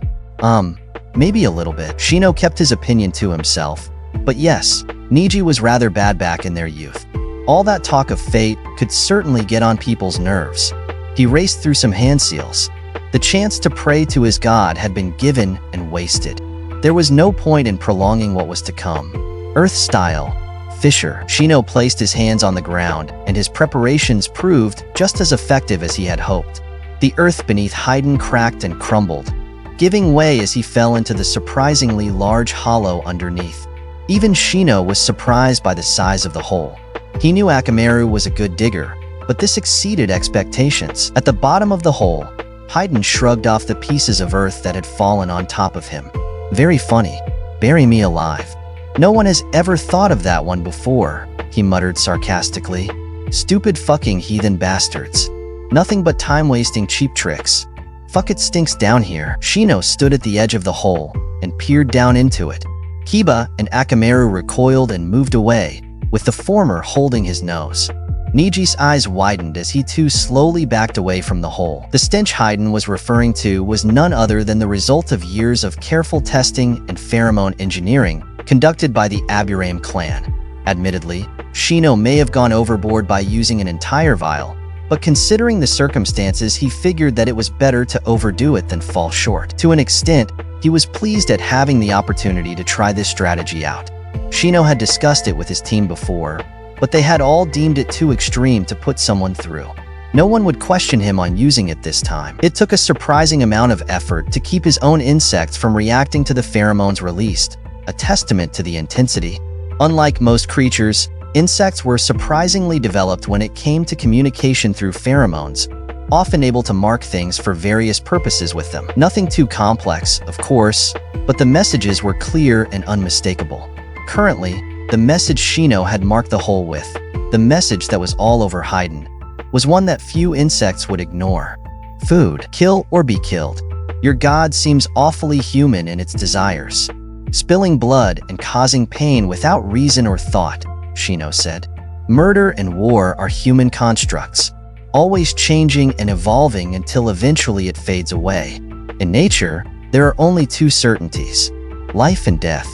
Maybe a little bit." Shino kept his opinion to himself. But yes, Niji was rather bad back in their youth. All that talk of fate could certainly get on people's nerves. He raced through some hand seals. The chance to pray to his god had been given and wasted. There was no point in prolonging what was to come. Earth style, Fisher. Shino placed his hands on the ground, and his preparations proved just as effective as he had hoped. The earth beneath Hiden cracked and crumbled, giving way as he fell into the surprisingly large hollow underneath. Even Shino was surprised by the size of the hole. He knew Akamaru was a good digger, but this exceeded expectations. At the bottom of the hole, Hiden shrugged off the pieces of earth that had fallen on top of him. "Very funny. Bury me alive. No one has ever thought of that one before," he muttered sarcastically. "Stupid fucking heathen bastards. Nothing but time-wasting cheap tricks. Fuck, it stinks down here." Shino stood at the edge of the hole and peered down into it. Kiba and Akamaru recoiled and moved away, with the former holding his nose. Niji's eyes widened as he too slowly backed away from the hole. The stench Hiden was referring to was none other than the result of years of careful testing and pheromone engineering conducted by the Aburame clan. Admittedly, Shino may have gone overboard by using an entire vial, but considering the circumstances, he figured that it was better to overdo it than fall short. To an extent, he was pleased at having the opportunity to try this strategy out. Shino had discussed it with his team before, but they had all deemed it too extreme to put someone through. No one would question him on using it this time. It took a surprising amount of effort to keep his own insects from reacting to the pheromones released, a testament to the intensity. Unlike most creatures, insects were surprisingly developed when it came to communication through pheromones, often able to mark things for various purposes with them. Nothing too complex, of course, but the messages were clear and unmistakable. Currently, the message Shino had marked the hole with, the message that was all over Hiden, was one that few insects would ignore. Food. Kill or be killed. Your god seems awfully human in its desires. Spilling blood and causing pain without reason or thought, Shino said. Murder and war are human constructs, always changing and evolving until eventually it fades away. In nature, there are only two certainties: life and death,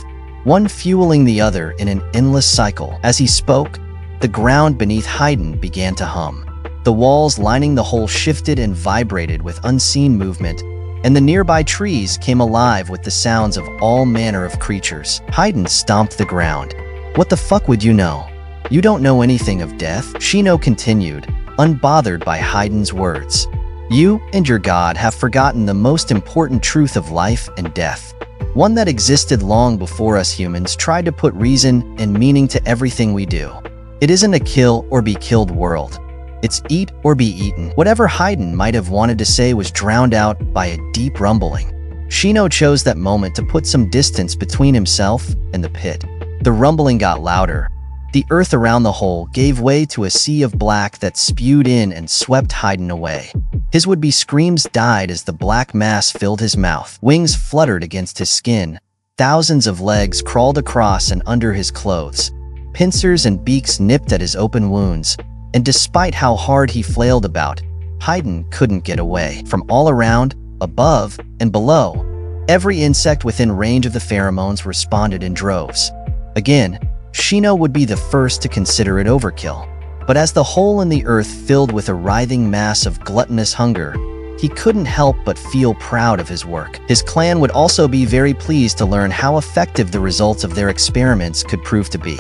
one fueling the other in an endless cycle. As he spoke, the ground beneath Hidden began to hum. The walls lining the hole shifted and vibrated with unseen movement, and the nearby trees came alive with the sounds of all manner of creatures. Hidden stomped the ground. What the fuck would you know? You don't know anything of death? Shino continued, unbothered by Hidden's words. You and your god have forgotten the most important truth of life and death, one that existed long before us humans tried to put reason and meaning to everything we do. It isn't a kill or be killed world. It's eat or be eaten. Whatever Hidden might have wanted to say was drowned out by a deep rumbling. Shino chose that moment to put some distance between himself and the pit. The rumbling got louder. The earth around the hole gave way to a sea of black that spewed in and swept Hidden away. His would-be screams died as the black mass filled his mouth. Wings fluttered against his skin. Thousands of legs crawled across and under his clothes. Pincers and beaks nipped at his open wounds. And despite how hard he flailed about, Hidden couldn't get away. From all around, above, and below, every insect within range of the pheromones responded in droves. Again, Shino would be the first to consider it overkill. But as the hole in the earth filled with a writhing mass of gluttonous hunger, he couldn't help but feel proud of his work. His clan would also be very pleased to learn how effective the results of their experiments could prove to be.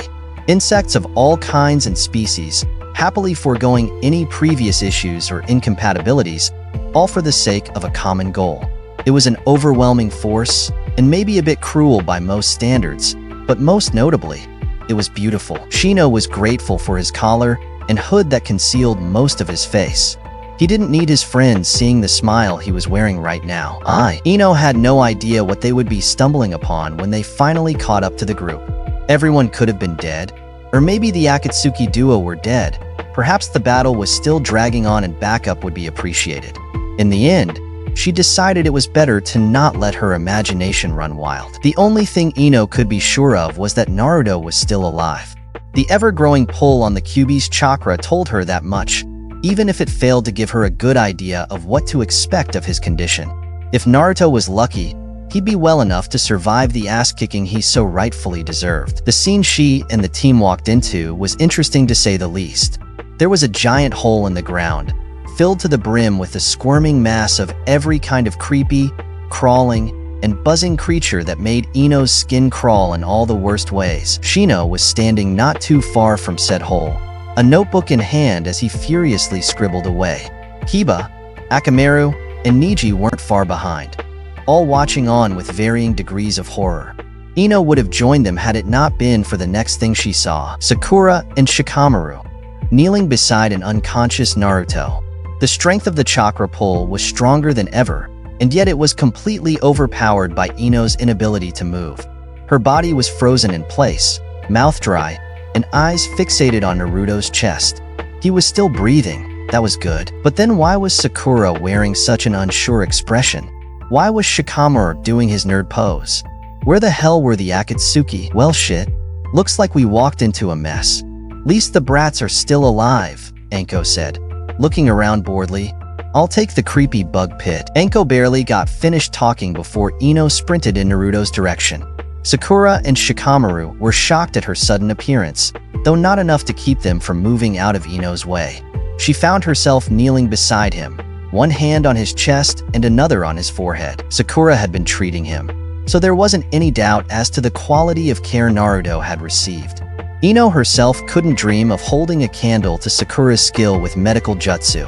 Insects of all kinds and species, happily foregoing any previous issues or incompatibilities, all for the sake of a common goal. It was an overwhelming force, and maybe a bit cruel by most standards, but most notably, it was beautiful. Shino was grateful for his collar and hood that concealed most of his face. He didn't need his friends seeing the smile he was wearing right now. Ino had no idea what they would be stumbling upon when they finally caught up to the group. Everyone could have been dead, or maybe the Akatsuki duo were dead. Perhaps the battle was still dragging on and backup would be appreciated. In the end, she decided it was better to not let her imagination run wild. The only thing Ino could be sure of was that Naruto was still alive. The ever-growing pull on the Kyuubi's chakra told her that much, even if it failed to give her a good idea of what to expect of his condition. If Naruto was lucky, he'd be well enough to survive the ass-kicking he so rightfully deserved. The scene she and the team walked into was interesting to say the least. There was a giant hole in the ground, filled to the brim with a squirming mass of every kind of creepy, crawling, and buzzing creature that made Ino's skin crawl in all the worst ways. Shino was standing not too far from said hole, a notebook in hand as he furiously scribbled away. Kiba, Akamaru, and Niji weren't far behind, all watching on with varying degrees of horror. Ino would have joined them had it not been for the next thing she saw: Sakura and Shikamaru, kneeling beside an unconscious Naruto. The strength of the chakra pull was stronger than ever, and yet it was completely overpowered by Ino's inability to move. Her body was frozen in place, mouth dry, and eyes fixated on Naruto's chest. He was still breathing, that was good. But then why was Sakura wearing such an unsure expression? Why was Shikamaru doing his nerd pose? Where the hell were the Akatsuki? Well shit, looks like we walked into a mess. Least the brats are still alive, Anko said, looking around boredly. I'll take the creepy bug pit. Anko barely got finished talking before Ino sprinted in Naruto's direction. Sakura and Shikamaru were shocked at her sudden appearance, though not enough to keep them from moving out of Ino's way. She found herself kneeling beside him, one hand on his chest and another on his forehead. Sakura had been treating him, so there wasn't any doubt as to the quality of care Naruto had received. Ino herself couldn't dream of holding a candle to Sakura's skill with medical jutsu.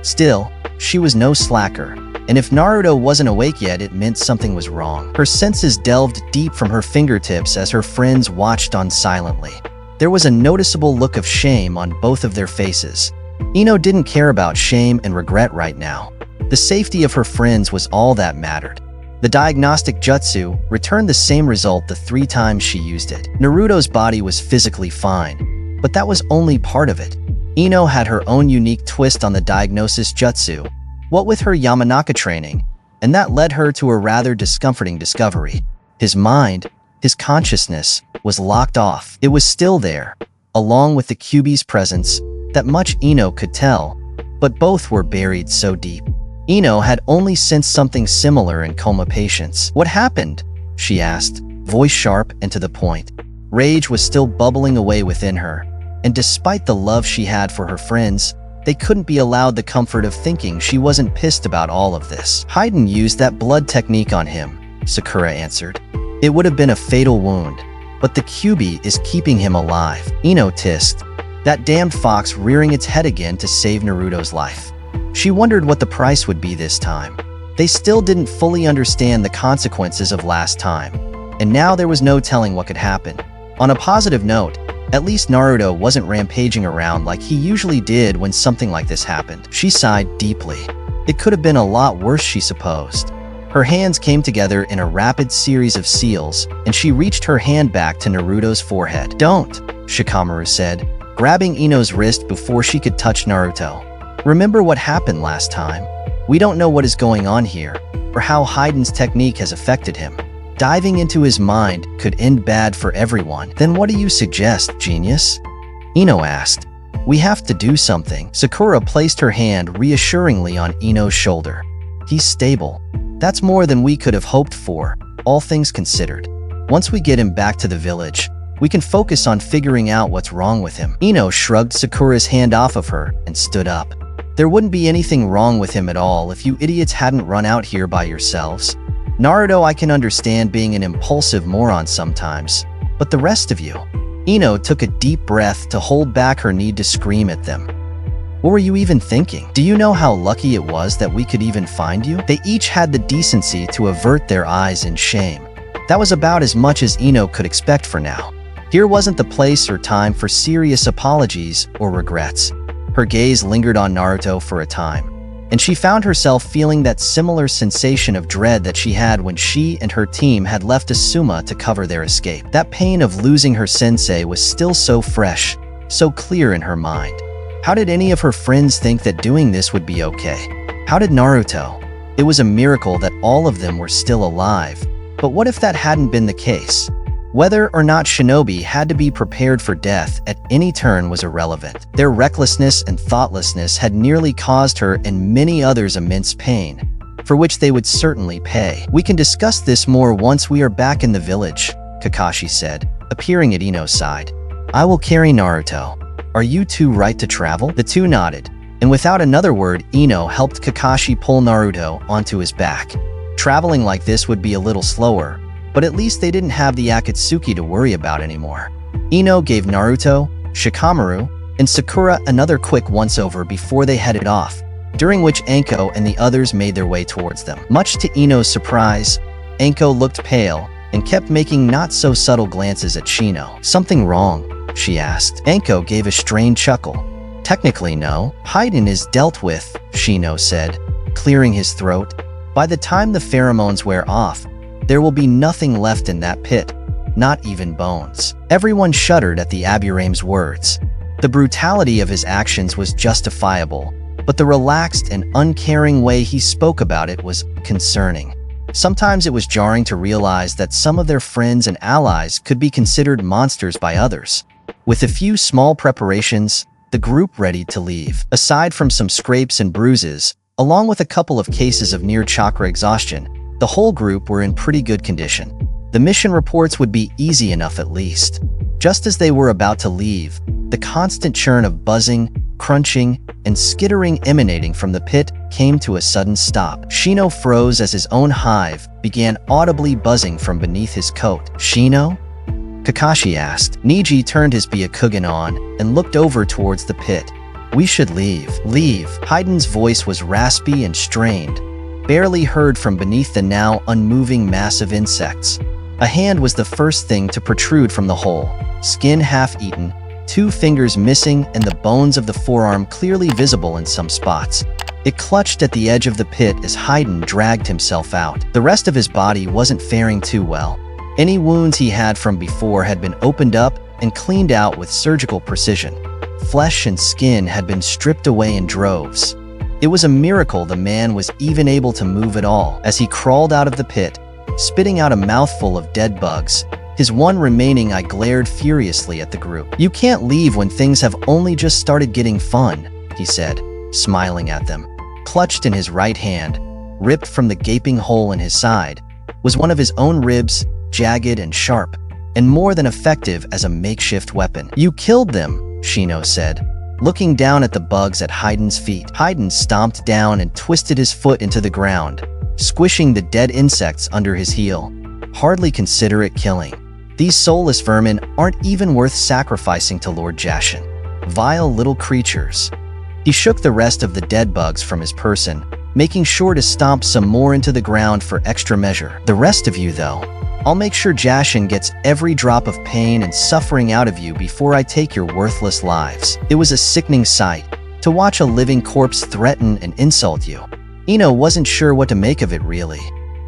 Still, she was no slacker, and if Naruto wasn't awake yet, it meant something was wrong. Her senses delved deep from her fingertips as her friends watched on silently. There was a noticeable look of shame on both of their faces. Ino didn't care about shame and regret right now. The safety of her friends was all that mattered. The diagnostic jutsu returned the same result the 3 times she used it. Naruto's body was physically fine, but that was only part of it. Ino had her own unique twist on the diagnosis jutsu. What with her Yamanaka training, and that led her to a rather discomforting discovery. His mind, his consciousness, was locked off. It was still there, along with the Kyuubi's presence, that much Ino could tell, but both were buried so deep. Ino had only sensed something similar in coma patients. "What happened?" she asked, voice sharp and to the point. Rage was still bubbling away within her, and despite the love she had for her friends, they couldn't be allowed the comfort of thinking she wasn't pissed about all of this. "Hiden used that blood technique on him," Sakura answered. "It would have been a fatal wound, but the Kyuubi is keeping him alive." Ino tissed, that damned fox rearing its head again to save Naruto's life. She wondered what the price would be this time. They still didn't fully understand the consequences of last time, and now there was no telling what could happen. On a positive note, at least Naruto wasn't rampaging around like he usually did when something like this happened. She sighed deeply. It could have been a lot worse, she supposed. Her hands came together in a rapid series of seals, and she reached her hand back to Naruto's forehead. "Don't," Shikamaru said, grabbing Ino's wrist before she could touch Naruto. "Remember what happened last time? We don't know what is going on here, or how Hiden's technique has affected him. Diving into his mind could end bad for everyone." "Then what do you suggest, genius?" Ino asked. "We have to do something." Sakura placed her hand reassuringly on Ino's shoulder. "He's stable. That's more than we could have hoped for, all things considered. Once we get him back to the village, we can focus on figuring out what's wrong with him." Ino shrugged Sakura's hand off of her and stood up. "There wouldn't be anything wrong with him at all if you idiots hadn't run out here by yourselves. Naruto, I can understand being an impulsive moron sometimes, but the rest of you..." Ino took a deep breath to hold back her need to scream at them. "What were you even thinking? Do you know how lucky it was that we could even find you?" They each had the decency to avert their eyes in shame. That was about as much as Ino could expect for now. Here wasn't the place or time for serious apologies or regrets. Her gaze lingered on Naruto for a time, and she found herself feeling that similar sensation of dread that she had when she and her team had left Asuma to cover their escape. That pain of losing her sensei was still so fresh, so clear in her mind. How did any of her friends think that doing this would be okay? How did Naruto? It was a miracle that all of them were still alive, but what if that hadn't been the case? Whether or not shinobi had to be prepared for death at any turn was irrelevant. Their recklessness and thoughtlessness had nearly caused her and many others immense pain, for which they would certainly pay. "We can discuss this more once we are back in the village," Kakashi said, appearing at Ino's side. "I will carry Naruto. Are you two right to travel?" The two nodded, and without another word, Ino helped Kakashi pull Naruto onto his back. Traveling like this would be a little slower, but at least they didn't have the Akatsuki to worry about anymore. Ino gave Naruto, Shikamaru, and Sakura another quick once-over before they headed off, during which Anko and the others made their way towards them. Much to Ino's surprise, Anko looked pale and kept making not-so-subtle glances at Shino. "Something wrong?" she asked. Anko gave a strained chuckle. "Technically, no. Hiden is dealt with," Shino said, clearing his throat. "By the time the pheromones wear off, there will be nothing left in that pit, not even bones." Everyone shuddered at the Aburame's words. The brutality of his actions was justifiable, but the relaxed and uncaring way he spoke about it was concerning. Sometimes it was jarring to realize that some of their friends and allies could be considered monsters by others. With a few small preparations, the group readied to leave. Aside from some scrapes and bruises, along with a couple of cases of near-chakra exhaustion, the whole group were in pretty good condition. The mission reports would be easy enough at least. Just as they were about to leave, the constant churn of buzzing, crunching, and skittering emanating from the pit came to a sudden stop. Shino froze as his own hive began audibly buzzing from beneath his coat. "Shino?" Kakashi asked. Niji turned his Byakugan on and looked over towards the pit. "We should leave." "Leave." Hiden's voice was raspy and strained, barely heard from beneath the now unmoving mass of insects. A hand was the first thing to protrude from the hole, skin half-eaten, 2 fingers missing, and the bones of the forearm clearly visible in some spots. It clutched at the edge of the pit as Hiden dragged himself out. The rest of his body wasn't faring too well. Any wounds he had from before had been opened up and cleaned out with surgical precision. Flesh and skin had been stripped away in droves. It was a miracle the man was even able to move at all. As he crawled out of the pit, spitting out a mouthful of dead bugs, his one remaining eye glared furiously at the group. "You can't leave when things have only just started getting fun," he said, smiling at them. Clutched in his right hand, ripped from the gaping hole in his side, was one of his own ribs, jagged and sharp, and more than effective as a makeshift weapon. "You killed them," Shino said, looking down at the bugs at Hayden's feet. Hayden stomped down and twisted his foot into the ground, squishing the dead insects under his heel. "Hardly consider it killing. These soulless vermin aren't even worth sacrificing to Lord Jashin. Vile little creatures." He shook the rest of the dead bugs from his person, making sure to stomp some more into the ground for extra measure. "The rest of you, though, I'll make sure Jashin gets every drop of pain and suffering out of you before I take your worthless lives." It was a sickening sight to watch a living corpse threaten and insult you. Ino wasn't sure what to make of it, really.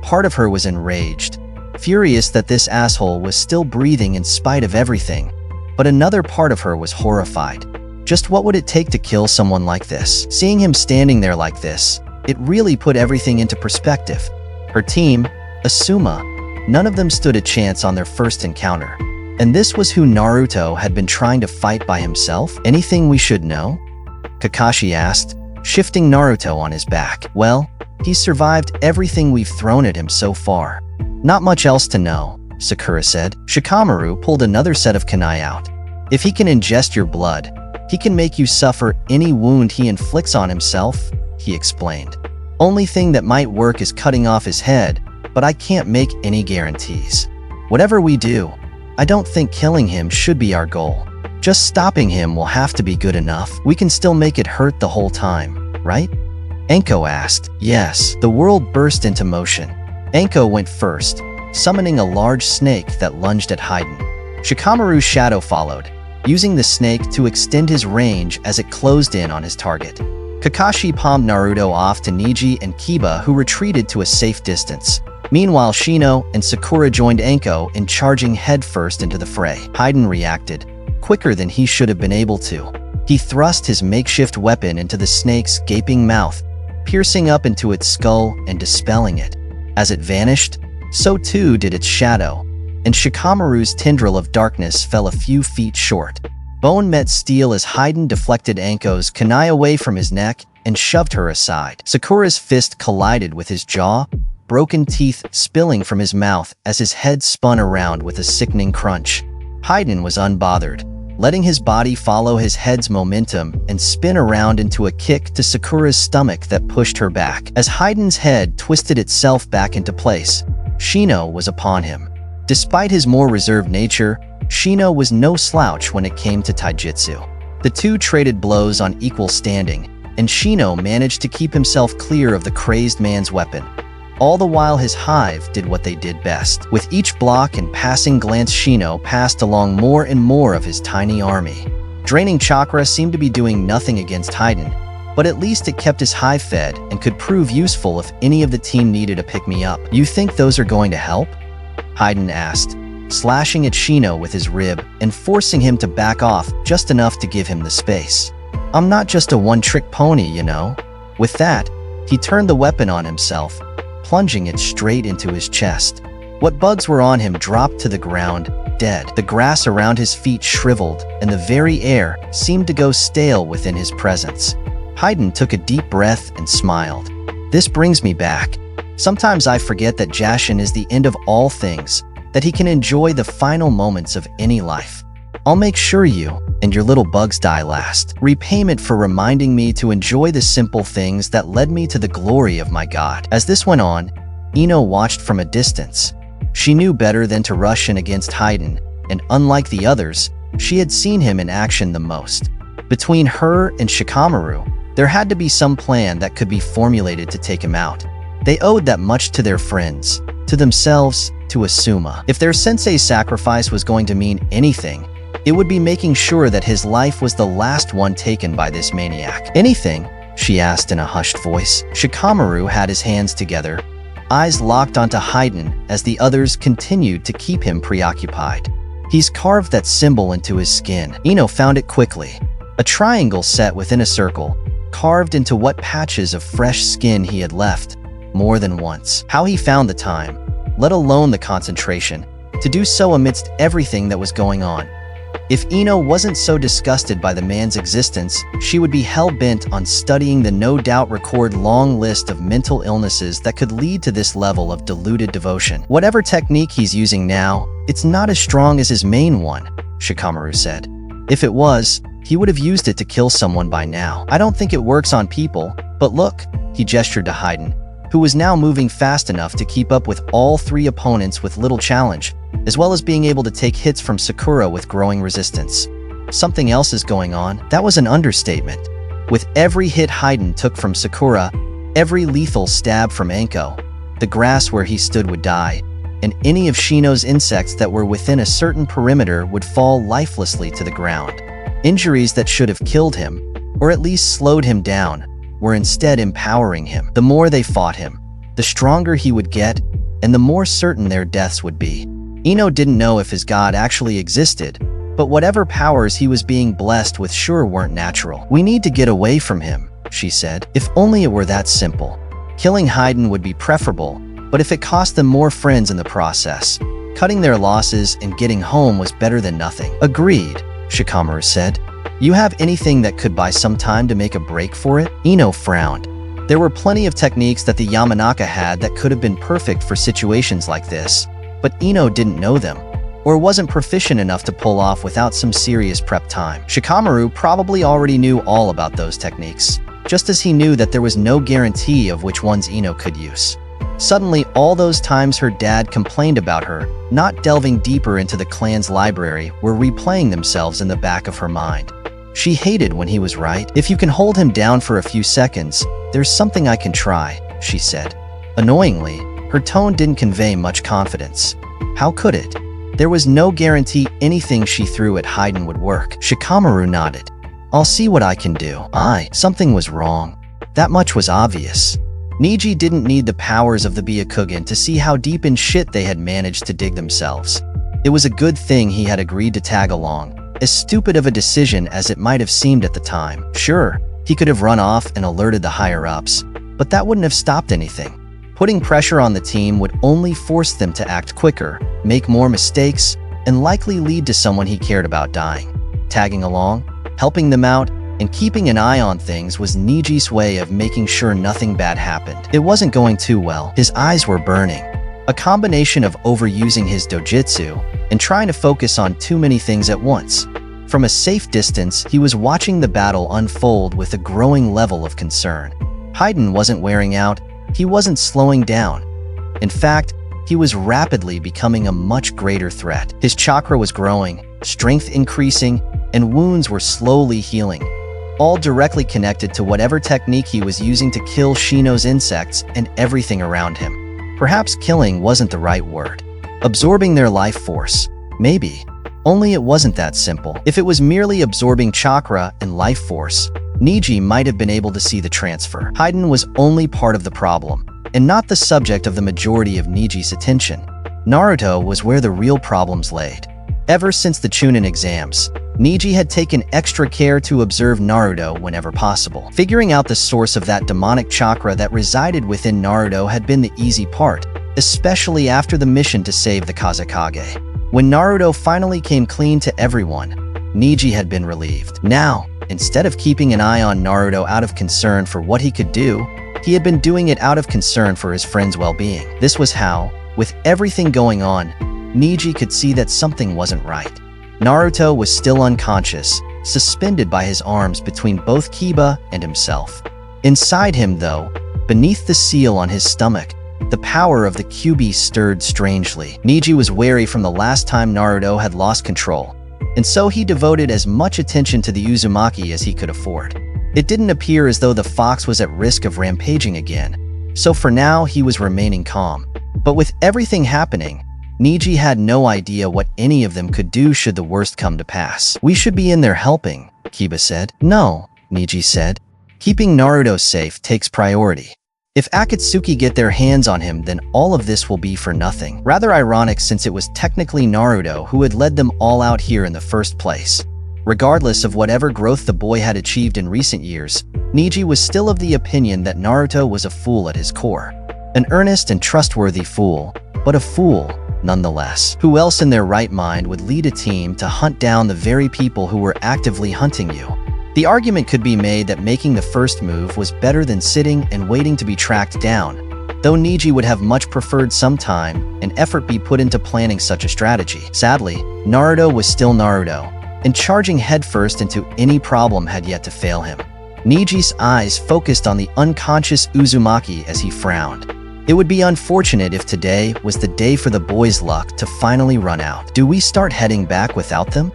Part of her was enraged, furious that this asshole was still breathing in spite of everything, but another part of her was horrified. Just what would it take to kill someone like this? Seeing him standing there like this, it really put everything into perspective. Her team, Asuma, none of them stood a chance on their first encounter. And this was who Naruto had been trying to fight by himself? "Anything we should know?" Kakashi asked, shifting Naruto on his back. "Well, he's survived everything we've thrown at him so far. Not much else to know," Sakura said. Shikamaru pulled another set of kunai out. "If he can ingest your blood, he can make you suffer any wound he inflicts on himself," he explained. "Only thing that might work is cutting off his head, but I can't make any guarantees. Whatever we do, I don't think killing him should be our goal. Just stopping him will have to be good enough. We can still make it hurt the whole time, right?" Anko asked. "Yes." The world burst into motion. Anko went first, summoning a large snake that lunged at Hayden. Shikamaru's shadow followed, using the snake to extend his range as it closed in on his target. Kakashi palmed Naruto off to Neji and Kiba, who retreated to a safe distance. Meanwhile, Shino and Sakura joined Anko in charging headfirst into the fray. Hayden reacted, quicker than he should have been able to. He thrust his makeshift weapon into the snake's gaping mouth, piercing up into its skull and dispelling it. As it vanished, so too did its shadow, and Shikamaru's tendril of darkness fell a few feet short. Bone met steel as Hayden deflected Anko's kunai away from his neck and shoved her aside. Sakura's fist collided with his jaw, broken teeth spilling from his mouth as his head spun around with a sickening crunch. Hayden was unbothered, letting his body follow his head's momentum and spin around into a kick to Sakura's stomach that pushed her back. As Hayden's head twisted itself back into place, Shino was upon him. Despite his more reserved nature, Shino was no slouch when it came to taijutsu. The two traded blows on equal standing, and Shino managed to keep himself clear of the crazed man's weapon. All the while his hive did what they did best. With each block and passing glance, Shino passed along more and more of his tiny army. Draining chakra seemed to be doing nothing against Hayden, but at least it kept his hive fed and could prove useful if any of the team needed a pick-me-up. "You think those are going to help?" Hayden asked, slashing at Shino with his rib and forcing him to back off just enough to give him the space. "I'm not just a one-trick pony, you know." With that, he turned the weapon on himself, plunging it straight into his chest. What bugs were on him dropped to the ground, dead. The grass around his feet shriveled, and the very air seemed to go stale within his presence. Hayden took a deep breath and smiled. "This brings me back. Sometimes I forget that Jashin is the end of all things, that he can enjoy the final moments of any life. I'll make sure you and your little bugs die last. Repayment for reminding me to enjoy the simple things that led me to the glory of my god." As this went on, Ino watched from a distance. She knew better than to rush in against Hayden, and unlike the others, she had seen him in action the most. Between her and Shikamaru, there had to be some plan that could be formulated to take him out. They owed that much to their friends, to themselves, to Asuma. If their sensei's sacrifice was going to mean anything, it would be making sure that his life was the last one taken by this maniac. "Anything?" she asked in a hushed voice. Shikamaru had his hands together, eyes locked onto Hayden as the others continued to keep him preoccupied. "He's carved that symbol into his skin." Ino found it quickly. A triangle set within a circle, carved into what patches of fresh skin he had left, more than once. How he found the time, let alone the concentration, to do so amidst everything that was going on. If Ino wasn't so disgusted by the man's existence, she would be hell-bent on studying the no-doubt record long list of mental illnesses that could lead to this level of deluded devotion. Whatever technique he's using now, it's not as strong as his main one, Shikamaru said. If it was, he would have used it to kill someone by now. I don't think it works on people, but look, he gestured to Hidden, who was now moving fast enough to keep up with all three opponents with little challenge, as well as being able to take hits from Sakura with growing resistance. Something else is going on. That was an understatement. With every hit Hidden took from Sakura, every lethal stab from Anko, the grass where he stood would die, and any of Shino's insects that were within a certain perimeter would fall lifelessly to the ground. Injuries that should have killed him, or at least slowed him down, were instead empowering him. The more they fought him, the stronger he would get, and the more certain their deaths would be. Ino didn't know if his god actually existed, but whatever powers he was being blessed with sure weren't natural. We need to get away from him, she said. If only it were that simple. Killing Hidden would be preferable, but if it cost them more friends in the process, cutting their losses and getting home was better than nothing. Agreed, Shikamaru said. You have anything that could buy some time to make a break for it? Ino frowned. There were plenty of techniques that the Yamanaka had that could have been perfect for situations like this, but Ino didn't know them, or wasn't proficient enough to pull off without some serious prep time. Shikamaru probably already knew all about those techniques, just as he knew that there was no guarantee of which ones Ino could use. Suddenly, all those times her dad complained about her not delving deeper into the clan's library were replaying themselves in the back of her mind. She hated when he was right. If you can hold him down for a few seconds, there's something I can try, she said. Annoyingly, her tone didn't convey much confidence. How could it? There was no guarantee anything she threw at Hidden would work. Shikamaru nodded. I'll see what I can do. Something was wrong. That much was obvious. Neji didn't need the powers of the Byakugan to see how deep in shit they had managed to dig themselves. It was a good thing he had agreed to tag along, as stupid of a decision as it might have seemed at the time. Sure, he could have run off and alerted the higher-ups, but that wouldn't have stopped anything. Putting pressure on the team would only force them to act quicker, make more mistakes, and likely lead to someone he cared about dying. Tagging along, helping them out, and keeping an eye on things was Neji's way of making sure nothing bad happened. It wasn't going too well. His eyes were burning. A combination of overusing his dojutsu and trying to focus on too many things at once. From a safe distance, he was watching the battle unfold with a growing level of concern. Hidden wasn't wearing out. He wasn't slowing down. In fact, he was rapidly becoming a much greater threat. His chakra was growing, strength increasing, and wounds were slowly healing, all directly connected to whatever technique he was using to kill Shino's insects and everything around him. Perhaps killing wasn't the right word. Absorbing their life force, maybe. Only it wasn't that simple. If it was merely absorbing chakra and life force, Neji might have been able to see the transfer. Hidden was only part of the problem, and not the subject of the majority of Neji's attention. Naruto was where the real problems laid. Ever since the Chunin exams, Neji had taken extra care to observe Naruto whenever possible. Figuring out the source of that demonic chakra that resided within Naruto had been the easy part, especially after the mission to save the Kazekage. When Naruto finally came clean to everyone, Neji had been relieved. Now, instead of keeping an eye on Naruto out of concern for what he could do, he had been doing it out of concern for his friend's well-being. This was how, with everything going on, Neji could see that something wasn't right. Naruto was still unconscious, suspended by his arms between both Kiba and himself. Inside him, though, beneath the seal on his stomach, the power of the Kyuubi stirred strangely. Neji was wary from the last time Naruto had lost control, and so he devoted as much attention to the Uzumaki as he could afford. It didn't appear as though the fox was at risk of rampaging again, so for now he was remaining calm. But with everything happening, Neji had no idea what any of them could do should the worst come to pass. We should be in there helping, Kiba said. No, Neji said. Keeping Naruto safe takes priority. If Akatsuki get their hands on him, then all of this will be for nothing. Rather ironic since it was technically Naruto who had led them all out here in the first place. Regardless of whatever growth the boy had achieved in recent years, Neji was still of the opinion that Naruto was a fool at his core. An earnest and trustworthy fool, but a fool nonetheless. Who else in their right mind would lead a team to hunt down the very people who were actively hunting you? The argument could be made that making the first move was better than sitting and waiting to be tracked down, though Neji would have much preferred some time and effort be put into planning such a strategy. Sadly, Naruto was still Naruto, and charging headfirst into any problem had yet to fail him. Neji's eyes focused on the unconscious Uzumaki as he frowned. It would be unfortunate if today was the day for the boys' luck to finally run out. Do we start heading back without them?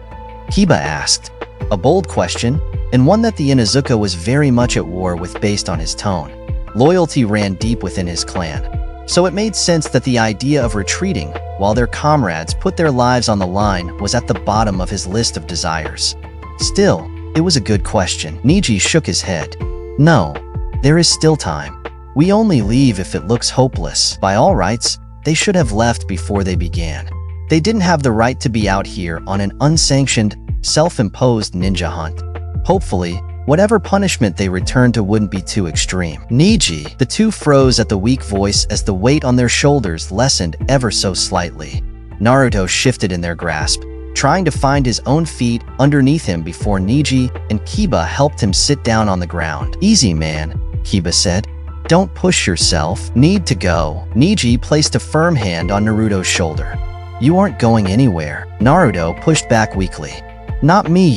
Kiba asked. A bold question, and one that the Inuzuka was very much at war with based on his tone. Loyalty ran deep within his clan, so it made sense that the idea of retreating while their comrades put their lives on the line was at the bottom of his list of desires. Still, it was a good question. Neji shook his head. No, there is still time. We only leave if it looks hopeless. By all rights, they should have left before they began. They didn't have the right to be out here on an unsanctioned, self-imposed ninja hunt. Hopefully, whatever punishment they returned to wouldn't be too extreme. Neji, the two froze at the weak voice as the weight on their shoulders lessened ever so slightly. Naruto shifted in their grasp, trying to find his own feet underneath him before Neji and Kiba helped him sit down on the ground. Easy, man, Kiba said. Don't push yourself. Need to go. Neji placed a firm hand on Naruto's shoulder. You aren't going anywhere. Naruto pushed back weakly. Not me,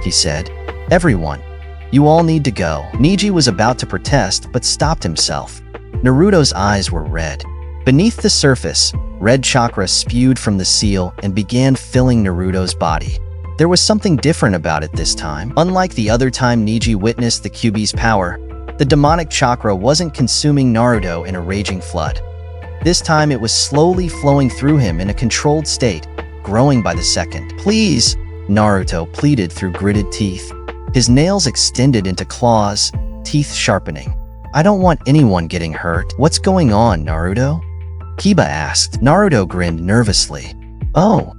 he said. Everyone. You all need to go. Neji was about to protest, but stopped himself. Naruto's eyes were red. Beneath the surface, red chakra spewed from the seal and began filling Naruto's body. There was something different about it this time. Unlike the other time Neji witnessed the Kyuubi's power, the demonic chakra wasn't consuming Naruto in a raging flood. This time it was slowly flowing through him in a controlled state, growing by the second. Please, Naruto pleaded through gritted teeth. His nails extended into claws, teeth sharpening. I don't want anyone getting hurt. What's going on, Naruto? Kiba asked. Naruto grinned nervously. Oh,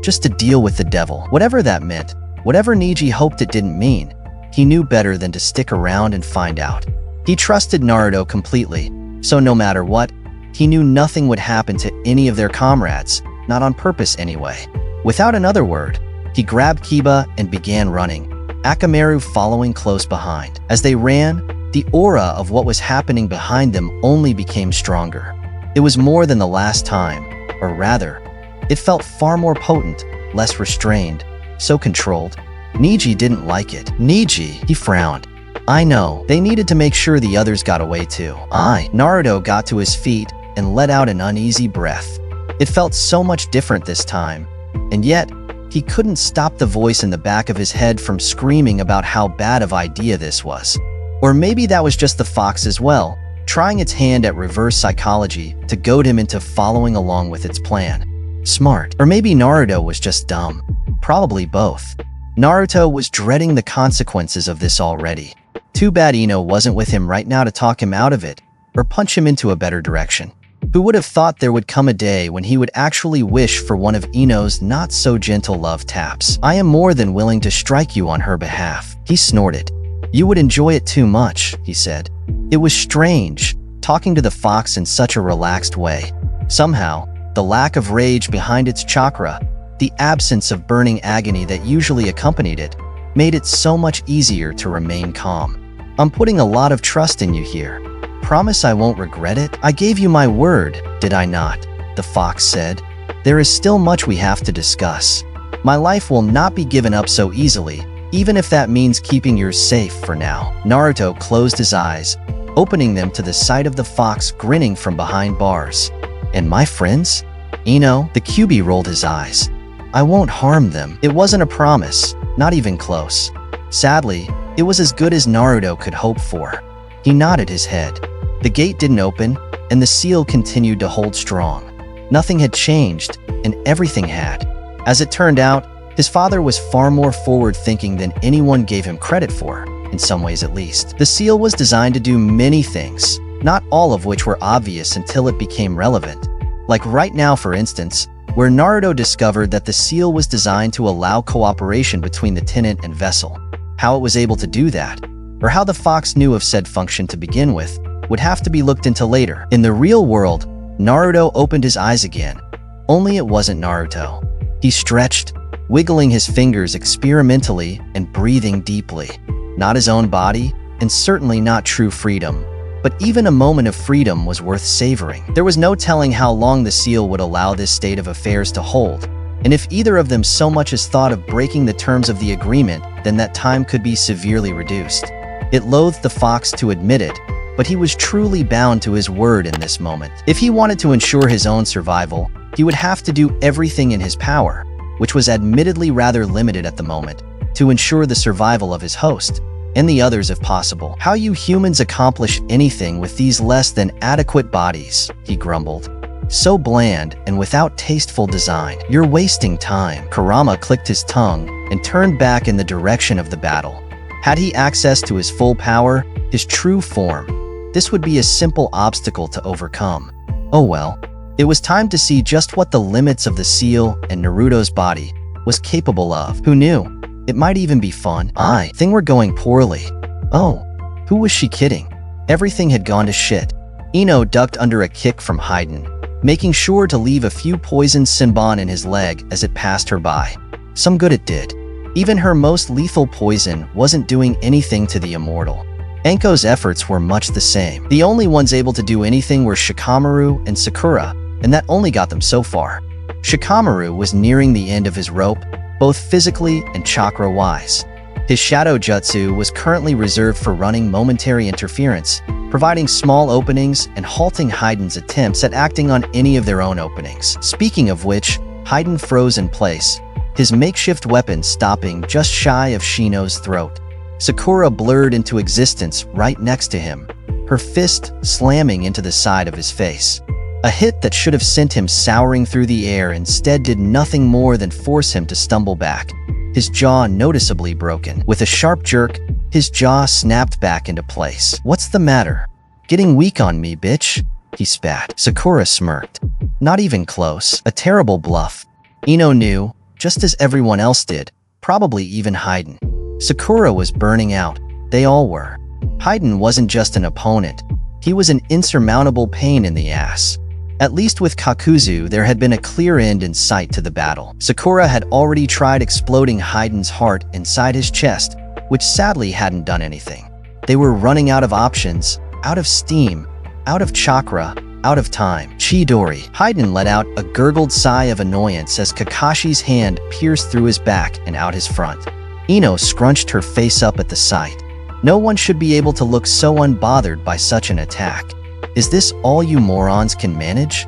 just to deal with the devil. Whatever that meant, whatever Neji hoped it didn't mean, he knew better than to stick around and find out. He trusted Naruto completely, so no matter what, he knew nothing would happen to any of their comrades, not on purpose anyway. Without another word, he grabbed Kiba and began running, Akamaru following close behind. As they ran, the aura of what was happening behind them only became stronger. It was more than the last time, or rather, it felt far more potent, less restrained, so controlled. Neji didn't like it. Neji, he frowned. I know, they needed to make sure the others got away too. Naruto got to his feet and let out an uneasy breath. It felt so much different this time, and yet, he couldn't stop the voice in the back of his head from screaming about how bad of idea this was. Or maybe that was just the fox as well, trying its hand at reverse psychology to goad him into following along with its plan. Smart. Or maybe Naruto was just dumb. Probably both. Naruto was dreading the consequences of this already. Too bad Ino wasn't with him right now to talk him out of it, or punch him into a better direction. Who would have thought there would come a day when he would actually wish for one of Ino's not-so-gentle love taps? I am more than willing to strike you on her behalf, he snorted. You would enjoy it too much, he said. It was strange, talking to the fox in such a relaxed way. Somehow, the lack of rage behind its chakra, the absence of burning agony that usually accompanied it, made it so much easier to remain calm. I'm putting a lot of trust in you here. Promise I won't regret it? I gave you my word, did I not? The fox said. There is still much we have to discuss. My life will not be given up so easily, even if that means keeping yours safe for now. Naruto closed his eyes, opening them to the sight of the fox grinning from behind bars. And my friends? Ino, the Kyuubi rolled his eyes. I won't harm them. It wasn't a promise, not even close. Sadly, it was as good as Naruto could hope for. He nodded his head. The gate didn't open, and the seal continued to hold strong. Nothing had changed, and everything had. As it turned out, his father was far more forward-thinking than anyone gave him credit for, in some ways at least. The seal was designed to do many things, not all of which were obvious until it became relevant. Like right now, for instance, where Naruto discovered that the seal was designed to allow cooperation between the tenant and vessel. How it was able to do that, or how the fox knew of said function to begin with, would have to be looked into later. In the real world, Naruto opened his eyes again, only it wasn't Naruto. He stretched, wiggling his fingers experimentally and breathing deeply. Not his own body, and certainly not true freedom. But even a moment of freedom was worth savoring. There was no telling how long the seal would allow this state of affairs to hold, and if either of them so much as thought of breaking the terms of the agreement, then that time could be severely reduced. It loathed the fox to admit it, but he was truly bound to his word in this moment. If he wanted to ensure his own survival, he would have to do everything in his power, which was admittedly rather limited at the moment, to ensure the survival of his host, and the others if possible. How you humans accomplish anything with these less than adequate bodies, he grumbled. So bland and without tasteful design. You're wasting time. Kurama clicked his tongue and turned back in the direction of the battle. Had he access to his full power, his true form, this would be a simple obstacle to overcome. Oh well. It was time to see just what the limits of the seal and Naruto's body was capable of. Who knew? It might even be fun. Things were going poorly. Oh, who was she kidding? Everything had gone to shit. Ino ducked under a kick from Hidden, making sure to leave a few poisoned Senbon in his leg as it passed her by. Some good it did. Even her most lethal poison wasn't doing anything to the immortal. Anko's efforts were much the same. The only ones able to do anything were Shikamaru and Sakura, and that only got them so far. Shikamaru was nearing the end of his rope, both physically and chakra-wise. His shadow jutsu was currently reserved for running momentary interference, providing small openings and halting Hidden's attempts at acting on any of their own openings. Speaking of which, Hidden froze in place, his makeshift weapon stopping just shy of Shino's throat. Sakura blurred into existence right next to him, her fist slamming into the side of his face. A hit that should have sent him soaring through the air instead did nothing more than force him to stumble back, his jaw noticeably broken. With a sharp jerk, his jaw snapped back into place. What's the matter? Getting weak on me, bitch? He spat. Sakura smirked. Not even close. A terrible bluff. Ino knew, just as everyone else did, probably even Hidden. Sakura was burning out. They all were. Hidden wasn't just an opponent. He was an insurmountable pain in the ass. At least with Kakuzu, there had been a clear end in sight to the battle. Sakura had already tried exploding Hidden's heart inside his chest, which sadly hadn't done anything. They were running out of options, out of steam, out of chakra, out of time. Chidori. Hidden let out a gurgled sigh of annoyance as Kakashi's hand pierced through his back and out his front. Ino scrunched her face up at the sight. No one should be able to look so unbothered by such an attack. Is this all you morons can manage?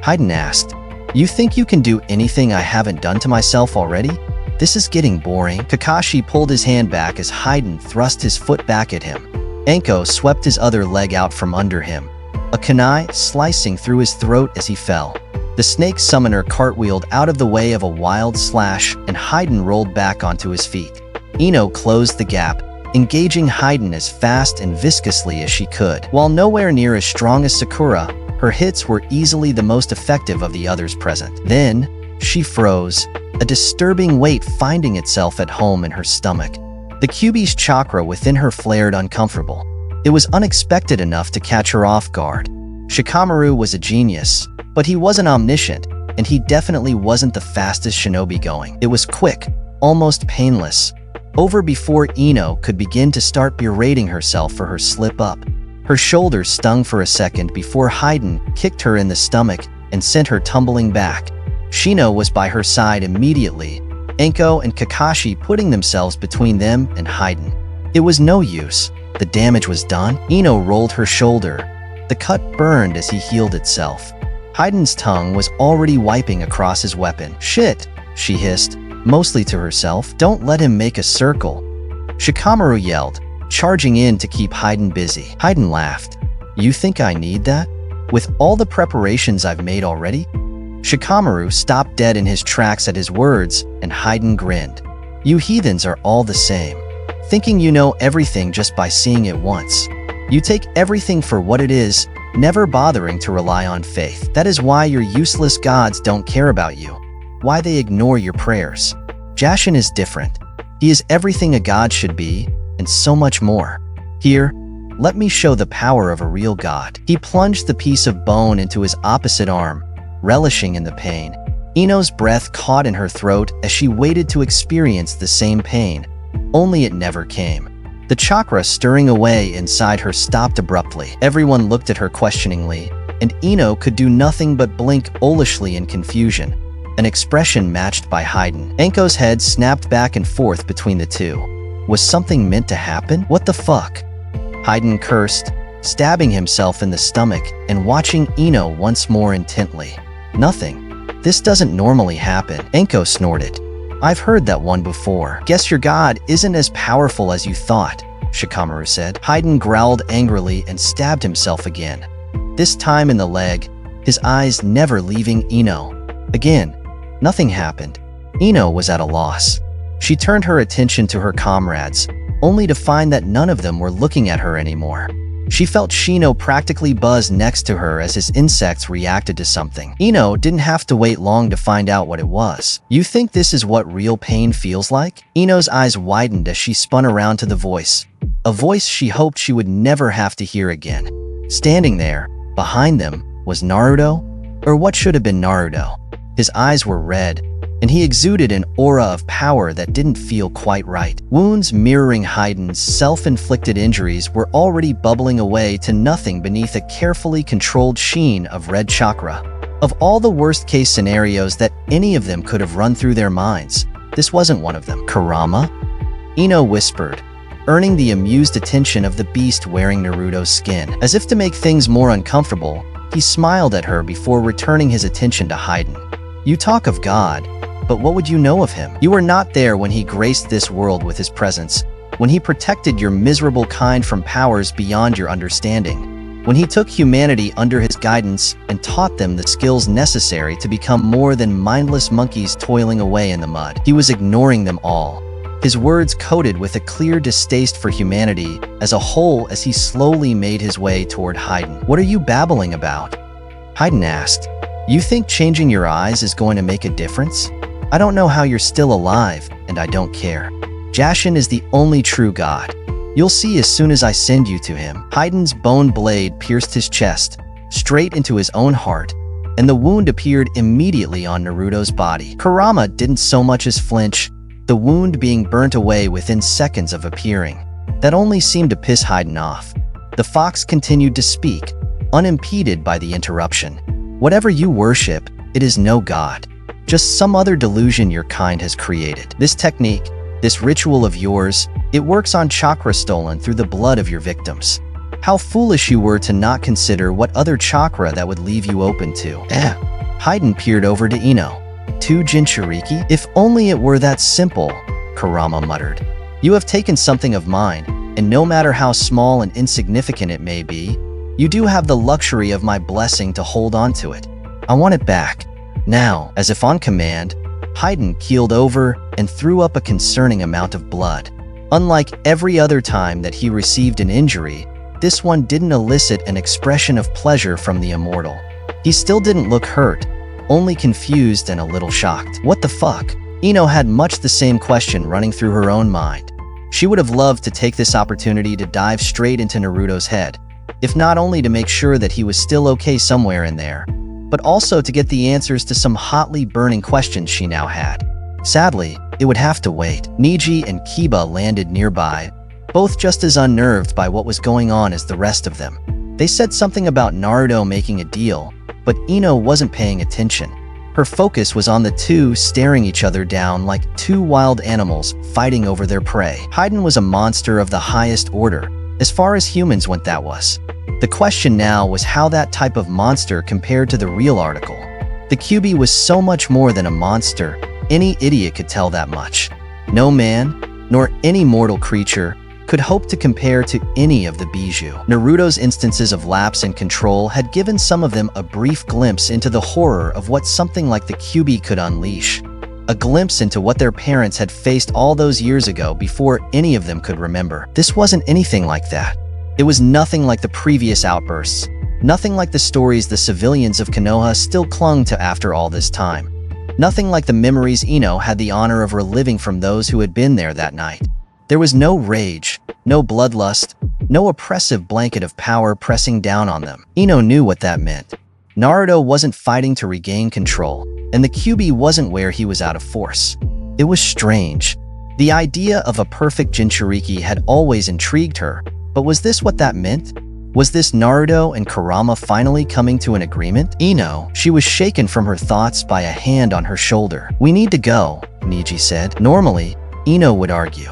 Hidden asked. You think you can do anything I haven't done to myself already? This is getting boring. Kakashi pulled his hand back as Hidden thrust his foot back at him. Anko swept his other leg out from under him, a kunai slicing through his throat as he fell. The snake summoner cartwheeled out of the way of a wild slash and Hidden rolled back onto his feet. Ino closed the gap, engaging Hidden as fast and viscously as she could. While nowhere near as strong as Sakura, her hits were easily the most effective of the others present. Then, she froze, a disturbing weight finding itself at home in her stomach. The Kyuubi's chakra within her flared uncomfortable. It was unexpected enough to catch her off guard. Shikamaru was a genius, but he wasn't omniscient, and he definitely wasn't the fastest shinobi going. It was quick, almost painless. Over before Ino could begin to start berating herself for her slip-up. Her shoulders stung for a second before Hidden kicked her in the stomach and sent her tumbling back. Shino was by her side immediately, Anko and Kakashi putting themselves between them and Hidden. It was no use. The damage was done. Ino rolled her shoulder. The cut burned as he healed itself. Hidden's tongue was already wiping across his weapon. Shit, she hissed, mostly to herself. Don't let him make a circle. Shikamaru yelled, charging in to keep Hidden busy. Hidden laughed. You think I need that? With all the preparations I've made already? Shikamaru stopped dead in his tracks at his words, and Hidden grinned. You heathens are all the same, thinking you know everything just by seeing it once. You take everything for what it is, never bothering to rely on faith. That is why your useless gods don't care about you, why they ignore your prayers. Jashin is different. He is everything a god should be, and so much more. Here, let me show the power of a real god. He plunged the piece of bone into his opposite arm, relishing in the pain. Ino's breath caught in her throat as she waited to experience the same pain, only it never came. The chakra stirring away inside her stopped abruptly. Everyone looked at her questioningly, and Ino could do nothing but blink owlishly in confusion, an expression matched by Hidden. Enko's head snapped back and forth between the two. Was something meant to happen? What the fuck? Hidden cursed, stabbing himself in the stomach and watching Ino once more intently. Nothing. This doesn't normally happen. Enko snorted. I've heard that one before. Guess your god isn't as powerful as you thought, Shikamaru said. Hidden growled angrily and stabbed himself again. This time in the leg, his eyes never leaving Ino. Again, nothing happened. Ino was at a loss. She turned her attention to her comrades, only to find that none of them were looking at her anymore. She felt Shino practically buzz next to her as his insects reacted to something. Ino didn't have to wait long to find out what it was. You think this is what real pain feels like? Ino's eyes widened as she spun around to the voice, a voice she hoped she would never have to hear again. Standing there, behind them, was Naruto, or what should have been Naruto. His eyes were red, and he exuded an aura of power that didn't feel quite right. Wounds mirroring Hidden's self-inflicted injuries were already bubbling away to nothing beneath a carefully controlled sheen of red chakra. Of all the worst-case scenarios that any of them could have run through their minds, this wasn't one of them. Kurama? Ino whispered, earning the amused attention of the beast wearing Naruto's skin. As if to make things more uncomfortable, he smiled at her before returning his attention to Hidden. You talk of God, but what would you know of him? You were not there when he graced this world with his presence, when he protected your miserable kind from powers beyond your understanding, when he took humanity under his guidance and taught them the skills necessary to become more than mindless monkeys toiling away in the mud. He was ignoring them all, his words coated with a clear distaste for humanity as a whole as he slowly made his way toward Hidden. What are you babbling about? Hidden asked. You think changing your eyes is going to make a difference? I don't know how you're still alive, and I don't care. Jashin is the only true god. You'll see as soon as I send you to him. Hidden's bone blade pierced his chest, straight into his own heart, and the wound appeared immediately on Naruto's body. Kurama didn't so much as flinch, the wound being burnt away within seconds of appearing. That only seemed to piss Hidden off. The fox continued to speak, unimpeded by the interruption. Whatever you worship, it is no god. Just some other delusion your kind has created. This technique, this ritual of yours, it works on chakra stolen through the blood of your victims. How foolish you were to not consider what other chakra that would leave you open to. Hidden peered over to Ino. 2 Jinchuriki? If only it were that simple, Kurama muttered. You have taken something of mine, and no matter how small and insignificant it may be, you do have the luxury of my blessing to hold on to it. I want it back. Now, as if on command, Hidden keeled over and threw up a concerning amount of blood. Unlike every other time that he received an injury, this one didn't elicit an expression of pleasure from the immortal. He still didn't look hurt, only confused and a little shocked. What the fuck? Ino had much the same question running through her own mind. She would have loved to take this opportunity to dive straight into Naruto's head, if not only to make sure that he was still okay somewhere in there, but also to get the answers to some hotly burning questions she now had. Sadly, it would have to wait. Niji and Kiba landed nearby, both just as unnerved by what was going on as the rest of them. They said something about Naruto making a deal, but Ino wasn't paying attention. Her focus was on the two staring each other down like 2 wild animals fighting over their prey. Hidden was a monster of the highest order, as far as humans went that was. The question now was how that type of monster compared to the real article. The Kyuubi was so much more than a monster, any idiot could tell that much. No man, nor any mortal creature, could hope to compare to any of the Bijou. Naruto's instances of lapse in control had given some of them a brief glimpse into the horror of what something like the Kyuubi could unleash. A glimpse into what their parents had faced all those years ago before any of them could remember. This wasn't anything like that. It was nothing like the previous outbursts. Nothing like the stories the civilians of Konoha still clung to after all this time. Nothing like the memories Ino had the honor of reliving from those who had been there that night. There was no rage, no bloodlust, no oppressive blanket of power pressing down on them. Ino knew what that meant. Naruto wasn't fighting to regain control, and the Kyuubi wasn't where he was out of force. It was strange. The idea of a perfect Jinchuriki had always intrigued her, but was this what that meant? Was this Naruto and Kurama finally coming to an agreement? Ino, she was shaken from her thoughts by a hand on her shoulder. "We need to go," Niji said. Normally, Ino would argue.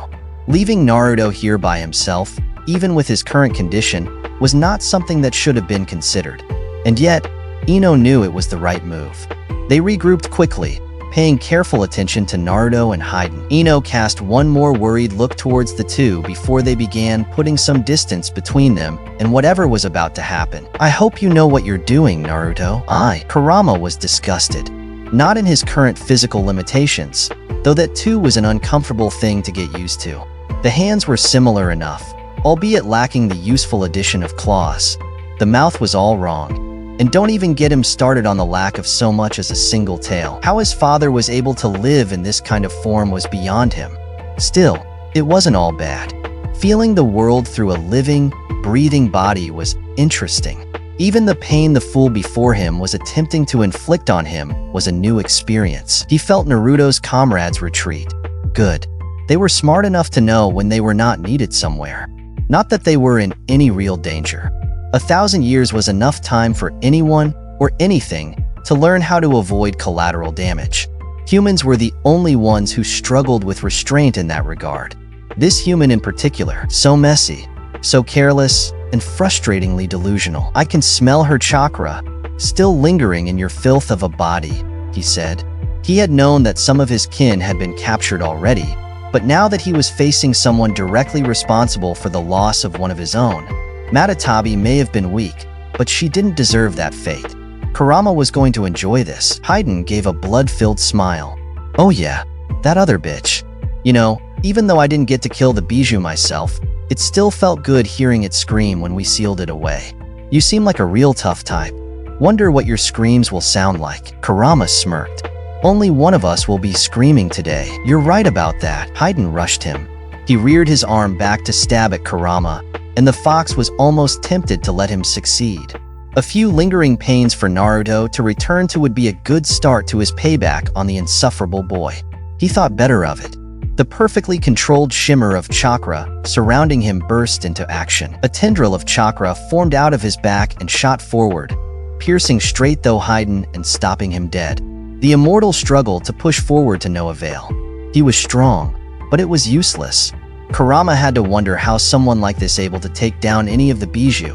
Leaving Naruto here by himself, even with his current condition, was not something that should have been considered. And yet, Ino knew it was the right move. They regrouped quickly, paying careful attention to Naruto and Hidden. Ino cast one more worried look towards the two before they began putting some distance between them and whatever was about to happen. "I hope you know what you're doing, Naruto." Kurama was disgusted. Not in his current physical limitations, though that too was an uncomfortable thing to get used to. The hands were similar enough, albeit lacking the useful addition of claws. The mouth was all wrong. And don't even get him started on the lack of so much as a single tail. How his father was able to live in this kind of form was beyond him. Still, it wasn't all bad. Feeling the world through a living, breathing body was interesting. Even the pain the fool before him was attempting to inflict on him was a new experience. He felt Naruto's comrades retreat. Good. They were smart enough to know when they were not needed somewhere. Not that they were in any real danger. 1,000 years was enough time for anyone or anything to learn how to avoid collateral damage. Humans were the only ones who struggled with restraint in that regard. This human in particular, so messy, so careless, and frustratingly delusional. "I can smell her chakra, still lingering in your filth of a body," he said. He had known that some of his kin had been captured already, but now that he was facing someone directly responsible for the loss of one of his own, Matatabi may have been weak, but she didn't deserve that fate. Kurama was going to enjoy this. Hidden gave a blood-filled smile. "Oh yeah, that other bitch. You know, even though I didn't get to kill the bijou myself, it still felt good hearing it scream when we sealed it away. You seem like a real tough type. Wonder what your screams will sound like." Kurama smirked. "Only one of us will be screaming today." "You're right about that." Hidden rushed him. He reared his arm back to stab at Kurama, and the fox was almost tempted to let him succeed. A few lingering pains for Naruto to return to would be a good start to his payback on the insufferable boy. He thought better of it. The perfectly controlled shimmer of chakra surrounding him burst into action. A tendril of chakra formed out of his back and shot forward, piercing straight through Hidden and stopping him dead. The immortal struggled to push forward to no avail. He was strong, but it was useless. Kurama had to wonder how someone like this able to take down any of the bijou,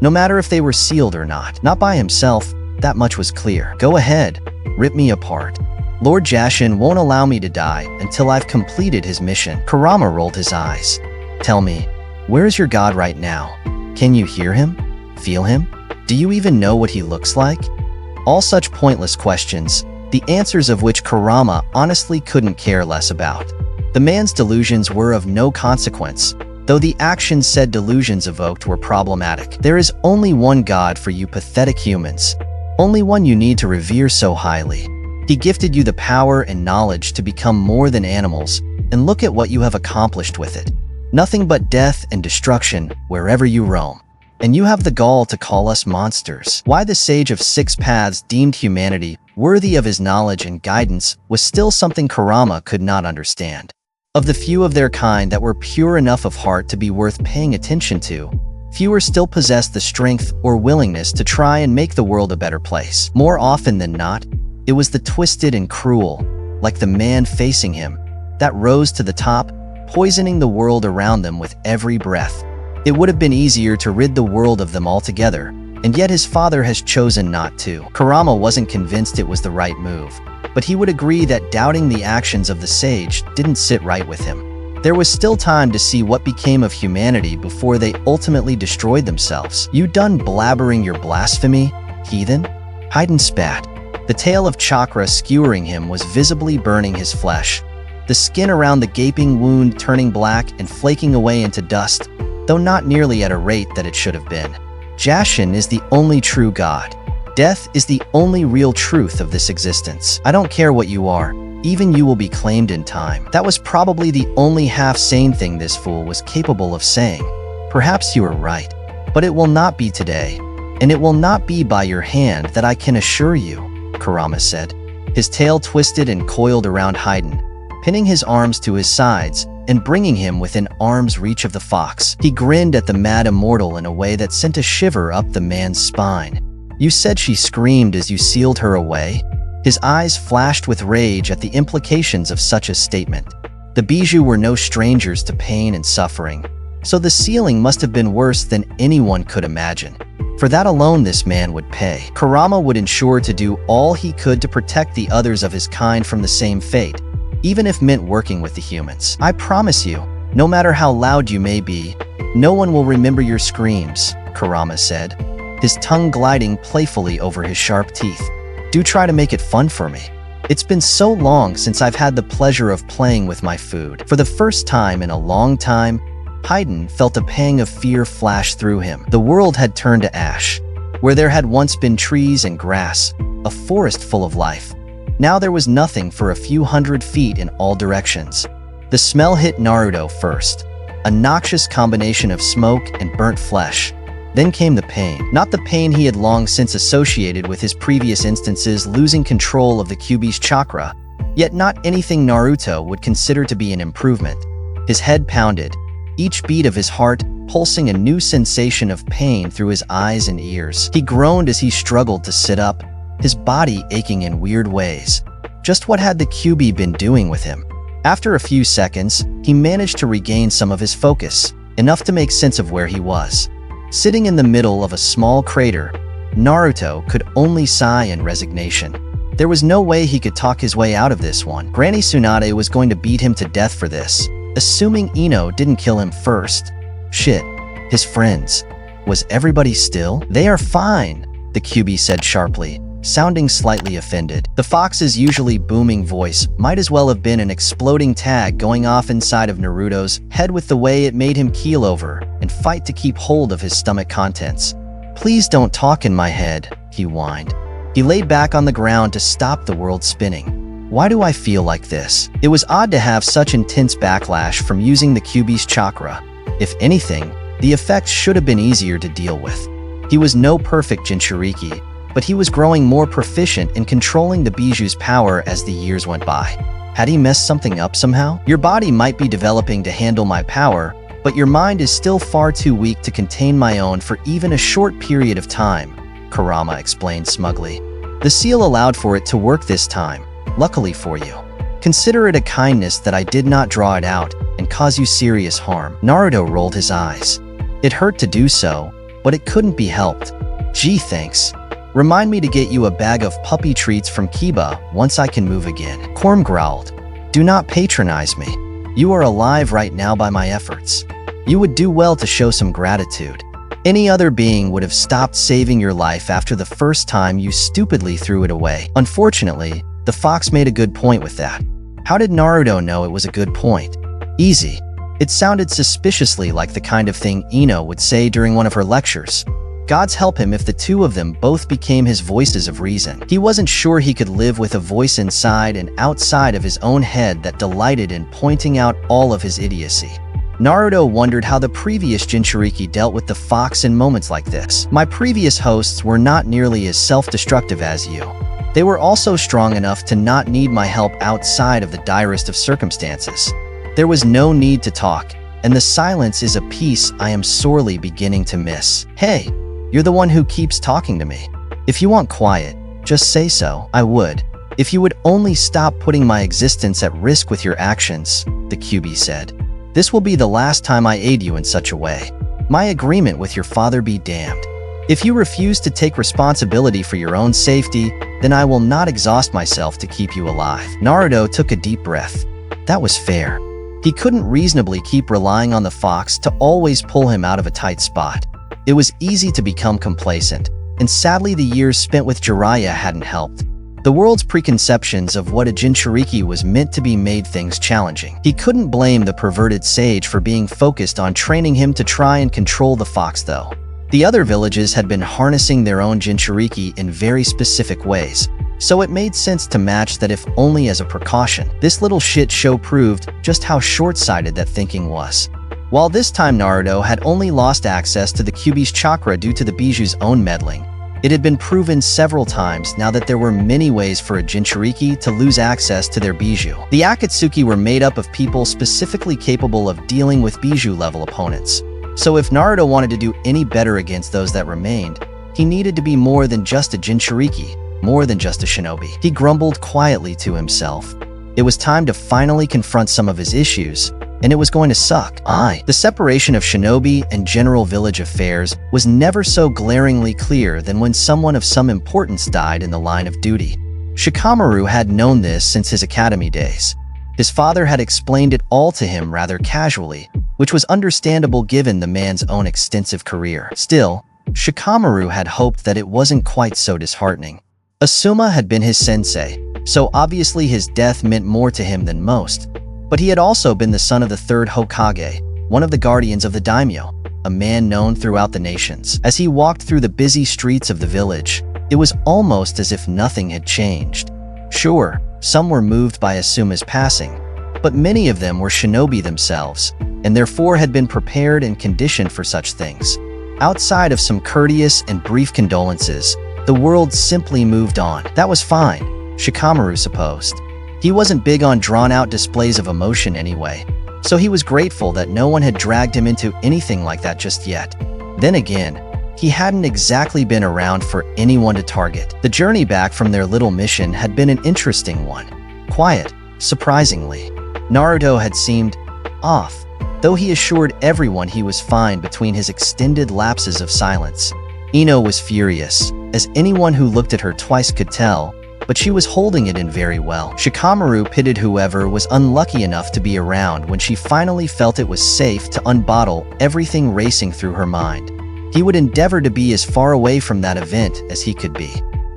no matter if they were sealed or not. Not by himself, that much was clear. "Go ahead, rip me apart. Lord Jashin won't allow me to die until I've completed his mission." Kurama rolled his eyes. "Tell me, where is your god right now? Can you hear him? Feel him? Do you even know what he looks like?" All such pointless questions, the answers of which Kurama honestly couldn't care less about. The man's delusions were of no consequence, though the actions said delusions evoked were problematic. "There is only one God for you pathetic humans, only one you need to revere so highly. He gifted you the power and knowledge to become more than animals, and look at what you have accomplished with it. Nothing but death and destruction wherever you roam. And you have the gall to call us monsters." Why the Sage of Six Paths deemed humanity worthy of his knowledge and guidance was still something Kurama could not understand. Of the few of their kind that were pure enough of heart to be worth paying attention to, fewer still possessed the strength or willingness to try and make the world a better place. More often than not, it was the twisted and cruel, like the man facing him, that rose to the top, poisoning the world around them with every breath. It would have been easier to rid the world of them altogether, and yet his father has chosen not to. Kurama wasn't convinced it was the right move, but he would agree that doubting the actions of the sage didn't sit right with him. There was still time to see what became of humanity before they ultimately destroyed themselves. "You done blabbering your blasphemy, heathen?" Hidden spat. The tail of chakra skewering him was visibly burning his flesh, the skin around the gaping wound turning black and flaking away into dust, though not nearly at a rate that it should have been. Jashin is the only true God. Death is the only real truth of this existence. I don't care what you are, even you will be claimed in time. That was probably the only half-sane thing this fool was capable of saying. Perhaps you are right, but it will not be today, and it will not be by your hand, that I can assure you, Kurama said. His tail twisted and coiled around Hidden, pinning his arms to his sides and bringing him within arm's reach of the fox. He grinned at the mad immortal in a way that sent a shiver up the man's spine. You said she screamed as you sealed her away? His eyes flashed with rage at the implications of such a statement. The Bijou were no strangers to pain and suffering, so the sealing must have been worse than anyone could imagine. For that alone this man would pay. Kurama would ensure to do all he could to protect the others of his kind from the same fate, even if meant working with the humans. I promise you, no matter how loud you may be, no one will remember your screams, Kurama said, his tongue gliding playfully over his sharp teeth. Do try to make it fun for me. It's been so long since I've had the pleasure of playing with my food. For the first time in a long time, Hidden felt a pang of fear flash through him. The world had turned to ash. Where there had once been trees and grass, a forest full of life, now there was nothing for a few hundred feet in all directions. The smell hit Naruto first, a noxious combination of smoke and burnt flesh. Then came the pain. Not the pain he had long since associated with his previous instances losing control of the Kyuubi's chakra, yet not anything Naruto would consider to be an improvement. His head pounded, each beat of his heart pulsing a new sensation of pain through his eyes and ears. He groaned as he struggled to sit up, his body aching in weird ways. Just what had the Kyuubi been doing with him? After a few seconds, he managed to regain some of his focus, enough to make sense of where he was. Sitting in the middle of a small crater, Naruto could only sigh in resignation. There was no way he could talk his way out of this one. Granny Tsunade was going to beat him to death for this, assuming Ino didn't kill him first. Shit, his friends. Was everybody still? They are fine, the Kyuubi said sharply, sounding slightly offended. The fox's usually booming voice might as well have been an exploding tag going off inside of Naruto's head with the way it made him keel over and fight to keep hold of his stomach contents. Please don't talk in my head, he whined. He lay back on the ground to stop the world spinning. Why do I feel like this? It was odd to have such intense backlash from using the Kyuubi's chakra. If anything, the effects should have been easier to deal with. He was no perfect Jinchuriki, but he was growing more proficient in controlling the Bijou's power as the years went by. Had he messed something up somehow? Your body might be developing to handle my power, but your mind is still far too weak to contain my own for even a short period of time, Kurama explained smugly. The seal allowed for it to work this time, luckily for you. Consider it a kindness that I did not draw it out and cause you serious harm. Naruto rolled his eyes. It hurt to do so, but it couldn't be helped. Gee, thanks. Remind me to get you a bag of puppy treats from Kiba once I can move again. Korm growled. Do not patronize me. You are alive right now by my efforts. You would do well to show some gratitude. Any other being would have stopped saving your life after the first time you stupidly threw it away. Unfortunately, the fox made a good point with that. How did Naruto know it was a good point? Easy. It sounded suspiciously like the kind of thing Ino would say during one of her lectures. Gods help him if the two of them both became his voices of reason. He wasn't sure he could live with a voice inside and outside of his own head that delighted in pointing out all of his idiocy. Naruto wondered how the previous Jinchuriki dealt with the fox in moments like this. My previous hosts were not nearly as self-destructive as you. They were also strong enough to not need my help outside of the direst of circumstances. There was no need to talk, and the silence is a piece I am sorely beginning to miss. Hey, you're the one who keeps talking to me. If you want quiet, just say so. I would. If you would only stop putting my existence at risk with your actions, the Kyuubi said. This will be the last time I aid you in such a way. My agreement with your father be damned. If you refuse to take responsibility for your own safety, then I will not exhaust myself to keep you alive. Naruto took a deep breath. That was fair. He couldn't reasonably keep relying on the fox to always pull him out of a tight spot. It was easy to become complacent, and sadly the years spent with Jiraiya hadn't helped. The world's preconceptions of what a Jinchuriki was meant to be made things challenging. He couldn't blame the perverted sage for being focused on training him to try and control the fox though. The other villages had been harnessing their own Jinchuriki in very specific ways, so it made sense to match that, if only as a precaution. This little shit show proved just how short-sighted that thinking was. While this time Naruto had only lost access to the Kyuubi's chakra due to the Bijuu's own meddling, it had been proven several times now that there were many ways for a Jinchuriki to lose access to their Bijuu. The Akatsuki were made up of people specifically capable of dealing with Bijuu-level opponents. So if Naruto wanted to do any better against those that remained, he needed to be more than just a Jinchuriki, more than just a shinobi. He grumbled quietly to himself. It was time to finally confront some of his issues, and it was going to suck. The separation of shinobi and general village affairs was never so glaringly clear than when someone of some importance died in the line of duty. Shikamaru had known this since his academy days. His father had explained it all to him rather casually, which was understandable given the man's own extensive career. Still, Shikamaru had hoped that it wasn't quite so disheartening. Asuma had been his sensei, so obviously his death meant more to him than most. But he had also been the son of the third Hokage, one of the guardians of the daimyo, a man known throughout the nations. As he walked through the busy streets of the village, it was almost as if nothing had changed. Sure, some were moved by Asuma's passing, but many of them were shinobi themselves, and therefore had been prepared and conditioned for such things. Outside of some courteous and brief condolences, the world simply moved on. That was fine, Shikamaru supposed. He wasn't big on drawn-out displays of emotion anyway, so he was grateful that no one had dragged him into anything like that just yet. Then again, he hadn't exactly been around for anyone to target. The journey back from their little mission had been an interesting one. Quiet, surprisingly. Naruto had seemed off, though he assured everyone he was fine between his extended lapses of silence. Ino was furious, as anyone who looked at her twice could tell, but she was holding it in very well. Shikamaru pitied whoever was unlucky enough to be around when she finally felt it was safe to unbottle everything racing through her mind. He would endeavor to be as far away from that event as he could be.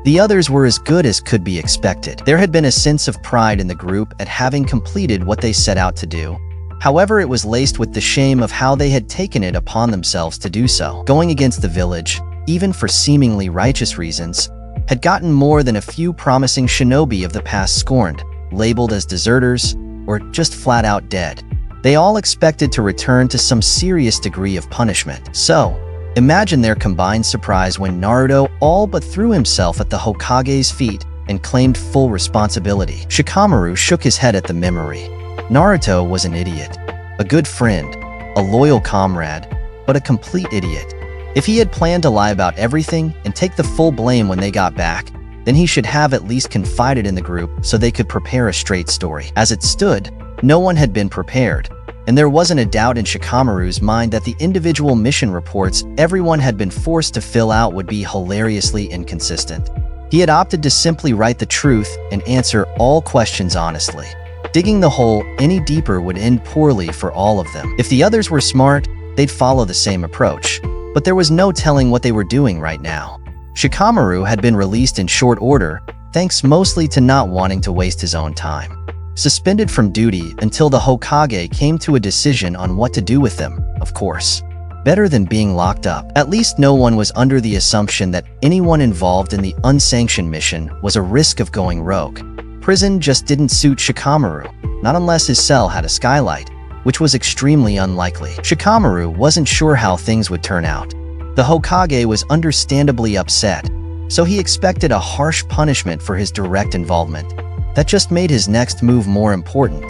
The others were as good as could be expected. There had been a sense of pride in the group at having completed what they set out to do. However, it was laced with the shame of how they had taken it upon themselves to do so. Going against the village, even for seemingly righteous reasons, had gotten more than a few promising shinobi of the past scorned, labeled as deserters, or just flat out dead. They all expected to return to some serious degree of punishment. So, imagine their combined surprise when Naruto all but threw himself at the Hokage's feet and claimed full responsibility. Shikamaru shook his head at the memory. Naruto was an idiot, a good friend, a loyal comrade, but a complete idiot. If he had planned to lie about everything and take the full blame when they got back, then he should have at least confided in the group so they could prepare a straight story. As it stood, no one had been prepared, and there wasn't a doubt in Shikamaru's mind that the individual mission reports everyone had been forced to fill out would be hilariously inconsistent. He had opted to simply write the truth and answer all questions honestly. Digging the hole any deeper would end poorly for all of them. If the others were smart, they'd follow the same approach. But there was no telling what they were doing right now. Shikamaru had been released in short order, thanks mostly to not wanting to waste his own time. Suspended from duty until the Hokage came to a decision on what to do with them, of course. Better than being locked up. At least no one was under the assumption that anyone involved in the unsanctioned mission was a risk of going rogue. Prison just didn't suit Shikamaru, not unless his cell had a skylight, which was extremely unlikely. Shikamaru wasn't sure how things would turn out. The Hokage was understandably upset, so he expected a harsh punishment for his direct involvement. That just made his next move more important.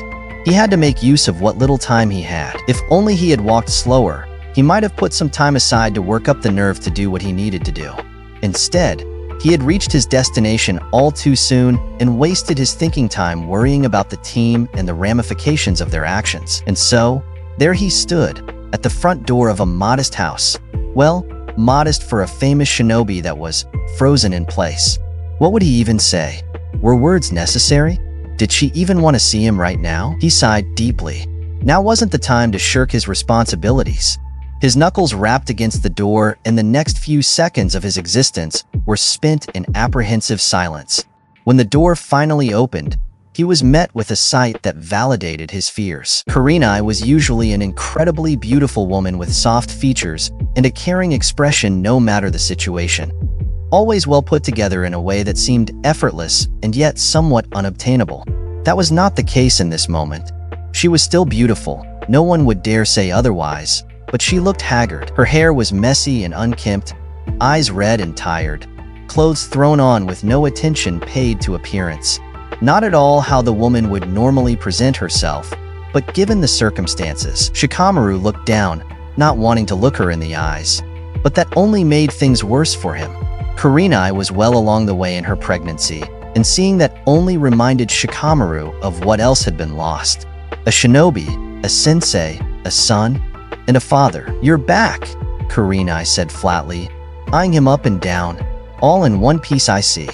He had to make use of what little time he had. If only he had walked slower, he might have put some time aside to work up the nerve to do what he needed to do. Instead, he had reached his destination all too soon and wasted his thinking time worrying about the team and the ramifications of their actions. And so, there he stood, at the front door of a modest house. Well, modest for a famous shinobi that was frozen in place. What would he even say? Were words necessary? Did she even want to see him right now? He sighed deeply. Now wasn't the time to shirk his responsibilities. His knuckles rapped against the door, and the next few seconds of his existence were spent in apprehensive silence. When the door finally opened, he was met with a sight that validated his fears. Kurenai was usually an incredibly beautiful woman with soft features and a caring expression no matter the situation. Always well put together in a way that seemed effortless and yet somewhat unobtainable. That was not the case in this moment. She was still beautiful, no one would dare say otherwise, but she looked haggard. Her hair was messy and unkempt, eyes red and tired, clothes thrown on with no attention paid to appearance. Not at all how the woman would normally present herself, but given the circumstances, Shikamaru looked down, not wanting to look her in the eyes. But that only made things worse for him. Kurenai was well along the way in her pregnancy, and seeing that only reminded Shikamaru of what else had been lost. A shinobi, a sensei, a son, and a father. "You're back," Kurenai said flatly, eyeing him up and down. "All in one piece, I see.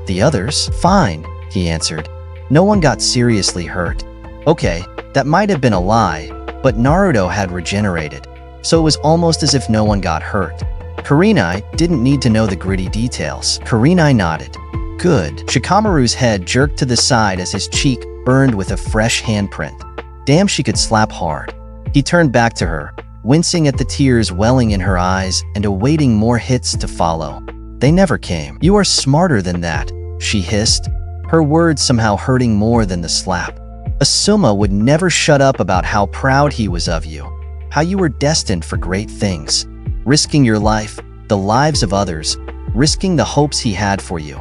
The others?" "Fine," he answered. "No one got seriously hurt." Okay, that might have been a lie, but Naruto had regenerated, so it was almost as if no one got hurt. Kurenai didn't need to know the gritty details. Kurenai nodded. "Good." Shikamaru's head jerked to the side as his cheek burned with a fresh handprint. Damn, she could slap hard. He turned back to her, wincing at the tears welling in her eyes and awaiting more hits to follow. They never came. "You are smarter than that," she hissed, her words somehow hurting more than the slap. "Asuma would never shut up about how proud he was of you, how you were destined for great things, risking your life, the lives of others, risking the hopes he had for you,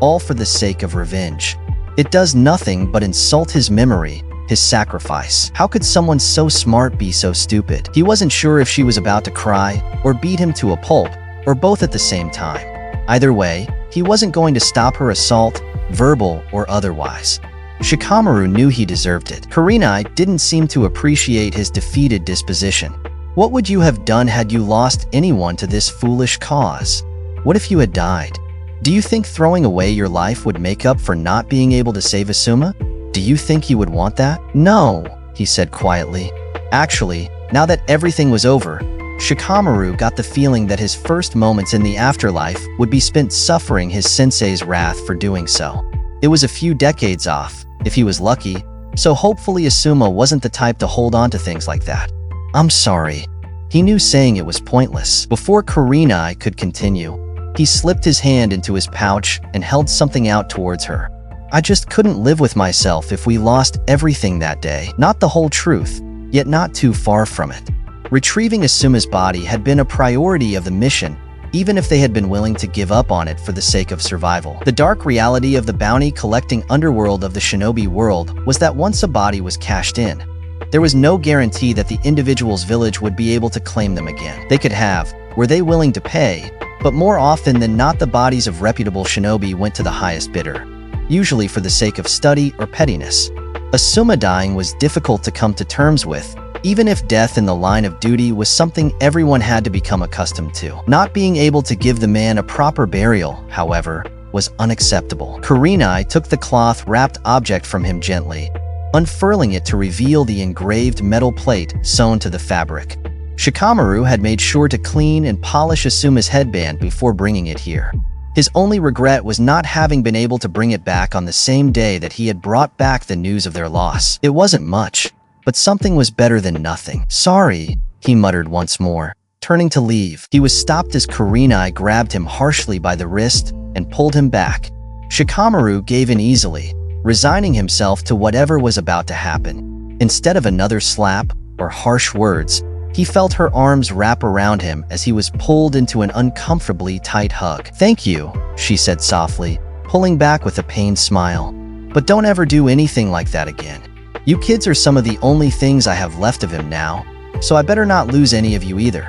all for the sake of revenge. It does nothing but insult his memory, his sacrifice. How could someone so smart be so stupid?" He wasn't sure if she was about to cry or beat him to a pulp, or both at the same time. Either way, he wasn't going to stop her assault, verbal or otherwise. Shikamaru knew he deserved it. Kurenai didn't seem to appreciate his defeated disposition. "What would you have done had you lost anyone to this foolish cause? What if you had died? Do you think throwing away your life would make up for not being able to save Asuma? Do you think he would want that?" "No," he said quietly. Actually, now that everything was over, Shikamaru got the feeling that his first moments in the afterlife would be spent suffering his sensei's wrath for doing so. It was a few decades off, if he was lucky, so hopefully Asuma wasn't the type to hold on to things like that. "I'm sorry." He knew saying it was pointless. Before Kurenai could continue, he slipped his hand into his pouch and held something out towards her. "I just couldn't live with myself if we lost everything that day. Not the whole truth, yet not too far from it." Retrieving Asuma's body had been a priority of the mission, even if they had been willing to give up on it for the sake of survival. The dark reality of the bounty-collecting underworld of the shinobi world was that once a body was cashed in, there was no guarantee that the individual's village would be able to claim them again. They could have, were they willing to pay, but more often than not the bodies of reputable shinobi went to the highest bidder, usually for the sake of study or pettiness. Asuma dying was difficult to come to terms with, even if death in the line of duty was something everyone had to become accustomed to. Not being able to give the man a proper burial, however, was unacceptable. Kurenai took the cloth-wrapped object from him gently, unfurling it to reveal the engraved metal plate sewn to the fabric. Shikamaru had made sure to clean and polish Asuma's headband before bringing it here. His only regret was not having been able to bring it back on the same day that he had brought back the news of their loss. It wasn't much, but something was better than nothing. "Sorry," he muttered once more, turning to leave. He was stopped as Kurenai grabbed him harshly by the wrist and pulled him back. Shikamaru gave in easily, resigning himself to whatever was about to happen. Instead of another slap or harsh words, he felt her arms wrap around him as he was pulled into an uncomfortably tight hug. "Thank you," she said softly, pulling back with a pained smile. "But don't ever do anything like that again. You kids are some of the only things I have left of him now, so I better not lose any of you either."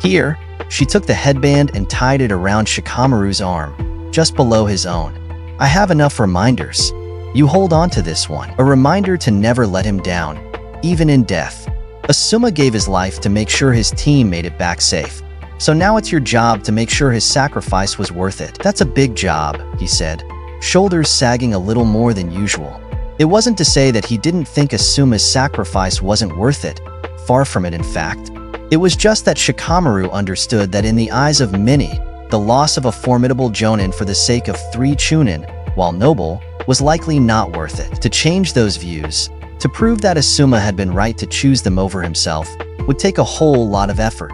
Here, she took the headband and tied it around Shikamaru's arm, just below his own. "I have enough reminders. You hold on to this one. A reminder to never let him down, even in death. Asuma gave his life to make sure his team made it back safe. So now it's your job to make sure his sacrifice was worth it." "That's a big job," he said, shoulders sagging a little more than usual. It wasn't to say that he didn't think Asuma's sacrifice wasn't worth it. Far from it, in fact. It was just that Shikamaru understood that in the eyes of many, the loss of a formidable jonin for the sake of 3 chunin, while noble, was likely not worth it. To change those views, to prove that Asuma had been right to choose them over himself, would take a whole lot of effort.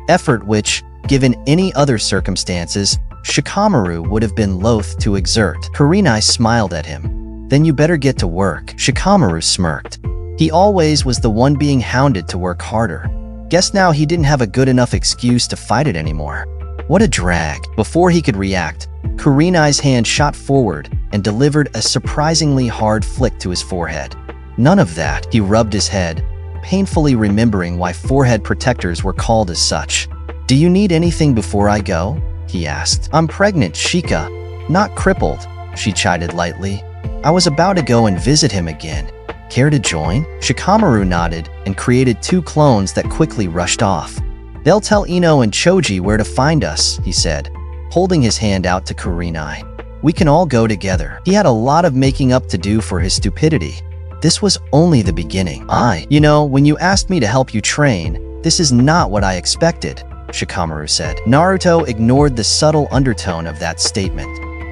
Effort which, given any other circumstances, Shikamaru would have been loath to exert. Kurenai smiled at him. Then you better get to work. Shikamaru smirked. He always was the one being hounded to work harder. Guess now he didn't have a good enough excuse to fight it anymore. What a drag. Before he could react, Kurenai's hand shot forward and delivered a surprisingly hard flick to his forehead. None of that. He rubbed his head, painfully remembering why forehead protectors were called as such. Do you need anything before I go? He asked. I'm pregnant, Shika. Not crippled, she chided lightly. I was about to go and visit him again. Care to join? Shikamaru nodded and created 2 clones that quickly rushed off. They'll tell Ino and Choji where to find us, he said, holding his hand out to Kurenai. We can all go together. He had a lot of making up to do for his stupidity. This was only the beginning. You know, when you asked me to help you train, this is not what I expected, Shikamaru said. Naruto ignored the subtle undertone of that statement.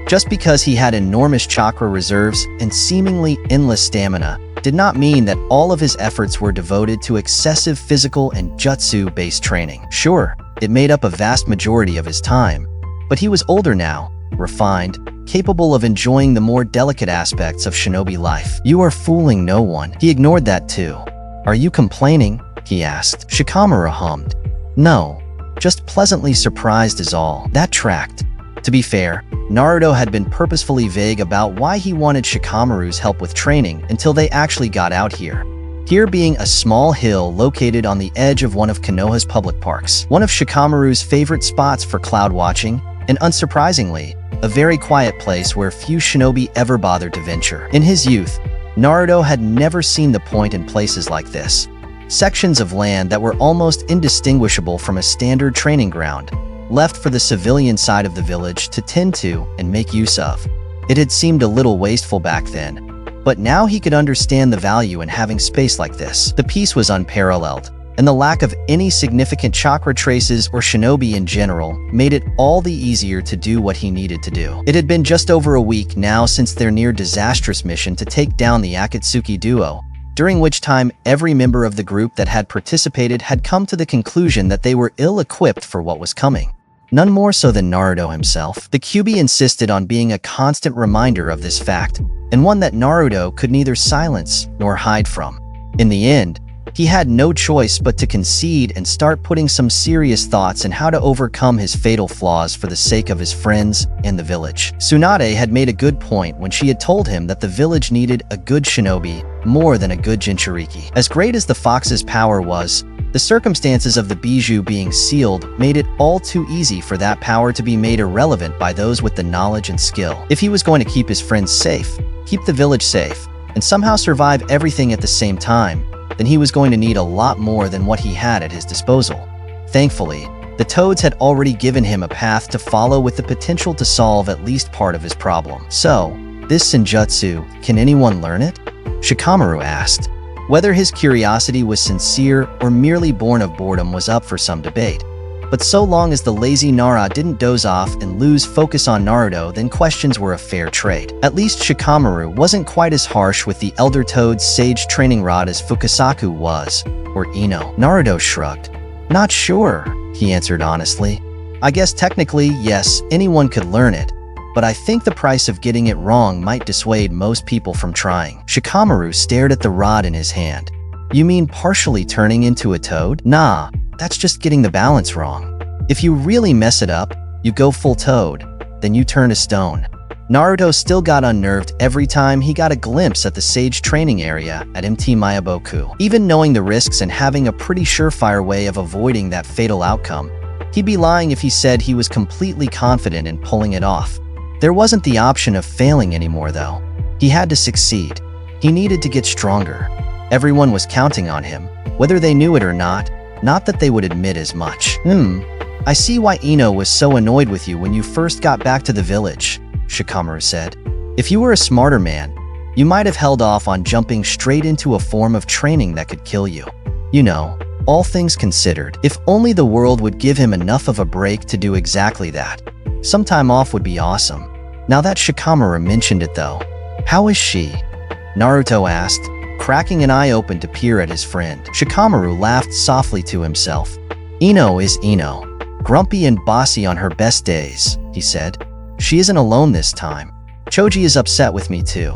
Just because he had enormous chakra reserves and seemingly endless stamina did not mean that all of his efforts were devoted to excessive physical and jutsu-based training. Sure, it made up a vast majority of his time, but he was older now, refined, capable of enjoying the more delicate aspects of shinobi life. You are fooling no one. He ignored that too. Are you complaining? He asked. Shikamaru hummed. No, just pleasantly surprised is all. That tracked. To be fair, Naruto had been purposefully vague about why he wanted Shikamaru's help with training until they actually got out here. Here being a small hill located on the edge of one of Konoha's public parks, one of Shikamaru's favorite spots for cloud watching, and unsurprisingly, a very quiet place where few shinobi ever bothered to venture. In his youth, Naruto had never seen the point in places like this. Sections of land that were almost indistinguishable from a standard training ground, left for the civilian side of the village to tend to and make use of. It had seemed a little wasteful back then, but now he could understand the value in having space like this. The peace was unparalleled, and the lack of any significant chakra traces or shinobi in general made it all the easier to do what he needed to do. It had been just over a week now since their near-disastrous mission to take down the Akatsuki duo, during which time every member of the group that had participated had come to the conclusion that they were ill-equipped for what was coming. None more so than Naruto himself. The Kyuubi insisted on being a constant reminder of this fact, and one that Naruto could neither silence nor hide from. In the end, he had no choice but to concede and start putting some serious thoughts in how to overcome his fatal flaws for the sake of his friends and the village. Tsunade had made a good point when she had told him that the village needed a good shinobi more than a good Jinchuriki. As great as the fox's power was, the circumstances of the bijou being sealed made it all too easy for that power to be made irrelevant by those with the knowledge and skill. If he was going to keep his friends safe, keep the village safe, and somehow survive everything at the same time, then he was going to need a lot more than what he had at his disposal. Thankfully, the Toads had already given him a path to follow with the potential to solve at least part of his problem. So, this Senjutsu, can anyone learn it? Shikamaru asked. Whether his curiosity was sincere or merely born of boredom was up for some debate. But so long as the lazy Nara didn't doze off and lose focus on Naruto, then questions were a fair trade. At least Shikamaru wasn't quite as harsh with the Elder Toad's sage training rod as Fukasaku was, or Ino. Naruto shrugged. Not sure, he answered honestly. I guess technically, yes, anyone could learn it, but I think the price of getting it wrong might dissuade most people from trying. Shikamaru stared at the rod in his hand. You mean partially turning into a toad? Nah, that's just getting the balance wrong. If you really mess it up, you go full toad, then you turn to stone. Naruto still got unnerved every time he got a glimpse at the sage training area at MT Mayaboku. Even knowing the risks and having a pretty surefire way of avoiding that fatal outcome, he'd be lying if he said he was completely confident in pulling it off. There wasn't the option of failing anymore though. He had to succeed. He needed to get stronger. Everyone was counting on him, whether they knew it or not that they would admit as much. I see why Ino was so annoyed with you when you first got back to the village, Shikamaru said. If you were a smarter man, you might have held off on jumping straight into a form of training that could kill you. You know, all things considered, if only the world would give him enough of a break to do exactly that. Some time off would be awesome. Now that Shikamaru mentioned it though, "How is she?" Naruto asked, cracking an eye open to peer at his friend. Shikamaru laughed softly to himself. "Ino is Ino. Grumpy and bossy on her best days," he said. "She isn't alone this time. Choji is upset with me too.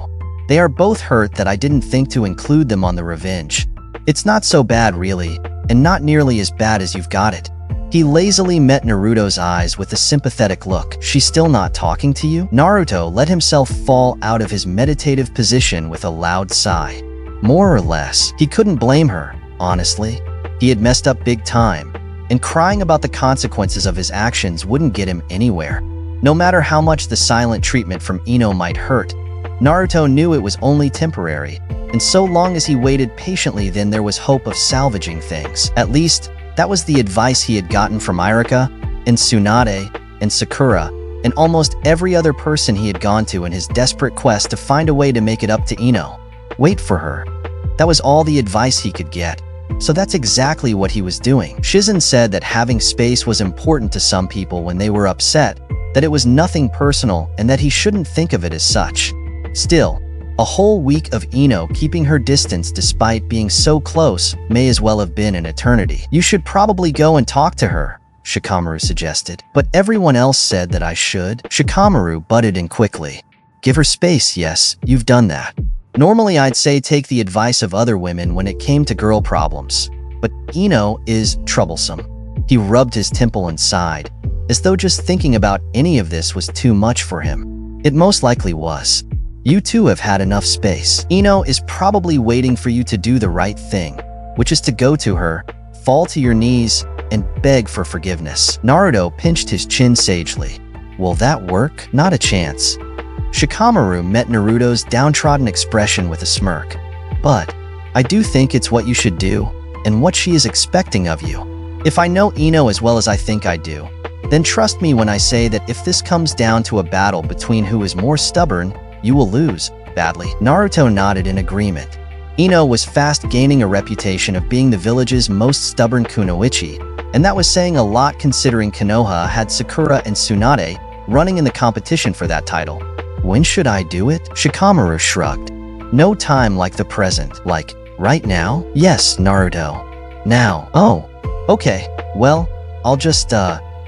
They are both hurt that I didn't think to include them on the revenge. It's not so bad really, and not nearly as bad as you've got it." He lazily met Naruto's eyes with a sympathetic look. "She's still not talking to you?" Naruto let himself fall out of his meditative position with a loud sigh. More or less, he couldn't blame her, honestly. He had messed up big time, and crying about the consequences of his actions wouldn't get him anywhere. No matter how much the silent treatment from Ino might hurt, Naruto knew it was only temporary, and so long as he waited patiently, then there was hope of salvaging things. At least, that was the advice he had gotten from Irika, and Tsunade, and Sakura, and almost every other person he had gone to in his desperate quest to find a way to make it up to Ino. Wait for her. That was all the advice he could get. So that's exactly what he was doing. Shizen said that having space was important to some people when they were upset, that it was nothing personal, and that he shouldn't think of it as such. Still, a whole week of Ino keeping her distance despite being so close may as well have been an eternity. "You should probably go and talk to her," Shikamaru suggested. "But everyone else said that I should." Shikamaru butted in quickly. "Give her space, yes, you've done that. Normally I'd say take the advice of other women when it came to girl problems. But Ino is troublesome." He rubbed his temple and sighed, as though just thinking about any of this was too much for him. It most likely was. "You two have had enough space. Ino is probably waiting for you to do the right thing, which is to go to her, fall to your knees, and beg for forgiveness." Naruto pinched his chin sagely. "Will that work? Not a chance." Shikamaru met Naruto's downtrodden expression with a smirk. "But I do think it's what you should do, and what she is expecting of you. If I know Ino as well as I think I do, then trust me when I say that if this comes down to a battle between who is more stubborn, you will lose, badly." Naruto nodded in agreement. Ino was fast gaining a reputation of being the village's most stubborn kunoichi, and that was saying a lot considering Konoha had Sakura and Tsunade running in the competition for that title. "When should I do it?" Shikamaru shrugged. "No time like the present. Like, right now?" "Yes, Naruto. Now." "Oh, okay. Well, I'll just,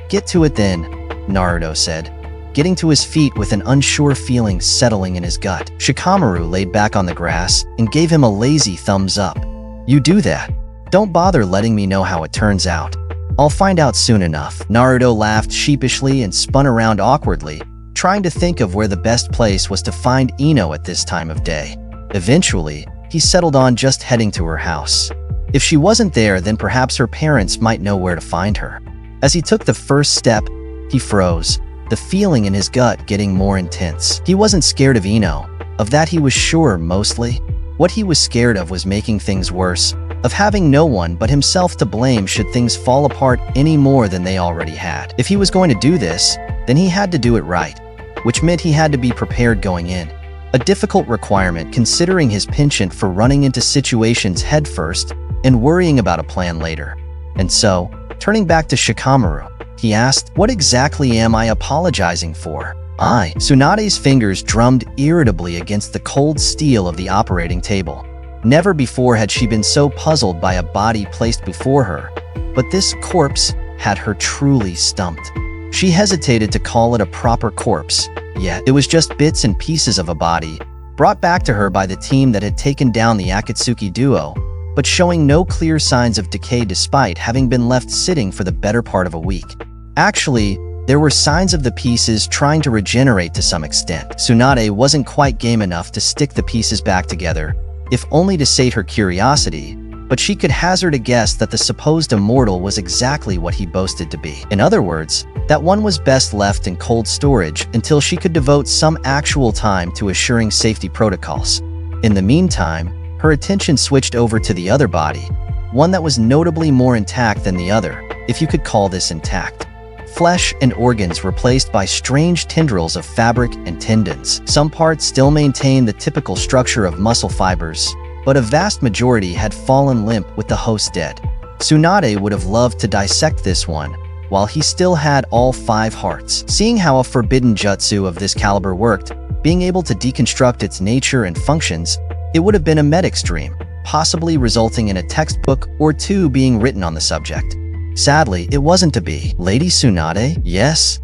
get to it then," Naruto said, getting to his feet with an unsure feeling settling in his gut. Shikamaru laid back on the grass and gave him a lazy thumbs up. "You do that. Don't bother letting me know how it turns out. I'll find out soon enough." Naruto laughed sheepishly and spun around awkwardly, trying to think of where the best place was to find Ino at this time of day. Eventually, he settled on just heading to her house. If she wasn't there, then perhaps her parents might know where to find her. As he took the first step, he froze, the feeling in his gut getting more intense. He wasn't scared of Ino. Of that he was sure, mostly. What he was scared of was making things worse, of having no one but himself to blame should things fall apart any more than they already had. If he was going to do this, then he had to do it right, which meant he had to be prepared going in. A difficult requirement considering his penchant for running into situations headfirst and worrying about a plan later. And so, turning back to Shikamaru, he asked, "What exactly am I apologizing for?" Tsunade's fingers drummed irritably against the cold steel of the operating table. Never before had she been so puzzled by a body placed before her, but this corpse had her truly stumped. She hesitated to call it a proper corpse, yet it was just bits and pieces of a body, brought back to her by the team that had taken down the Akatsuki duo, but showing no clear signs of decay despite having been left sitting for the better part of a week. Actually, there were signs of the pieces trying to regenerate to some extent. Tsunade wasn't quite game enough to stick the pieces back together, if only to sate her curiosity, but she could hazard a guess that the supposed immortal was exactly what he boasted to be. In other words, that one was best left in cold storage until she could devote some actual time to assuring safety protocols. In the meantime, her attention switched over to the other body, one that was notably more intact than the other, if you could call this intact. Flesh and organs replaced by strange tendrils of fabric and tendons. Some parts still maintained the typical structure of muscle fibers, but a vast majority had fallen limp with the host dead. Tsunade would have loved to dissect this one, while he still had all 5 hearts. Seeing how a forbidden jutsu of this caliber worked, Being able to deconstruct its nature and functions, it would have been a meta-extreme, possibly resulting in a textbook or two being written on the subject. Sadly, it wasn't to be. Lady Tsunade? Yes?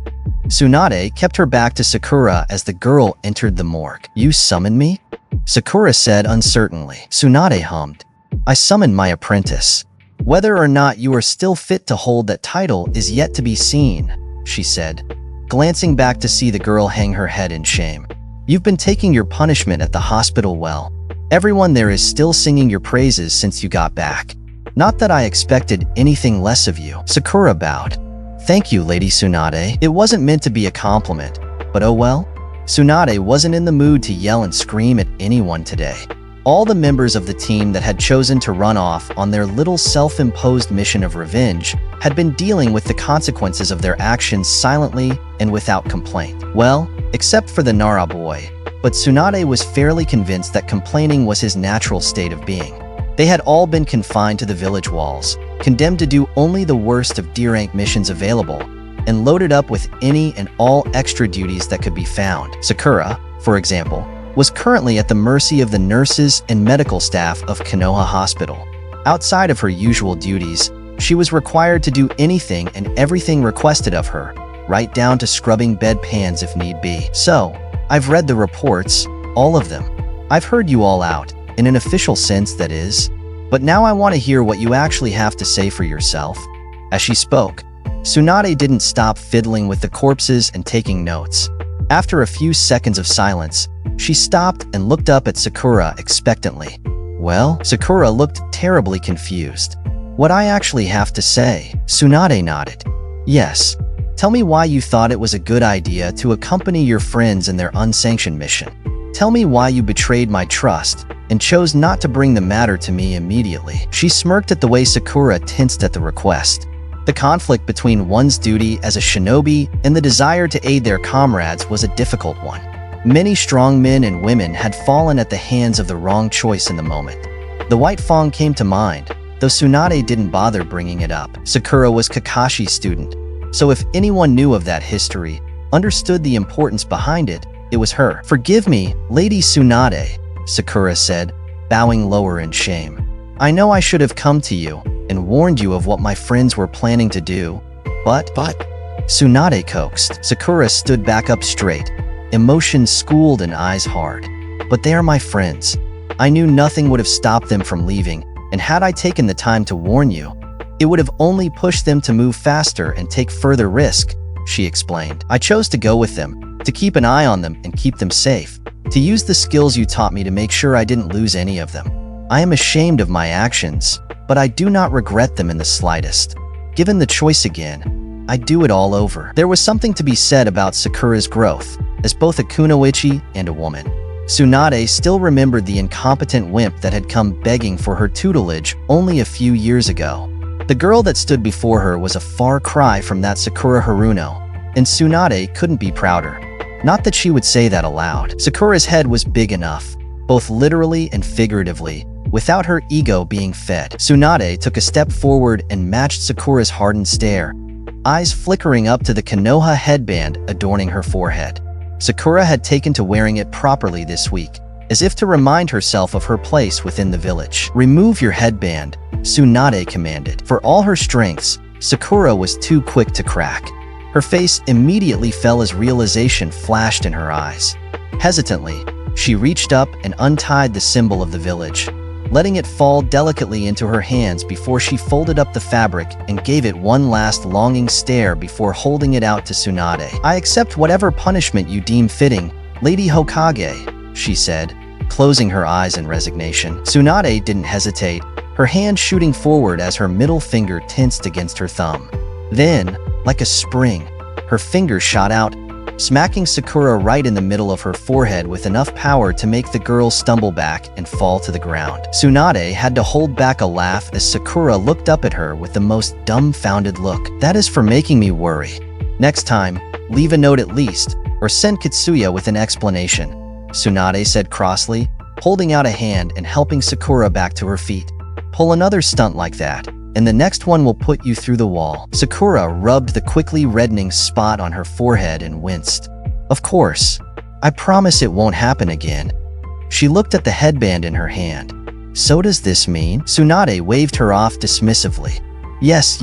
Tsunade kept her back to Sakura as the girl entered the morgue. You summoned me? Sakura said uncertainly. Tsunade hummed. I summoned my apprentice. Whether or not you are still fit to hold that title is yet to be seen, she said, glancing back to see the girl hang her head in shame. You've been taking your punishment at the hospital well. Everyone there is still singing your praises since you got back. Not that I expected anything less of you. Sakura bowed. Thank you, Lady Tsunade. It wasn't meant to be a compliment, but oh well. Tsunade wasn't in the mood to yell and scream at anyone today. All the members of the team that had chosen to run off on their little self-imposed mission of revenge had been dealing with the consequences of their actions silently and without complaint. Well, except for the Nara boy, but Tsunade was fairly convinced that complaining was his natural state of being. They had all been confined to the village walls, condemned to do only the worst of D-rank missions available, and loaded up with any and all extra duties that could be found. Sakura, for example, was currently at the mercy of the nurses and medical staff of Konoha Hospital. Outside of her usual duties, she was required to do anything and everything requested of her, right down to scrubbing bedpans if need be. So, I've read the reports, all of them. I've heard you all out, in an official sense that is. But now I want to hear what you actually have to say for yourself. As she spoke, Tsunade didn't stop fiddling with the corpses and taking notes. After a few seconds of silence, she stopped and looked up at Sakura expectantly. Well, Sakura looked terribly confused. What I actually have to say? Tsunade nodded. Yes. Tell me why you thought it was a good idea to accompany your friends in their unsanctioned mission. Tell me why you betrayed my trust and chose not to bring the matter to me immediately. She smirked at the way Sakura tensed at the request. The conflict between one's duty as a shinobi and the desire to aid their comrades was a difficult one. Many strong men and women had fallen at the hands of the wrong choice in the moment. The White Fang came to mind, though Tsunade didn't bother bringing it up. Sakura was Kakashi's student, so if anyone knew of that history, understood the importance behind it, it was her. Forgive me, Lady Tsunade, Sakura said, bowing lower in shame. I know I should have come to you and warned you of what my friends were planning to do, but… Tsunade coaxed. Sakura stood back up straight, emotions schooled and eyes hard. But they are my friends. I knew nothing would have stopped them from leaving, and had I taken the time to warn you, it would have only pushed them to move faster and take further risk, she explained. I chose to go with them, to keep an eye on them and keep them safe, to use the skills you taught me to make sure I didn't lose any of them. I am ashamed of my actions, but I do not regret them in the slightest. Given the choice again, I'd do it all over. There was something to be said about Sakura's growth, as both a kunoichi and a woman. Tsunade still remembered the incompetent wimp that had come begging for her tutelage only a few years ago. The girl that stood before her was a far cry from that Sakura Haruno, and Tsunade couldn't be prouder. Not that she would say that aloud. Sakura's head was big enough, both literally and figuratively, without her ego being fed. Tsunade took a step forward and matched Sakura's hardened stare, eyes flickering up to the Konoha headband adorning her forehead. Sakura had taken to wearing it properly this week, as if to remind herself of her place within the village. Remove your headband, Tsunade commanded. For all her strengths, Sakura was too quick to crack. Her face immediately fell as realization flashed in her eyes. Hesitantly, she reached up and untied the symbol of the village, letting it fall delicately into her hands before she folded up the fabric and gave it one last longing stare before holding it out to Tsunade. I accept whatever punishment you deem fitting, Lady Hokage, she said, closing her eyes in resignation. Tsunade didn't hesitate, her hand shooting forward as her middle finger tensed against her thumb. Then, like a spring, her finger shot out, smacking Sakura right in the middle of her forehead with enough power to make the girl stumble back and fall to the ground. Tsunade had to hold back a laugh as Sakura looked up at her with the most dumbfounded look. That is for making me worry. Next time, leave a note at least, or send Kitsuya with an explanation, Tsunade said crossly, holding out a hand and helping Sakura back to her feet. Pull another stunt like that, and the next one will put you through the wall. Sakura rubbed the quickly reddening spot on her forehead and winced. Of course. I promise it won't happen again. She looked at the headband in her hand. So does this mean? Tsunade waved her off dismissively. Yes,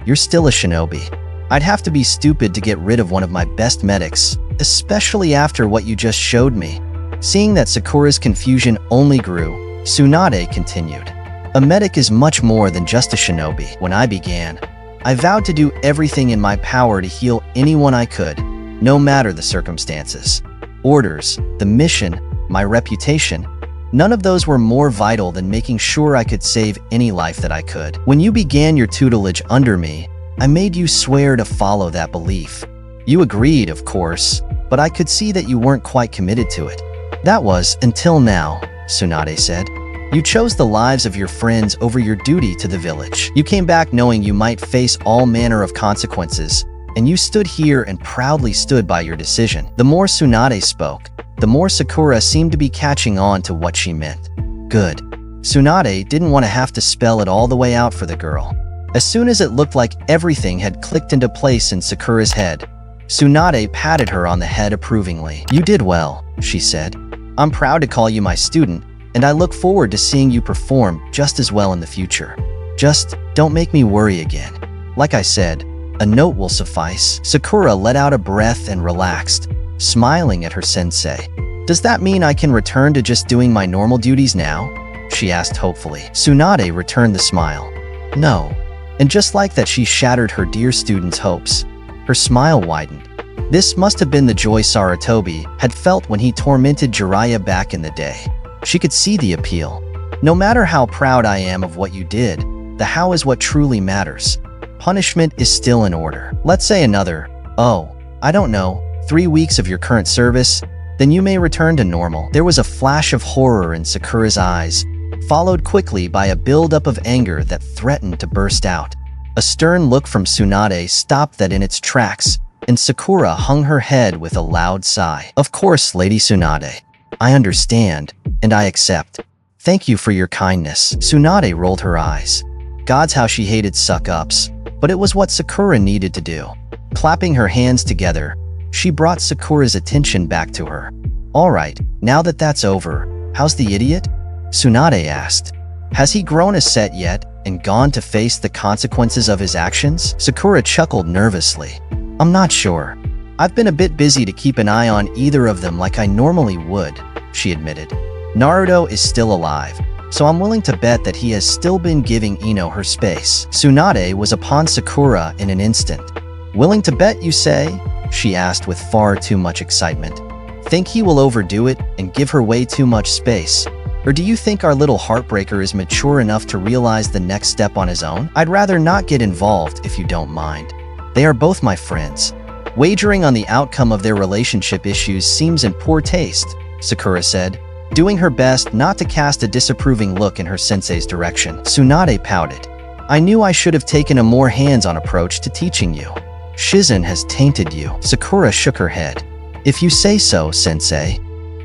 you're still a shinobi. I'd have to be stupid to get rid of one of my best medics, especially after what you just showed me. Seeing that Sakura's confusion only grew, Tsunade continued. A medic is much more than just a shinobi. When I began, I vowed to do everything in my power to heal anyone I could, no matter the circumstances. Orders, the mission, my reputation, none of those were more vital than making sure I could save any life that I could. When you began your tutelage under me, I made you swear to follow that belief. You agreed, of course, but I could see that you weren't quite committed to it. That was until now, Tsunade said. You chose the lives of your friends over your duty to the village. You came back knowing you might face all manner of consequences, and you stood here and proudly stood by your decision. The more Tsunade spoke, the more Sakura seemed to be catching on to what she meant. Good. Tsunade didn't want to have to spell it all the way out for the girl. As soon as it looked like everything had clicked into place in Sakura's head, Tsunade patted her on the head approvingly. You did well, she said. I'm proud to call you my student, and I look forward to seeing you perform just as well in the future. Just don't make me worry again. Like I said, a note will suffice. Sakura let out a breath and relaxed, smiling at her sensei. Does that mean I can return to just doing my normal duties now? She asked hopefully. Tsunade returned the smile. No. And just like that, she shattered her dear student's hopes. Her smile widened. This must have been the joy Sarutobi had felt when he tormented Jiraiya back in the day. She could see the appeal. No matter how proud I am of what you did, the how is what truly matters. Punishment is still in order. Let's say another, I don't know, 3 weeks of your current service, then you may return to normal. There was a flash of horror in Sakura's eyes, followed quickly by a buildup of anger that threatened to burst out. A stern look from Tsunade stopped that in its tracks, and Sakura hung her head with a loud sigh. Of course, Lady Tsunade. I understand, and I accept. Thank you for your kindness. Tsunade rolled her eyes. God's how she hated suck-ups, but it was what Sakura needed to do. Clapping her hands together, she brought Sakura's attention back to her. All right, now that that's over, how's the idiot? Tsunade asked. Has he grown a set yet and gone to face the consequences of his actions? Sakura chuckled nervously. I'm not sure. I've been a bit busy to keep an eye on either of them like I normally would, she admitted. Naruto is still alive, so I'm willing to bet that he has still been giving Ino her space. Tsunade was upon Sakura in an instant. Willing to bet, you say? She asked with far too much excitement. Think he will overdo it and give her way too much space? Or do you think our little heartbreaker is mature enough to realize the next step on his own? I'd rather not get involved if you don't mind. They are both my friends. Wagering on the outcome of their relationship issues seems in poor taste, Sakura said, doing her best not to cast a disapproving look in her sensei's direction. Tsunade pouted. I knew I should have taken a more hands-on approach to teaching you. Shizen has tainted you. Sakura shook her head. If you say so, sensei.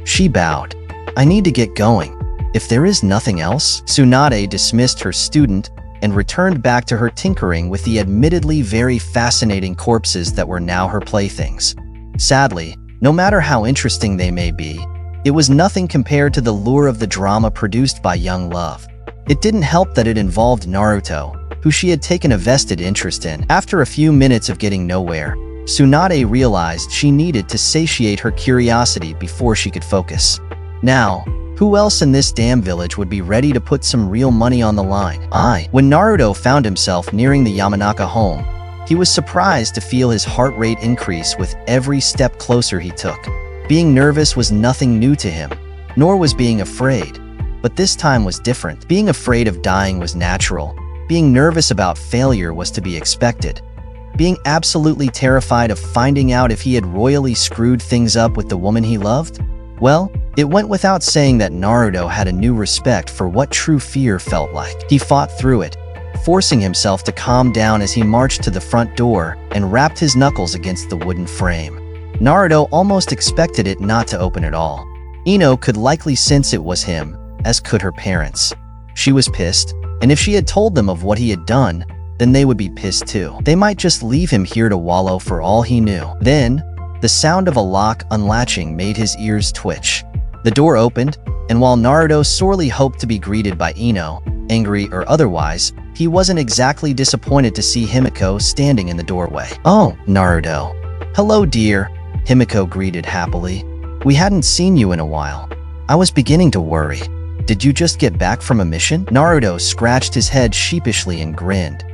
She bowed. I need to get going. If there is nothing else, Tsunade dismissed her student and returned back to her tinkering with the admittedly very fascinating corpses that were now her playthings. Sadly, no matter how interesting they may be, it was nothing compared to the lure of the drama produced by young love. It didn't help that it involved Naruto, who she had taken a vested interest in. After a few minutes of getting nowhere, Tsunade realized she needed to satiate her curiosity before she could focus. Now, who else in this damn village would be ready to put some real money on the line? When Naruto found himself nearing the Yamanaka home, he was surprised to feel his heart rate increase with every step closer he took. Being nervous was nothing new to him, nor was being afraid. But this time was different. Being afraid of dying was natural. Being nervous about failure was to be expected. Being absolutely terrified of finding out if he had royally screwed things up with the woman he loved? Well, it went without saying that Naruto had a new respect for what true fear felt like. He fought through it, forcing himself to calm down as he marched to the front door and rapped his knuckles against the wooden frame. Naruto almost expected it not to open at all. Ino could likely sense it was him, as could her parents. She was pissed, and if she had told them of what he had done, then they would be pissed too. They might just leave him here to wallow for all he knew. Then, The sound of a lock unlatching made his ears twitch. The door opened, and while Naruto sorely hoped to be greeted by Ino, angry or otherwise, he wasn't exactly disappointed to see Himiko standing in the doorway. "Oh, Naruto." "Hello, dear," Himiko greeted happily. "We hadn't seen you in a while. I was beginning to worry. Did you just get back from a mission?" Naruto scratched his head sheepishly and grinned.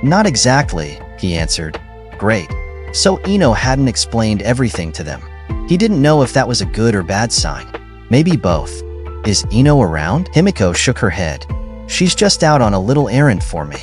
Not exactly," he answered. "Great." So Ino hadn't explained everything to them. He didn't know if that was a good or bad sign. Maybe both. "Is Ino around?" Himiko shook her head. "She's just out on a little errand for me.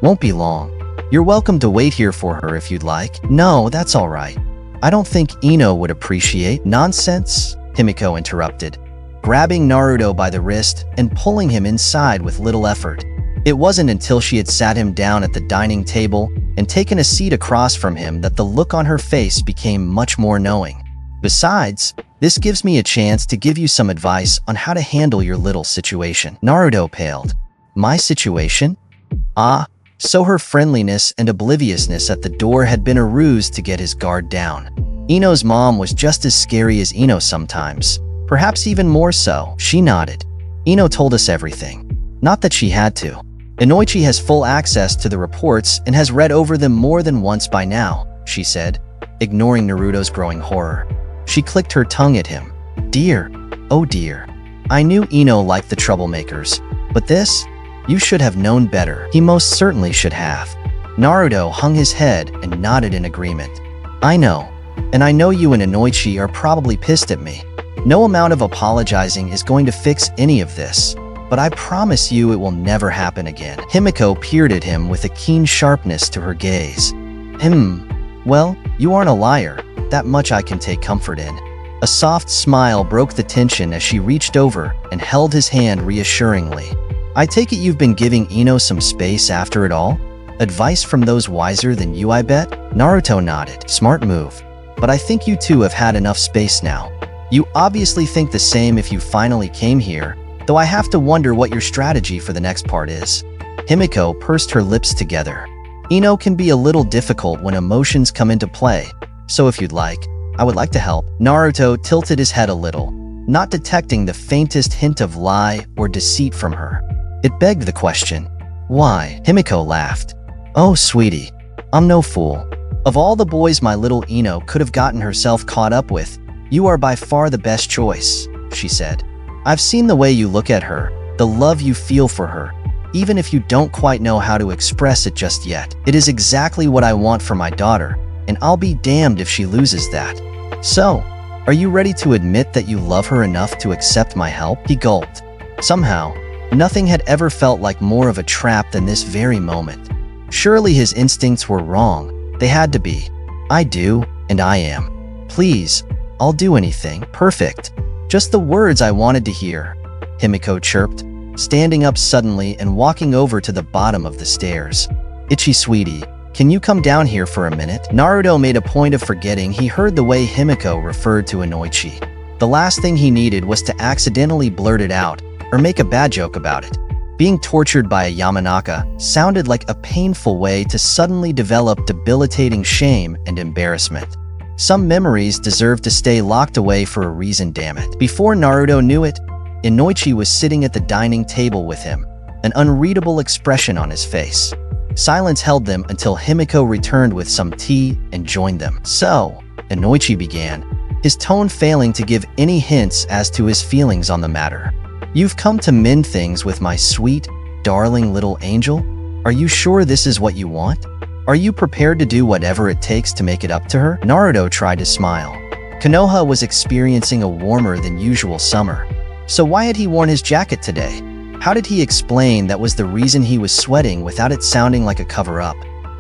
Won't be long. You're welcome to wait here for her if you'd like." "No, that's all right. I don't think Ino would appreciate." "Nonsense," Himiko interrupted, grabbing Naruto by the wrist and pulling him inside with little effort. It wasn't until she had sat him down at the dining table and taken a seat across from him that the look on her face became much more knowing. "Besides, this gives me a chance to give you some advice on how to handle your little situation." Naruto paled. "My situation?" So her friendliness and obliviousness at the door had been a ruse to get his guard down. Ino's mom was just as scary as Ino sometimes, perhaps even more so. She nodded. "Ino told us everything. Not that she had to. Inoichi has full access to the reports and has read over them more than once by now," she said, ignoring Naruto's growing horror. She clicked her tongue at him. "Dear, oh dear. I knew Ino liked the troublemakers, but this? You should have known better." He most certainly should have. Naruto hung his head and nodded in agreement. "I know. And I know you and Inoichi are probably pissed at me. No amount of apologizing is going to fix any of this. But I promise you it will never happen again." Himiko peered at him with a keen sharpness to her gaze. Well, you aren't a liar. That much I can take comfort in." A soft smile broke the tension as she reached over and held his hand reassuringly. "I take it you've been giving Ino some space after it all? Advice from those wiser than you, I bet?" Naruto nodded. "Smart move. But I think you two have had enough space now. You obviously think the same if you finally came here, though I have to wonder what your strategy for the next part is." Himiko pursed her lips together. "Ino can be a little difficult when emotions come into play, so if you'd like, I would like to help." Naruto tilted his head a little, not detecting the faintest hint of lie or deceit from her. It begged the question, "Why?" Himiko laughed. "Oh, sweetie, I'm no fool. Of all the boys my little Ino could have gotten herself caught up with, you are by far the best choice," she said. "I've seen the way you look at her, the love you feel for her, even if you don't quite know how to express it just yet. It is exactly what I want for my daughter, and I'll be damned if she loses that. So, are you ready to admit that you love her enough to accept my help?" He gulped. Somehow, nothing had ever felt like more of a trap than this very moment. Surely his instincts were wrong. They had to be. "I do, and I am. Please, I'll do anything." "Perfect. Just the words I wanted to hear," Himiko chirped, standing up suddenly and walking over to the bottom of the stairs. "Itchy sweetie, can you come down here for a minute?" Naruto made a point of forgetting he heard the way Himiko referred to Inoichi. The last thing he needed was to accidentally blurt it out or make a bad joke about it. Being tortured by a Yamanaka sounded like a painful way to suddenly develop debilitating shame and embarrassment. Some memories deserve to stay locked away for a reason, damn it. Before Naruto knew it, Inoichi was sitting at the dining table with him, an unreadable expression on his face. Silence held them until Himiko returned with some tea and joined them. "So," Inoichi began, his tone failing to give any hints as to his feelings on the matter. "You've come to mend things with my sweet, darling little angel? Are you sure this is what you want? Are you prepared to do whatever it takes to make it up to her?" Naruto tried to smile. Konoha was experiencing a warmer than usual summer. So why had he worn his jacket today? How did he explain that was the reason he was sweating without it sounding like a cover-up?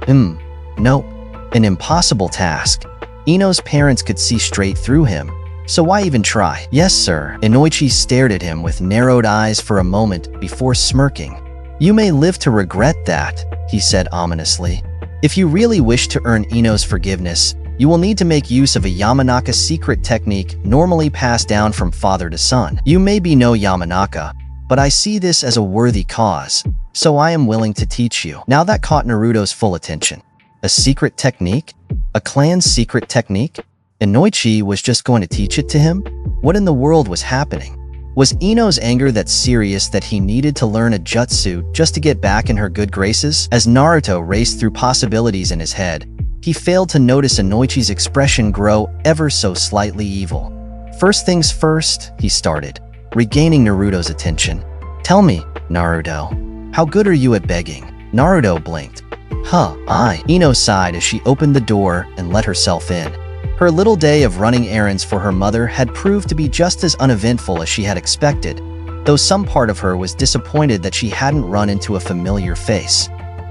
Nope. An impossible task. Ino's parents could see straight through him, so why even try? "Yes, sir." Inoichi stared at him with narrowed eyes for a moment before smirking. "You may live to regret that," he said ominously. "If you really wish to earn Ino's forgiveness, you will need to make use of a Yamanaka secret technique normally passed down from father to son. You may be no Yamanaka, but I see this as a worthy cause, so I am willing to teach you." Now that caught Naruto's full attention. A secret technique? A clan's secret technique? Inoichi was just going to teach it to him? What in the world was happening? Was Ino's anger that serious that he needed to learn a jutsu just to get back in her good graces? As Naruto raced through possibilities in his head, he failed to notice Inoichi's expression grow ever so slightly evil. First things first, he started, regaining Naruto's attention. Tell me, Naruto, how good are you at begging? Naruto blinked. Ino sighed as she opened the door and let herself in. Her little day of running errands for her mother had proved to be just as uneventful as she had expected, though some part of her was disappointed that she hadn't run into a familiar face.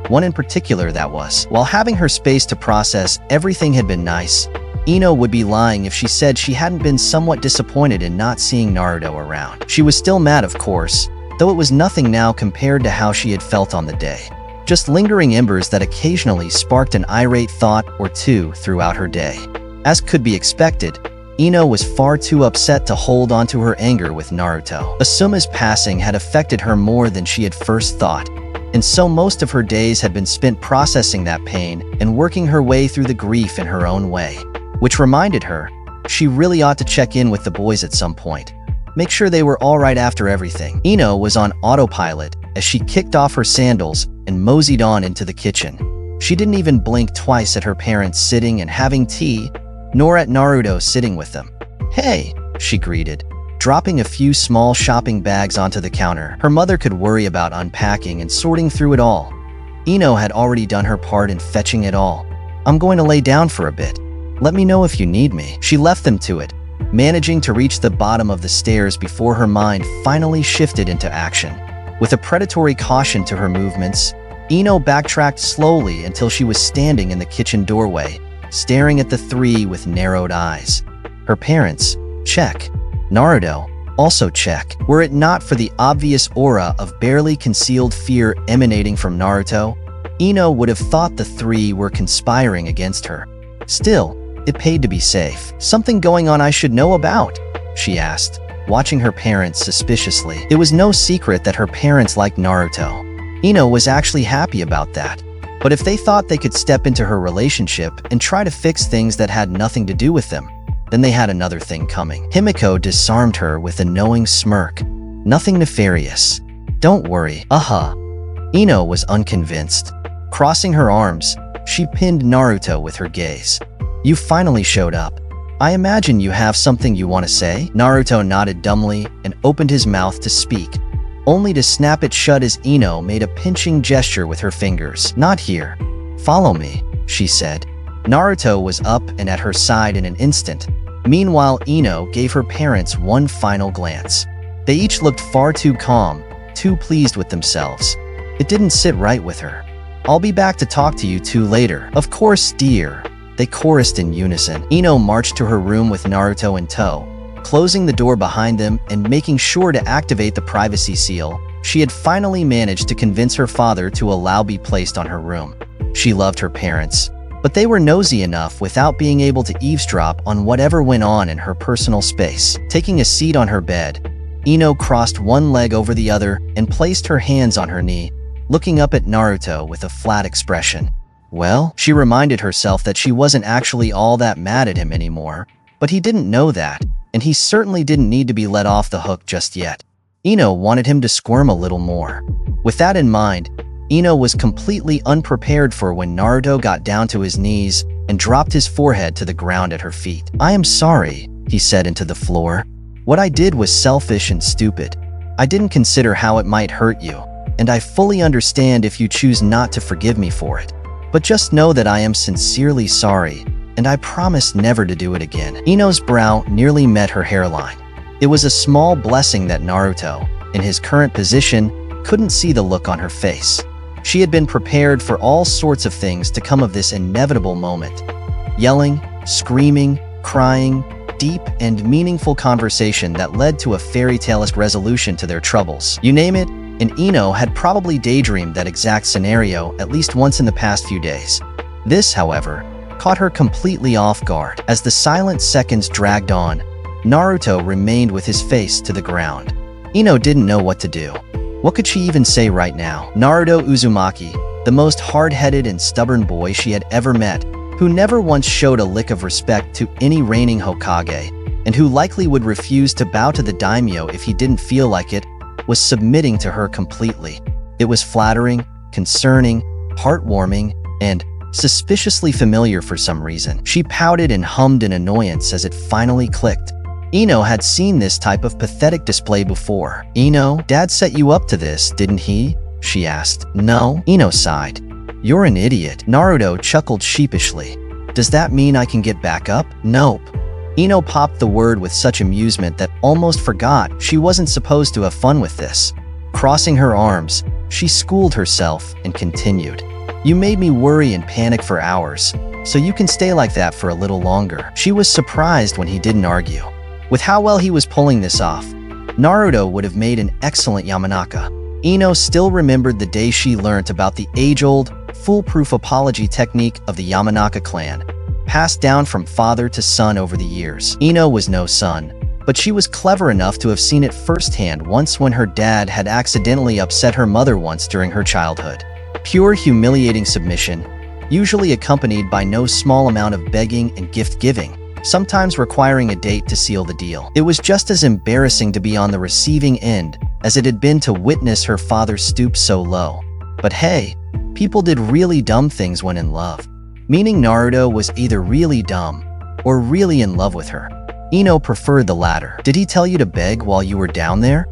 One in particular, that was. While having her space to process everything had been nice, Ino would be lying if she said she hadn't been somewhat disappointed in not seeing Naruto around. She was still mad, of course, though it was nothing now compared to how she had felt on the day. Just lingering embers that occasionally sparked an irate thought or two throughout her day. As could be expected, Ino was far too upset to hold onto her anger with Naruto. Asuma's passing had affected her more than she had first thought, and so most of her days had been spent processing that pain and working her way through the grief in her own way. Which reminded her, she really ought to check in with the boys at some point. Make sure they were all right after everything. Ino was on autopilot as she kicked off her sandals and moseyed on into the kitchen. She didn't even blink twice at her parents sitting and having tea, nor at Naruto sitting with them. "Hey," she greeted, dropping a few small shopping bags onto the counter. Her mother could worry about unpacking and sorting through it all. Ino had already done her part in fetching it all. "I'm going to lay down for a bit. Let me know if you need me." She left them to it, managing to reach the bottom of the stairs before her mind finally shifted into action. With a predatory caution to her movements, Ino backtracked slowly until she was standing in the kitchen doorway, staring at the three with narrowed eyes. Her parents, check. Naruto, also check. Were it not for the obvious aura of barely concealed fear emanating from Naruto, Ino would have thought the three were conspiring against her. Still, it paid to be safe. "Something going on I should know about?" she asked, watching her parents suspiciously. It was no secret that her parents liked Naruto. Ino was actually happy about that. But if they thought they could step into her relationship and try to fix things that had nothing to do with them, then they had another thing coming. Himiko disarmed her with a knowing smirk. "Nothing nefarious. Don't worry." Ino was unconvinced. Crossing her arms, she pinned Naruto with her gaze. "You finally showed up. I imagine you have something you want to say?" Naruto nodded dumbly and opened his mouth to speak, only to snap it shut as Ino made a pinching gesture with her fingers. "Not here. Follow me," she said. Naruto was up and at her side in an instant. Meanwhile, Ino gave her parents one final glance. They each looked far too calm, too pleased with themselves. It didn't sit right with her. "I'll be back to talk to you two later." "Of course, dear," they chorused in unison. Ino marched to her room with Naruto in tow, closing the door behind them and making sure to activate the privacy seal. She had finally managed to convince her father to allow be placed on her room. She loved her parents, but they were nosy enough without being able to eavesdrop on whatever went on in her personal space. Taking a seat on her bed, Ino crossed one leg over the other and placed her hands on her knee, looking up at Naruto with a flat expression. Well, she reminded herself that she wasn't actually all that mad at him anymore, but he didn't know that, and he certainly didn't need to be let off the hook just yet. Ino wanted him to squirm a little more. With that in mind, Ino was completely unprepared for when Naruto got down to his knees and dropped his forehead to the ground at her feet. "I am sorry," he said into the floor. "What I did was selfish and stupid. I didn't consider how it might hurt you, and I fully understand if you choose not to forgive me for it. But just know that I am sincerely sorry, and I promise never to do it again." Ino's brow nearly met her hairline. It was a small blessing that Naruto, in his current position, couldn't see the look on her face. She had been prepared for all sorts of things to come of this inevitable moment. Yelling, screaming, crying, deep and meaningful conversation that led to a fairy tale-esque resolution to their troubles. You name it, and Ino had probably daydreamed that exact scenario at least once in the past few days. This, however, caught her completely off guard. As the silent seconds dragged on, Naruto remained with his face to the ground. Ino didn't know what to do. What could she even say right now? Naruto Uzumaki, the most hard-headed and stubborn boy she had ever met, who never once showed a lick of respect to any reigning Hokage, and who likely would refuse to bow to the daimyo if he didn't feel like it, was submitting to her completely. It was flattering, concerning, heartwarming, and suspiciously familiar for some reason. She pouted and hummed in annoyance as it finally clicked. Ino had seen this type of pathetic display before. "Ino, Dad set you up to this, didn't he?" she asked. "No," Ino sighed. "You're an idiot." Naruto chuckled sheepishly. "Does that mean I can get back up?" "Nope." Ino popped the word with such amusement that almost forgot she wasn't supposed to have fun with this. Crossing her arms, she schooled herself and continued. "You made me worry and panic for hours, so you can stay like that for a little longer." She was surprised when he didn't argue. With how well he was pulling this off, Naruto would have made an excellent Yamanaka. Ino still remembered the day she learnt about the age-old, foolproof apology technique of the Yamanaka clan, passed down from father to son over the years. Ino was no son, but she was clever enough to have seen it firsthand once when her dad had accidentally upset her mother once during her childhood. Pure humiliating submission, usually accompanied by no small amount of begging and gift-giving, sometimes requiring a date to seal the deal. It was just as embarrassing to be on the receiving end as it had been to witness her father stoop so low. But hey, people did really dumb things when in love. Meaning Naruto was either really dumb or really in love with her. Ino preferred the latter. "Did he tell you to beg while you were down there?"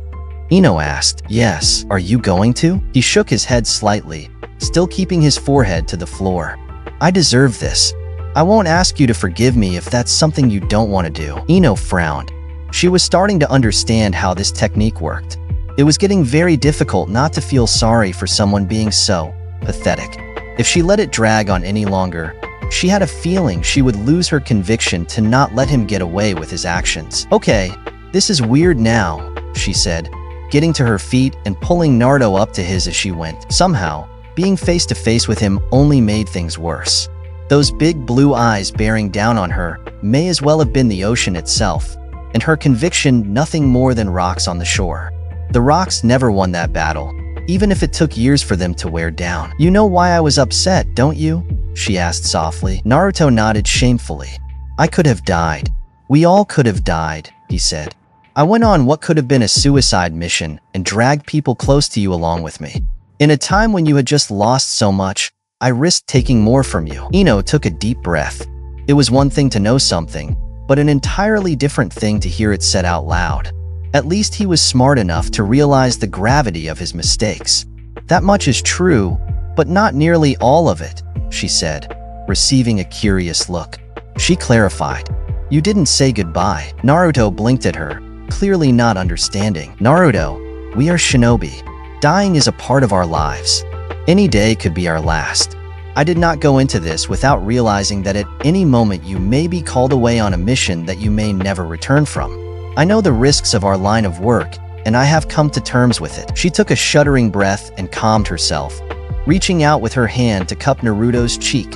Ino asked. "Yes. Are you going to?" He shook his head slightly, still keeping his forehead to the floor. "I deserve this. I won't ask you to forgive me if that's something you don't want to do." Ino frowned. She was starting to understand how this technique worked. It was getting very difficult not to feel sorry for someone being so pathetic. If she let it drag on any longer, she had a feeling she would lose her conviction to not let him get away with his actions. "Okay, this is weird now," she said, getting to her feet and pulling Naruto up to his as she went. Somehow, being face to face with him only made things worse. Those big blue eyes bearing down on her may as well have been the ocean itself, and her conviction nothing more than rocks on the shore. The rocks never won that battle, even if it took years for them to wear down. "You know why I was upset, don't you?" she asked softly. Naruto nodded shamefully. "I could have died. We all could have died," he said. "I went on what could have been a suicide mission and dragged people close to you along with me. In a time when you had just lost so much, I risked taking more from you." Ino took a deep breath. It was one thing to know something, but an entirely different thing to hear it said out loud. At least he was smart enough to realize the gravity of his mistakes. "That much is true, but not nearly all of it," she said, receiving a curious look. She clarified. "You didn't say goodbye." Naruto blinked at her, clearly not understanding. "Naruto, we are shinobi. Dying is a part of our lives. Any day could be our last. I did not go into this without realizing that at any moment you may be called away on a mission that you may never return from. I know the risks of our line of work, and I have come to terms with it." She took a shuddering breath and calmed herself, reaching out with her hand to cup Naruto's cheek,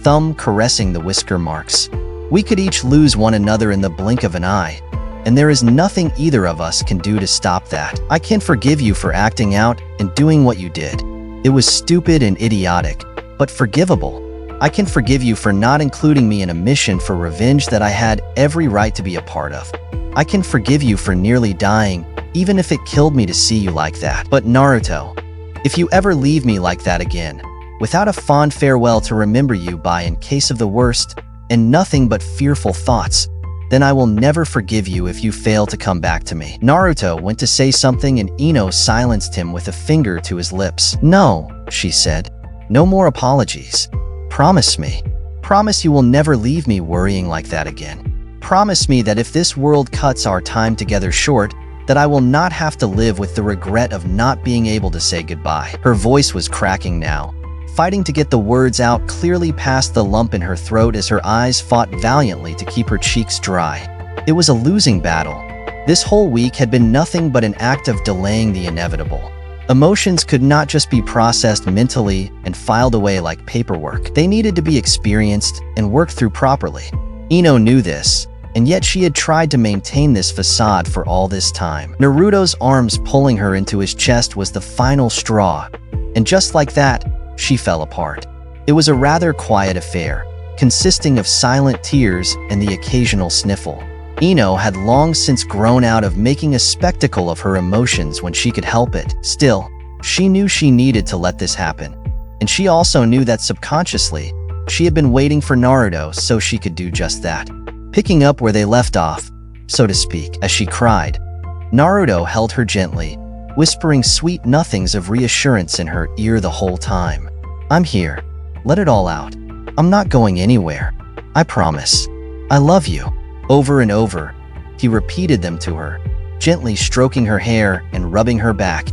thumb caressing the whisker marks. "We could each lose one another in the blink of an eye, and there is nothing either of us can do to stop that. I can forgive you for acting out and doing what you did. It was stupid and idiotic, but forgivable. I can forgive you for not including me in a mission for revenge that I had every right to be a part of. I can forgive you for nearly dying, even if it killed me to see you like that. But Naruto, if you ever leave me like that again, without a fond farewell to remember you by in case of the worst, and nothing but fearful thoughts, then I will never forgive you if you fail to come back to me." Naruto went to say something and Ino silenced him with a finger to his lips. "No," she said. "No more apologies. Promise me. Promise you will never leave me worrying like that again. Promise me that if this world cuts our time together short, that I will not have to live with the regret of not being able to say goodbye." Her voice was cracking now, fighting to get the words out clearly past the lump in her throat as her eyes fought valiantly to keep her cheeks dry. It was a losing battle. This whole week had been nothing but an act of delaying the inevitable. Emotions could not just be processed mentally and filed away like paperwork. They needed to be experienced and worked through properly. Ino knew this, and yet she had tried to maintain this facade for all this time. Naruto's arms pulling her into his chest was the final straw, and just like that, she fell apart. It was a rather quiet affair, consisting of silent tears and the occasional sniffle. Ino had long since grown out of making a spectacle of her emotions when she could help it. Still, she knew she needed to let this happen. And she also knew that subconsciously, she had been waiting for Naruto so she could do just that. Picking up where they left off, so to speak, as she cried, Naruto held her gently, whispering sweet nothings of reassurance in her ear the whole time. "I'm here. Let it all out. I'm not going anywhere. I promise. I love you." Over and over, he repeated them to her, gently stroking her hair and rubbing her back,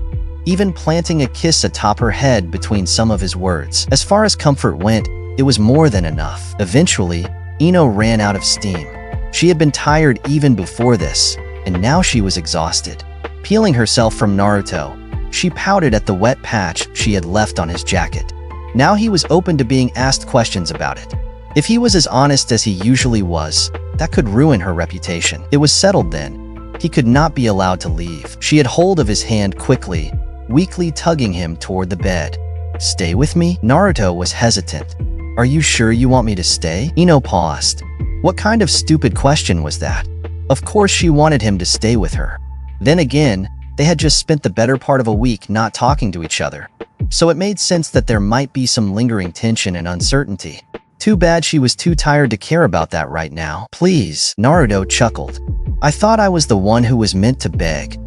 even planting a kiss atop her head between some of his words. As far as comfort went, it was more than enough. Eventually, Ino ran out of steam. She had been tired even before this, and now she was exhausted. Peeling herself from Naruto, she pouted at the wet patch she had left on his jacket. Now he was open to being asked questions about it. If he was as honest as he usually was, that could ruin her reputation. It was settled then. He could not be allowed to leave. She had hold of his hand quickly, weakly tugging him toward the bed. "Stay with me?" Naruto was hesitant. "Are you sure you want me to stay?" Ino paused. What kind of stupid question was that? Of course she wanted him to stay with her. Then again, they had just spent the better part of a week not talking to each other. So it made sense that there might be some lingering tension and uncertainty. Too bad she was too tired to care about that right now. "Please," Naruto chuckled. "I thought I was the one who was meant to beg."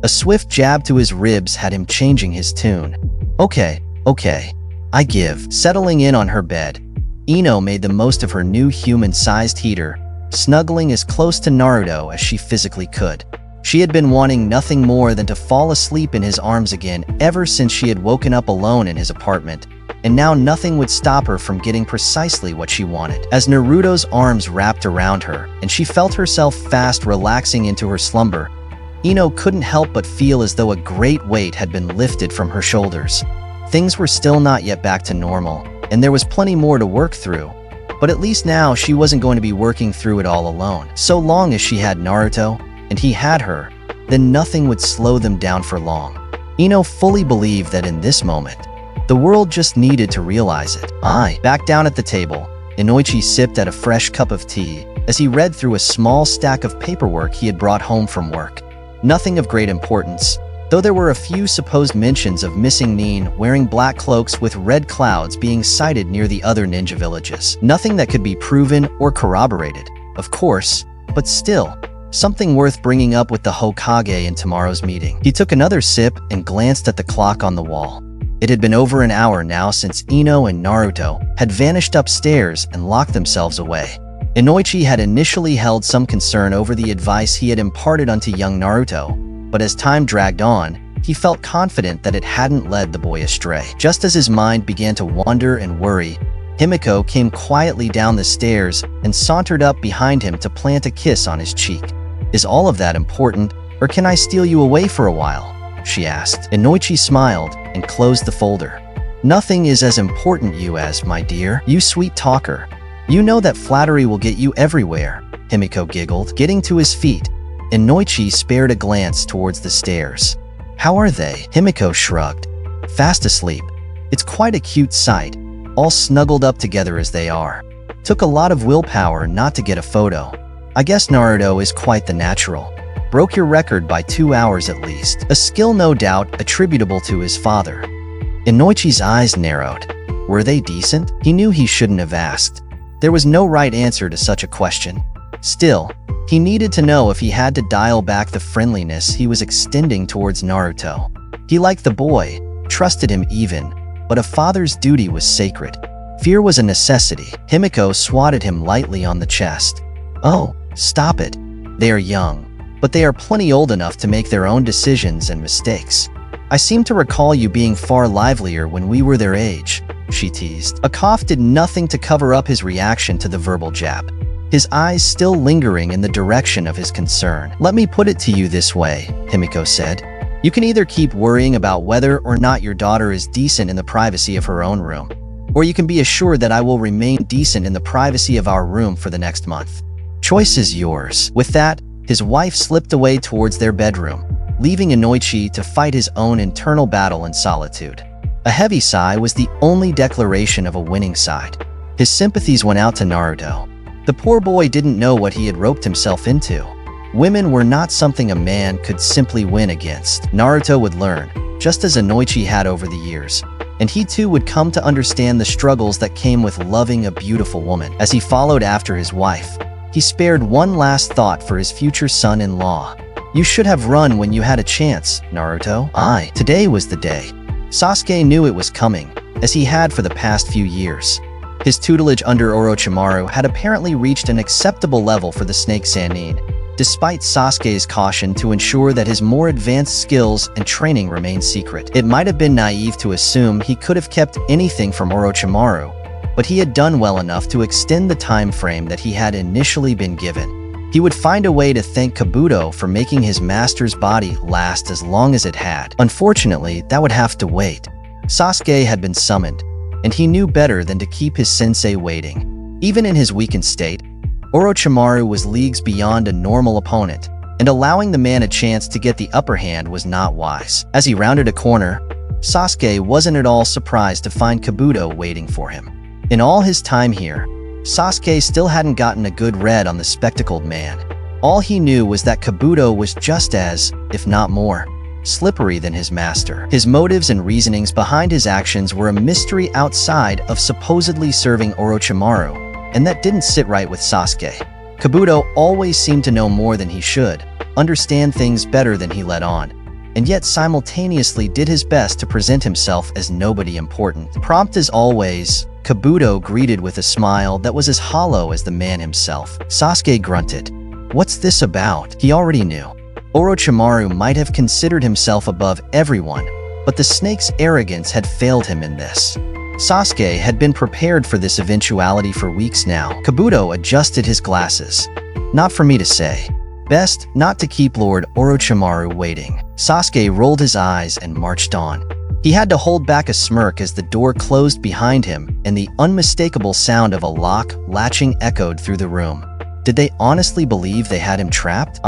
A swift jab to his ribs had him changing his tune. Okay, I give." Settling in on her bed, Ino made the most of her new human-sized heater, snuggling as close to Naruto as she physically could. She had been wanting nothing more than to fall asleep in his arms again ever since she had woken up alone in his apartment, and now nothing would stop her from getting precisely what she wanted. As Naruto's arms wrapped around her and she felt herself fast relaxing into her slumber, Ino couldn't help but feel as though a great weight had been lifted from her shoulders. Things were still not yet back to normal, and there was plenty more to work through, but at least now she wasn't going to be working through it all alone. So long as she had Naruto, and he had her, then nothing would slow them down for long. Ino fully believed that in this moment, the world just needed to realize it. Back down at the table, Inoichi sipped at a fresh cup of tea as he read through a small stack of paperwork he had brought home from work. Nothing of great importance, though there were a few supposed mentions of missing Nin wearing black cloaks with red clouds being sighted near the other ninja villages. Nothing that could be proven or corroborated, of course, but still, something worth bringing up with the Hokage in tomorrow's meeting. He took another sip and glanced at the clock on the wall. It had been over an hour now since Ino and Naruto had vanished upstairs and locked themselves away. Inoichi had initially held some concern over the advice he had imparted unto young Naruto, but as time dragged on, he felt confident that it hadn't led the boy astray. Just as his mind began to wander and worry, Himiko came quietly down the stairs and sauntered up behind him to plant a kiss on his cheek. "Is all of that important, or can I steal you away for a while?" she asked. Inoichi smiled and closed the folder. "Nothing is as important you as, my dear. You sweet talker. You know that flattery will get you everywhere," Himiko giggled. Getting to his feet, Inoichi spared a glance towards the stairs. "How are they?" Himiko shrugged. "Fast asleep. It's quite a cute sight, all snuggled up together as they are. Took a lot of willpower not to get a photo. I guess Naruto is quite the natural. Broke your record by 2 hours at least. A skill no doubt attributable to his father." Inoichi's eyes narrowed. Were they decent? He knew he shouldn't have asked. There was no right answer to such a question. Still, he needed to know if he had to dial back the friendliness he was extending towards Naruto. He liked the boy, trusted him even, but a father's duty was sacred. Fear was a necessity. Himiko swatted him lightly on the chest. "Oh, stop it. They are young, but they are plenty old enough to make their own decisions and mistakes. I seem to recall you being far livelier when we were their age," she teased. A cough did nothing to cover up his reaction to the verbal jab, his eyes still lingering in the direction of his concern. "Let me put it to you this way," Himiko said. "You can either keep worrying about whether or not your daughter is decent in the privacy of her own room, or you can be assured that I will remain decent in the privacy of our room for the next month. Choice is yours." With that, his wife slipped away towards their bedroom, leaving Inoichi to fight his own internal battle in solitude. A heavy sigh was the only declaration of a winning side. His sympathies went out to Naruto. The poor boy didn't know what he had roped himself into. Women were not something a man could simply win against. Naruto would learn, just as Inoichi had over the years, and he too would come to understand the struggles that came with loving a beautiful woman. As he followed after his wife, he spared one last thought for his future son-in-law. "You should have run when you had a chance, Naruto." Today was the day. Sasuke knew it was coming, as he had for the past few years. His tutelage under Orochimaru had apparently reached an acceptable level for the Snake Sannin, despite Sasuke's caution to ensure that his more advanced skills and training remained secret. It might have been naive to assume he could have kept anything from Orochimaru, but he had done well enough to extend the time frame that he had initially been given. He would find a way to thank Kabuto for making his master's body last as long as it had. Unfortunately, that would have to wait. Sasuke had been summoned, and he knew better than to keep his sensei waiting. Even in his weakened state, Orochimaru was leagues beyond a normal opponent, and allowing the man a chance to get the upper hand was not wise. As he rounded a corner, Sasuke wasn't at all surprised to find Kabuto waiting for him. In all his time here, Sasuke still hadn't gotten a good read on the spectacled man. All he knew was that Kabuto was just as, if not more, slippery than his master. His motives and reasonings behind his actions were a mystery outside of supposedly serving Orochimaru, and that didn't sit right with Sasuke. Kabuto always seemed to know more than he should, understand things better than he let on, and yet simultaneously did his best to present himself as nobody important. Prompt as always, Kabuto greeted with a smile that was as hollow as the man himself. Sasuke grunted. "What's this about?" He already knew. Orochimaru might have considered himself above everyone, but the snake's arrogance had failed him in this. Sasuke had been prepared for this eventuality for weeks now. Kabuto adjusted his glasses. "Not for me to say. Best not to keep Lord Orochimaru waiting." Sasuke rolled his eyes and marched on. He had to hold back a smirk as the door closed behind him and the unmistakable sound of a lock latching echoed through the room. Did they honestly believe they had him trapped?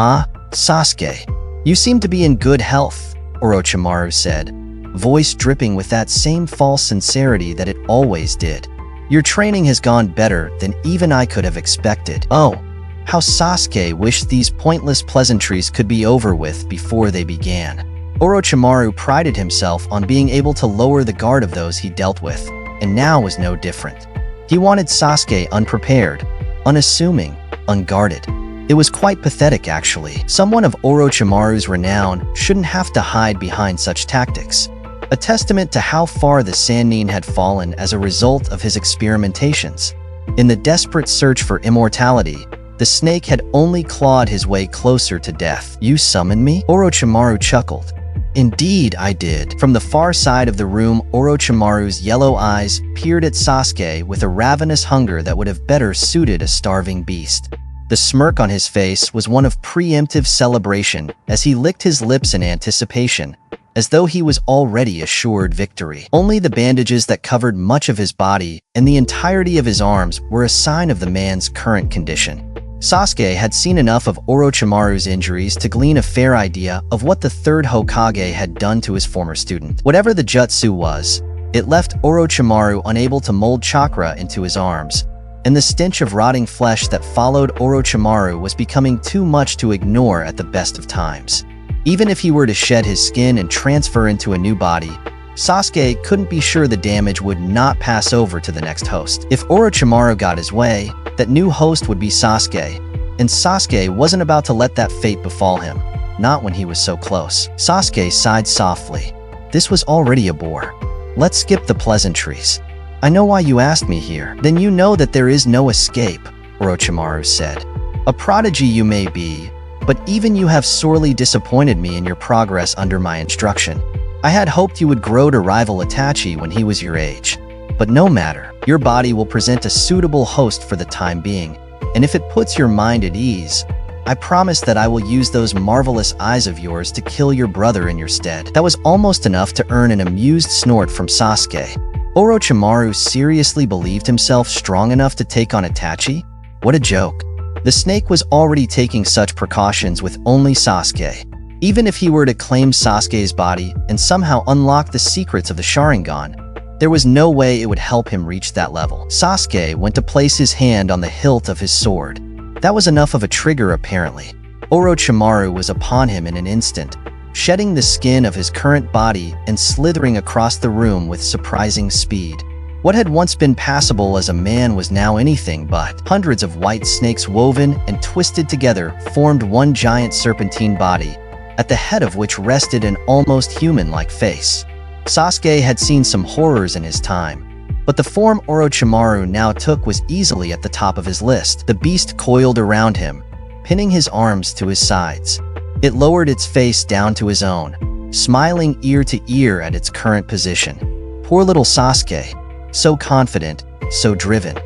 Sasuke, you seem to be in good health," Orochimaru said, voice dripping with that same false sincerity that it always did. "Your training has gone better than even I could have expected." Oh, how Sasuke wished these pointless pleasantries could be over with before they began. Orochimaru prided himself on being able to lower the guard of those he dealt with, and now was no different. He wanted Sasuke unprepared, unassuming, unguarded. It was quite pathetic, actually. Someone of Orochimaru's renown shouldn't have to hide behind such tactics. A testament to how far the Sannin had fallen as a result of his experimentations. In the desperate search for immortality, the snake had only clawed his way closer to death. "You summoned me?" Orochimaru chuckled. "Indeed, I did." From the far side of the room, Orochimaru's yellow eyes peered at Sasuke with a ravenous hunger that would have better suited a starving beast. The smirk on his face was one of preemptive celebration as he licked his lips in anticipation, as though he was already assured victory. Only the bandages that covered much of his body and the entirety of his arms were a sign of the man's current condition. Sasuke had seen enough of Orochimaru's injuries to glean a fair idea of what the third Hokage had done to his former student. Whatever the jutsu was, it left Orochimaru unable to mold chakra into his arms, and the stench of rotting flesh that followed Orochimaru was becoming too much to ignore at the best of times. Even if he were to shed his skin and transfer into a new body, Sasuke couldn't be sure the damage would not pass over to the next host. If Orochimaru got his way, that new host would be Sasuke, and Sasuke wasn't about to let that fate befall him, not when he was so close. Sasuke sighed softly. This was already a bore. Let's skip the pleasantries. I know why you asked me here. Then you know that there is no escape, Orochimaru said. A prodigy you may be, but even you have sorely disappointed me in your progress under my instruction. I had hoped you would grow to rival Itachi when he was your age. But no matter, your body will present a suitable host for the time being, and if it puts your mind at ease, I promise that I will use those marvelous eyes of yours to kill your brother in your stead. That was almost enough to earn an amused snort from Sasuke. Orochimaru seriously believed himself strong enough to take on Itachi? What a joke. The snake was already taking such precautions with only Sasuke. Even if he were to claim Sasuke's body and somehow unlock the secrets of the Sharingan, There was no way it would help him reach that level. Sasuke went to place his hand on the hilt of his sword. That was enough of a trigger, apparently. Orochimaru was upon him in an instant, shedding the skin of his current body and slithering across the room with surprising speed. What had once been passable as a man was now anything but. Hundreds of white snakes woven and twisted together formed one giant serpentine body, at the head of which rested an almost human-like face. Sasuke had seen some horrors in his time, but the form Orochimaru now took was easily at the top of his list. The beast coiled around him, pinning his arms to his sides. It lowered its face down to his own, smiling ear to ear at its current position. Poor little Sasuke, so confident, so driven.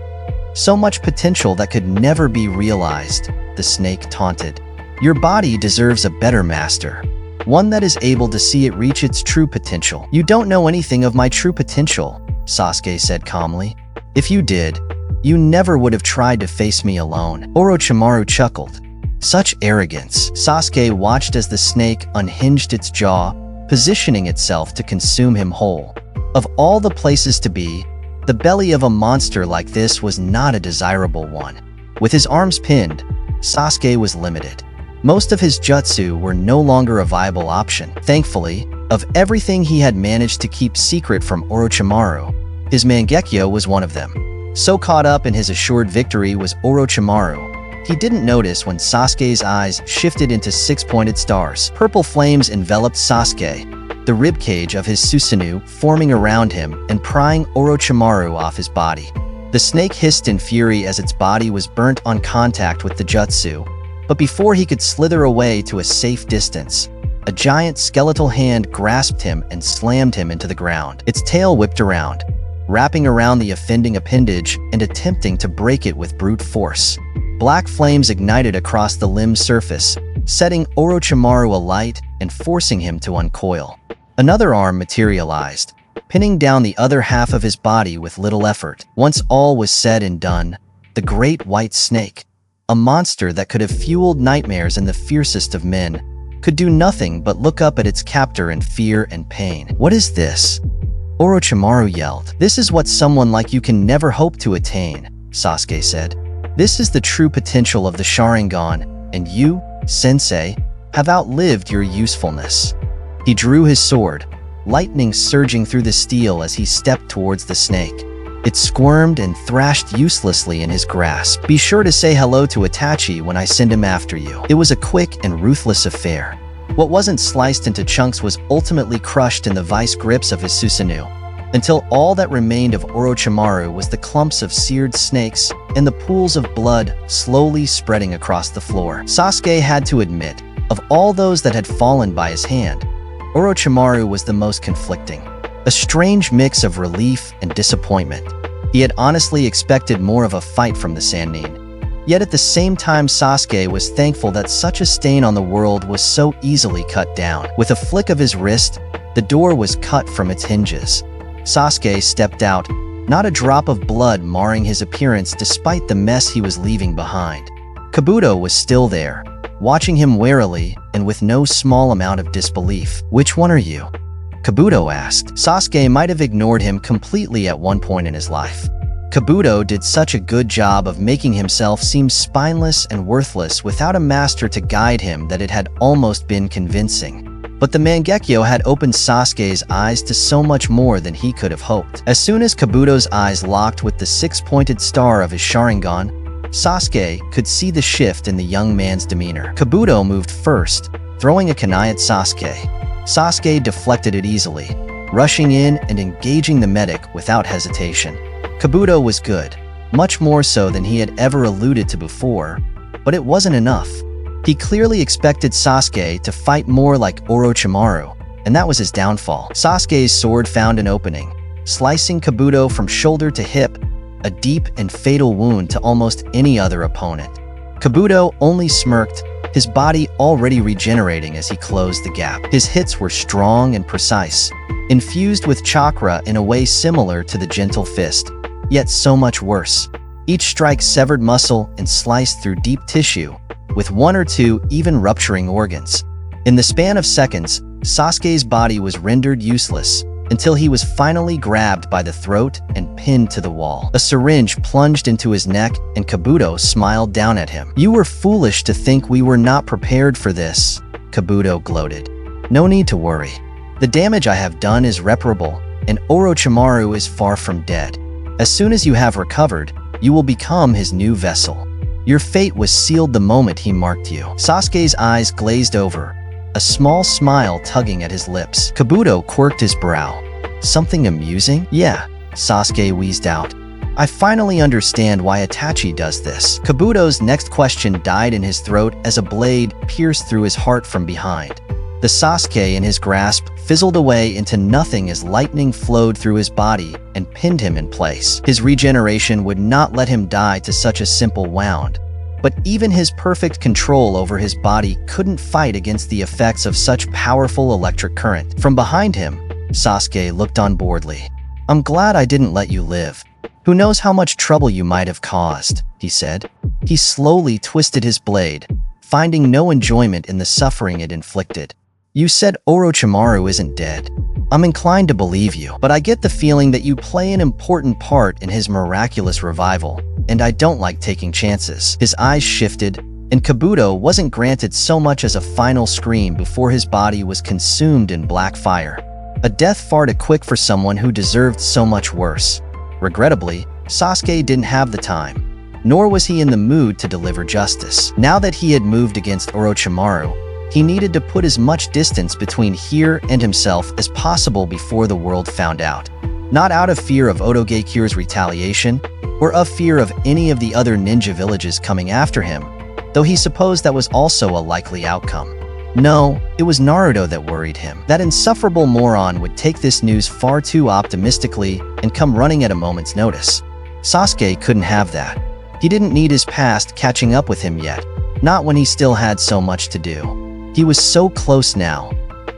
So much potential that could never be realized, the snake taunted. Your body deserves a better master, one that is able to see it reach its true potential. You don't know anything of my true potential, Sasuke said calmly. If you did, you never would have tried to face me alone. Orochimaru chuckled. Such arrogance. Sasuke watched as the snake unhinged its jaw, positioning itself to consume him whole. Of all the places to be, the belly of a monster like this was not a desirable one. With his arms pinned, Sasuke was limited. Most of his jutsu were no longer a viable option. Thankfully, of everything he had managed to keep secret from Orochimaru, his Mangekyo was one of them. So caught up in his assured victory was Orochimaru, he didn't notice when Sasuke's eyes shifted into six-pointed stars. Purple flames enveloped Sasuke, the ribcage of his Susanoo forming around him and prying Orochimaru off his body. The snake hissed in fury as its body was burnt on contact with the jutsu, but before he could slither away to a safe distance, a giant skeletal hand grasped him and slammed him into the ground. Its tail whipped around, wrapping around the offending appendage and attempting to break it with brute force. Black flames ignited across the limb's surface, setting Orochimaru alight and forcing him to uncoil. Another arm materialized, pinning down the other half of his body with little effort. Once all was said and done, the great white snake, a monster that could have fueled nightmares in the fiercest of men, could do nothing but look up at its captor in fear and pain. What is this? Orochimaru yelled. This is what someone like you can never hope to attain, Sasuke said. This is the true potential of the Sharingan, and you, Sensei, have outlived your usefulness. He drew his sword, lightning surging through the steel as he stepped towards the snake. It squirmed and thrashed uselessly in his grasp. Be sure to say hello to Itachi when I send him after you. It was a quick and ruthless affair. What wasn't sliced into chunks was ultimately crushed in the vice grips of his Susanoo, until all that remained of Orochimaru was the clumps of seared snakes and the pools of blood slowly spreading across the floor. Sasuke had to admit, of all those that had fallen by his hand, Orochimaru was the most conflicting. A strange mix of relief and disappointment. He had honestly expected more of a fight from the Sannin. Yet at the same time, Sasuke was thankful that such a stain on the world was so easily cut down. With a flick of his wrist, the door was cut from its hinges. Sasuke stepped out, not a drop of blood marring his appearance despite the mess he was leaving behind. Kabuto was still there, watching him warily and with no small amount of disbelief. Which one are you? Kabuto asked. Sasuke might have ignored him completely at one point in his life. Kabuto did such a good job of making himself seem spineless and worthless without a master to guide him that it had almost been convincing. But the Mangekyo had opened Sasuke's eyes to so much more than he could have hoped. As soon as Kabuto's eyes locked with the six-pointed star of his Sharingan, Sasuke could see the shift in the young man's demeanor. Kabuto moved first, throwing a kunai at Sasuke. Sasuke deflected it easily, rushing in and engaging the medic without hesitation. Kabuto was good, much more so than he had ever alluded to before, but it wasn't enough. He clearly expected Sasuke to fight more like Orochimaru, and that was his downfall. Sasuke's sword found an opening, slicing Kabuto from shoulder to hip, a deep and fatal wound to almost any other opponent. Kabuto only smirked, his body already regenerating as he closed the gap. His hits were strong and precise, infused with chakra in a way similar to the gentle fist, yet so much worse. Each strike severed muscle and sliced through deep tissue, with one or two even rupturing organs. In the span of seconds, Sasuke's body was rendered useless, until he was finally grabbed by the throat and pinned to the wall. A syringe plunged into his neck and Kabuto smiled down at him. "You were foolish to think we were not prepared for this," Kabuto gloated. "No need to worry. The damage I have done is reparable, and Orochimaru is far from dead. As soon as you have recovered, you will become his new vessel. Your fate was sealed the moment he marked you." Sasuke's eyes glazed over, a small smile tugging at his lips. Kabuto quirked his brow. "Something amusing?" "Yeah," Sasuke wheezed out. "I finally understand why Itachi does this." Kabuto's next question died in his throat as a blade pierced through his heart from behind. The Sasuke in his grasp fizzled away into nothing as lightning flowed through his body and pinned him in place. His regeneration would not let him die to such a simple wound. But even his perfect control over his body couldn't fight against the effects of such powerful electric current. From behind him, Sasuke looked on boredly. "I'm glad I didn't let you live. Who knows how much trouble you might have caused," he said. He slowly twisted his blade, finding no enjoyment in the suffering it inflicted. "You said Orochimaru isn't dead. I'm inclined to believe you, but I get the feeling that you play an important part in his miraculous revival, and I don't like taking chances." His eyes shifted, and Kabuto wasn't granted so much as a final scream before his body was consumed in black fire. A death far too quick for someone who deserved so much worse. Regrettably, Sasuke didn't have the time, nor was he in the mood to deliver justice. Now that he had moved against Orochimaru, he needed to put as much distance between here and himself as possible before the world found out. Not out of fear of Otogekyu's retaliation, or of fear of any of the other ninja villages coming after him, though he supposed that was also a likely outcome. No, it was Naruto that worried him. That insufferable moron would take this news far too optimistically and come running at a moment's notice. Sasuke couldn't have that. He didn't need his past catching up with him yet, not when he still had so much to do. He was so close now.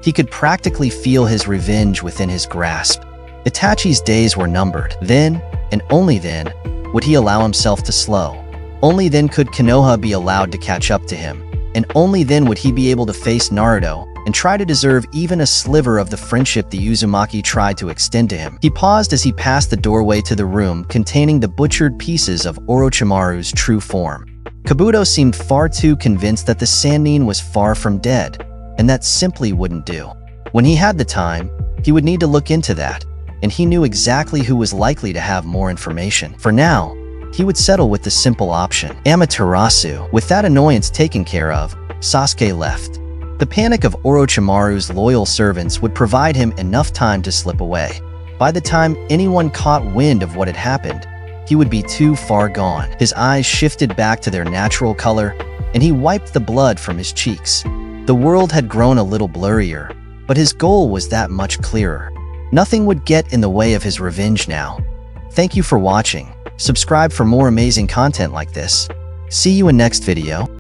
He could practically feel his revenge within his grasp. Itachi's days were numbered. Then, and only then, would he allow himself to slow. Only then could Konoha be allowed to catch up to him. And only then would he be able to face Naruto and try to deserve even a sliver of the friendship the Uzumaki tried to extend to him. He paused as he passed the doorway to the room containing the butchered pieces of Orochimaru's true form. Kabuto seemed far too convinced that the Sannin was far from dead, and that simply wouldn't do. When he had the time, he would need to look into that, and he knew exactly who was likely to have more information. For now, he would settle with the simple option, Amaterasu. With that annoyance taken care of, Sasuke left. The panic of Orochimaru's loyal servants would provide him enough time to slip away. By the time anyone caught wind of what had happened, he would be too far gone. His eyes shifted back to their natural color, and he wiped the blood from his cheeks. The world had grown a little blurrier, but his goal was that much clearer. Nothing would get in the way of his revenge now. Thank you for watching. Subscribe for more amazing content like this. See you in next video.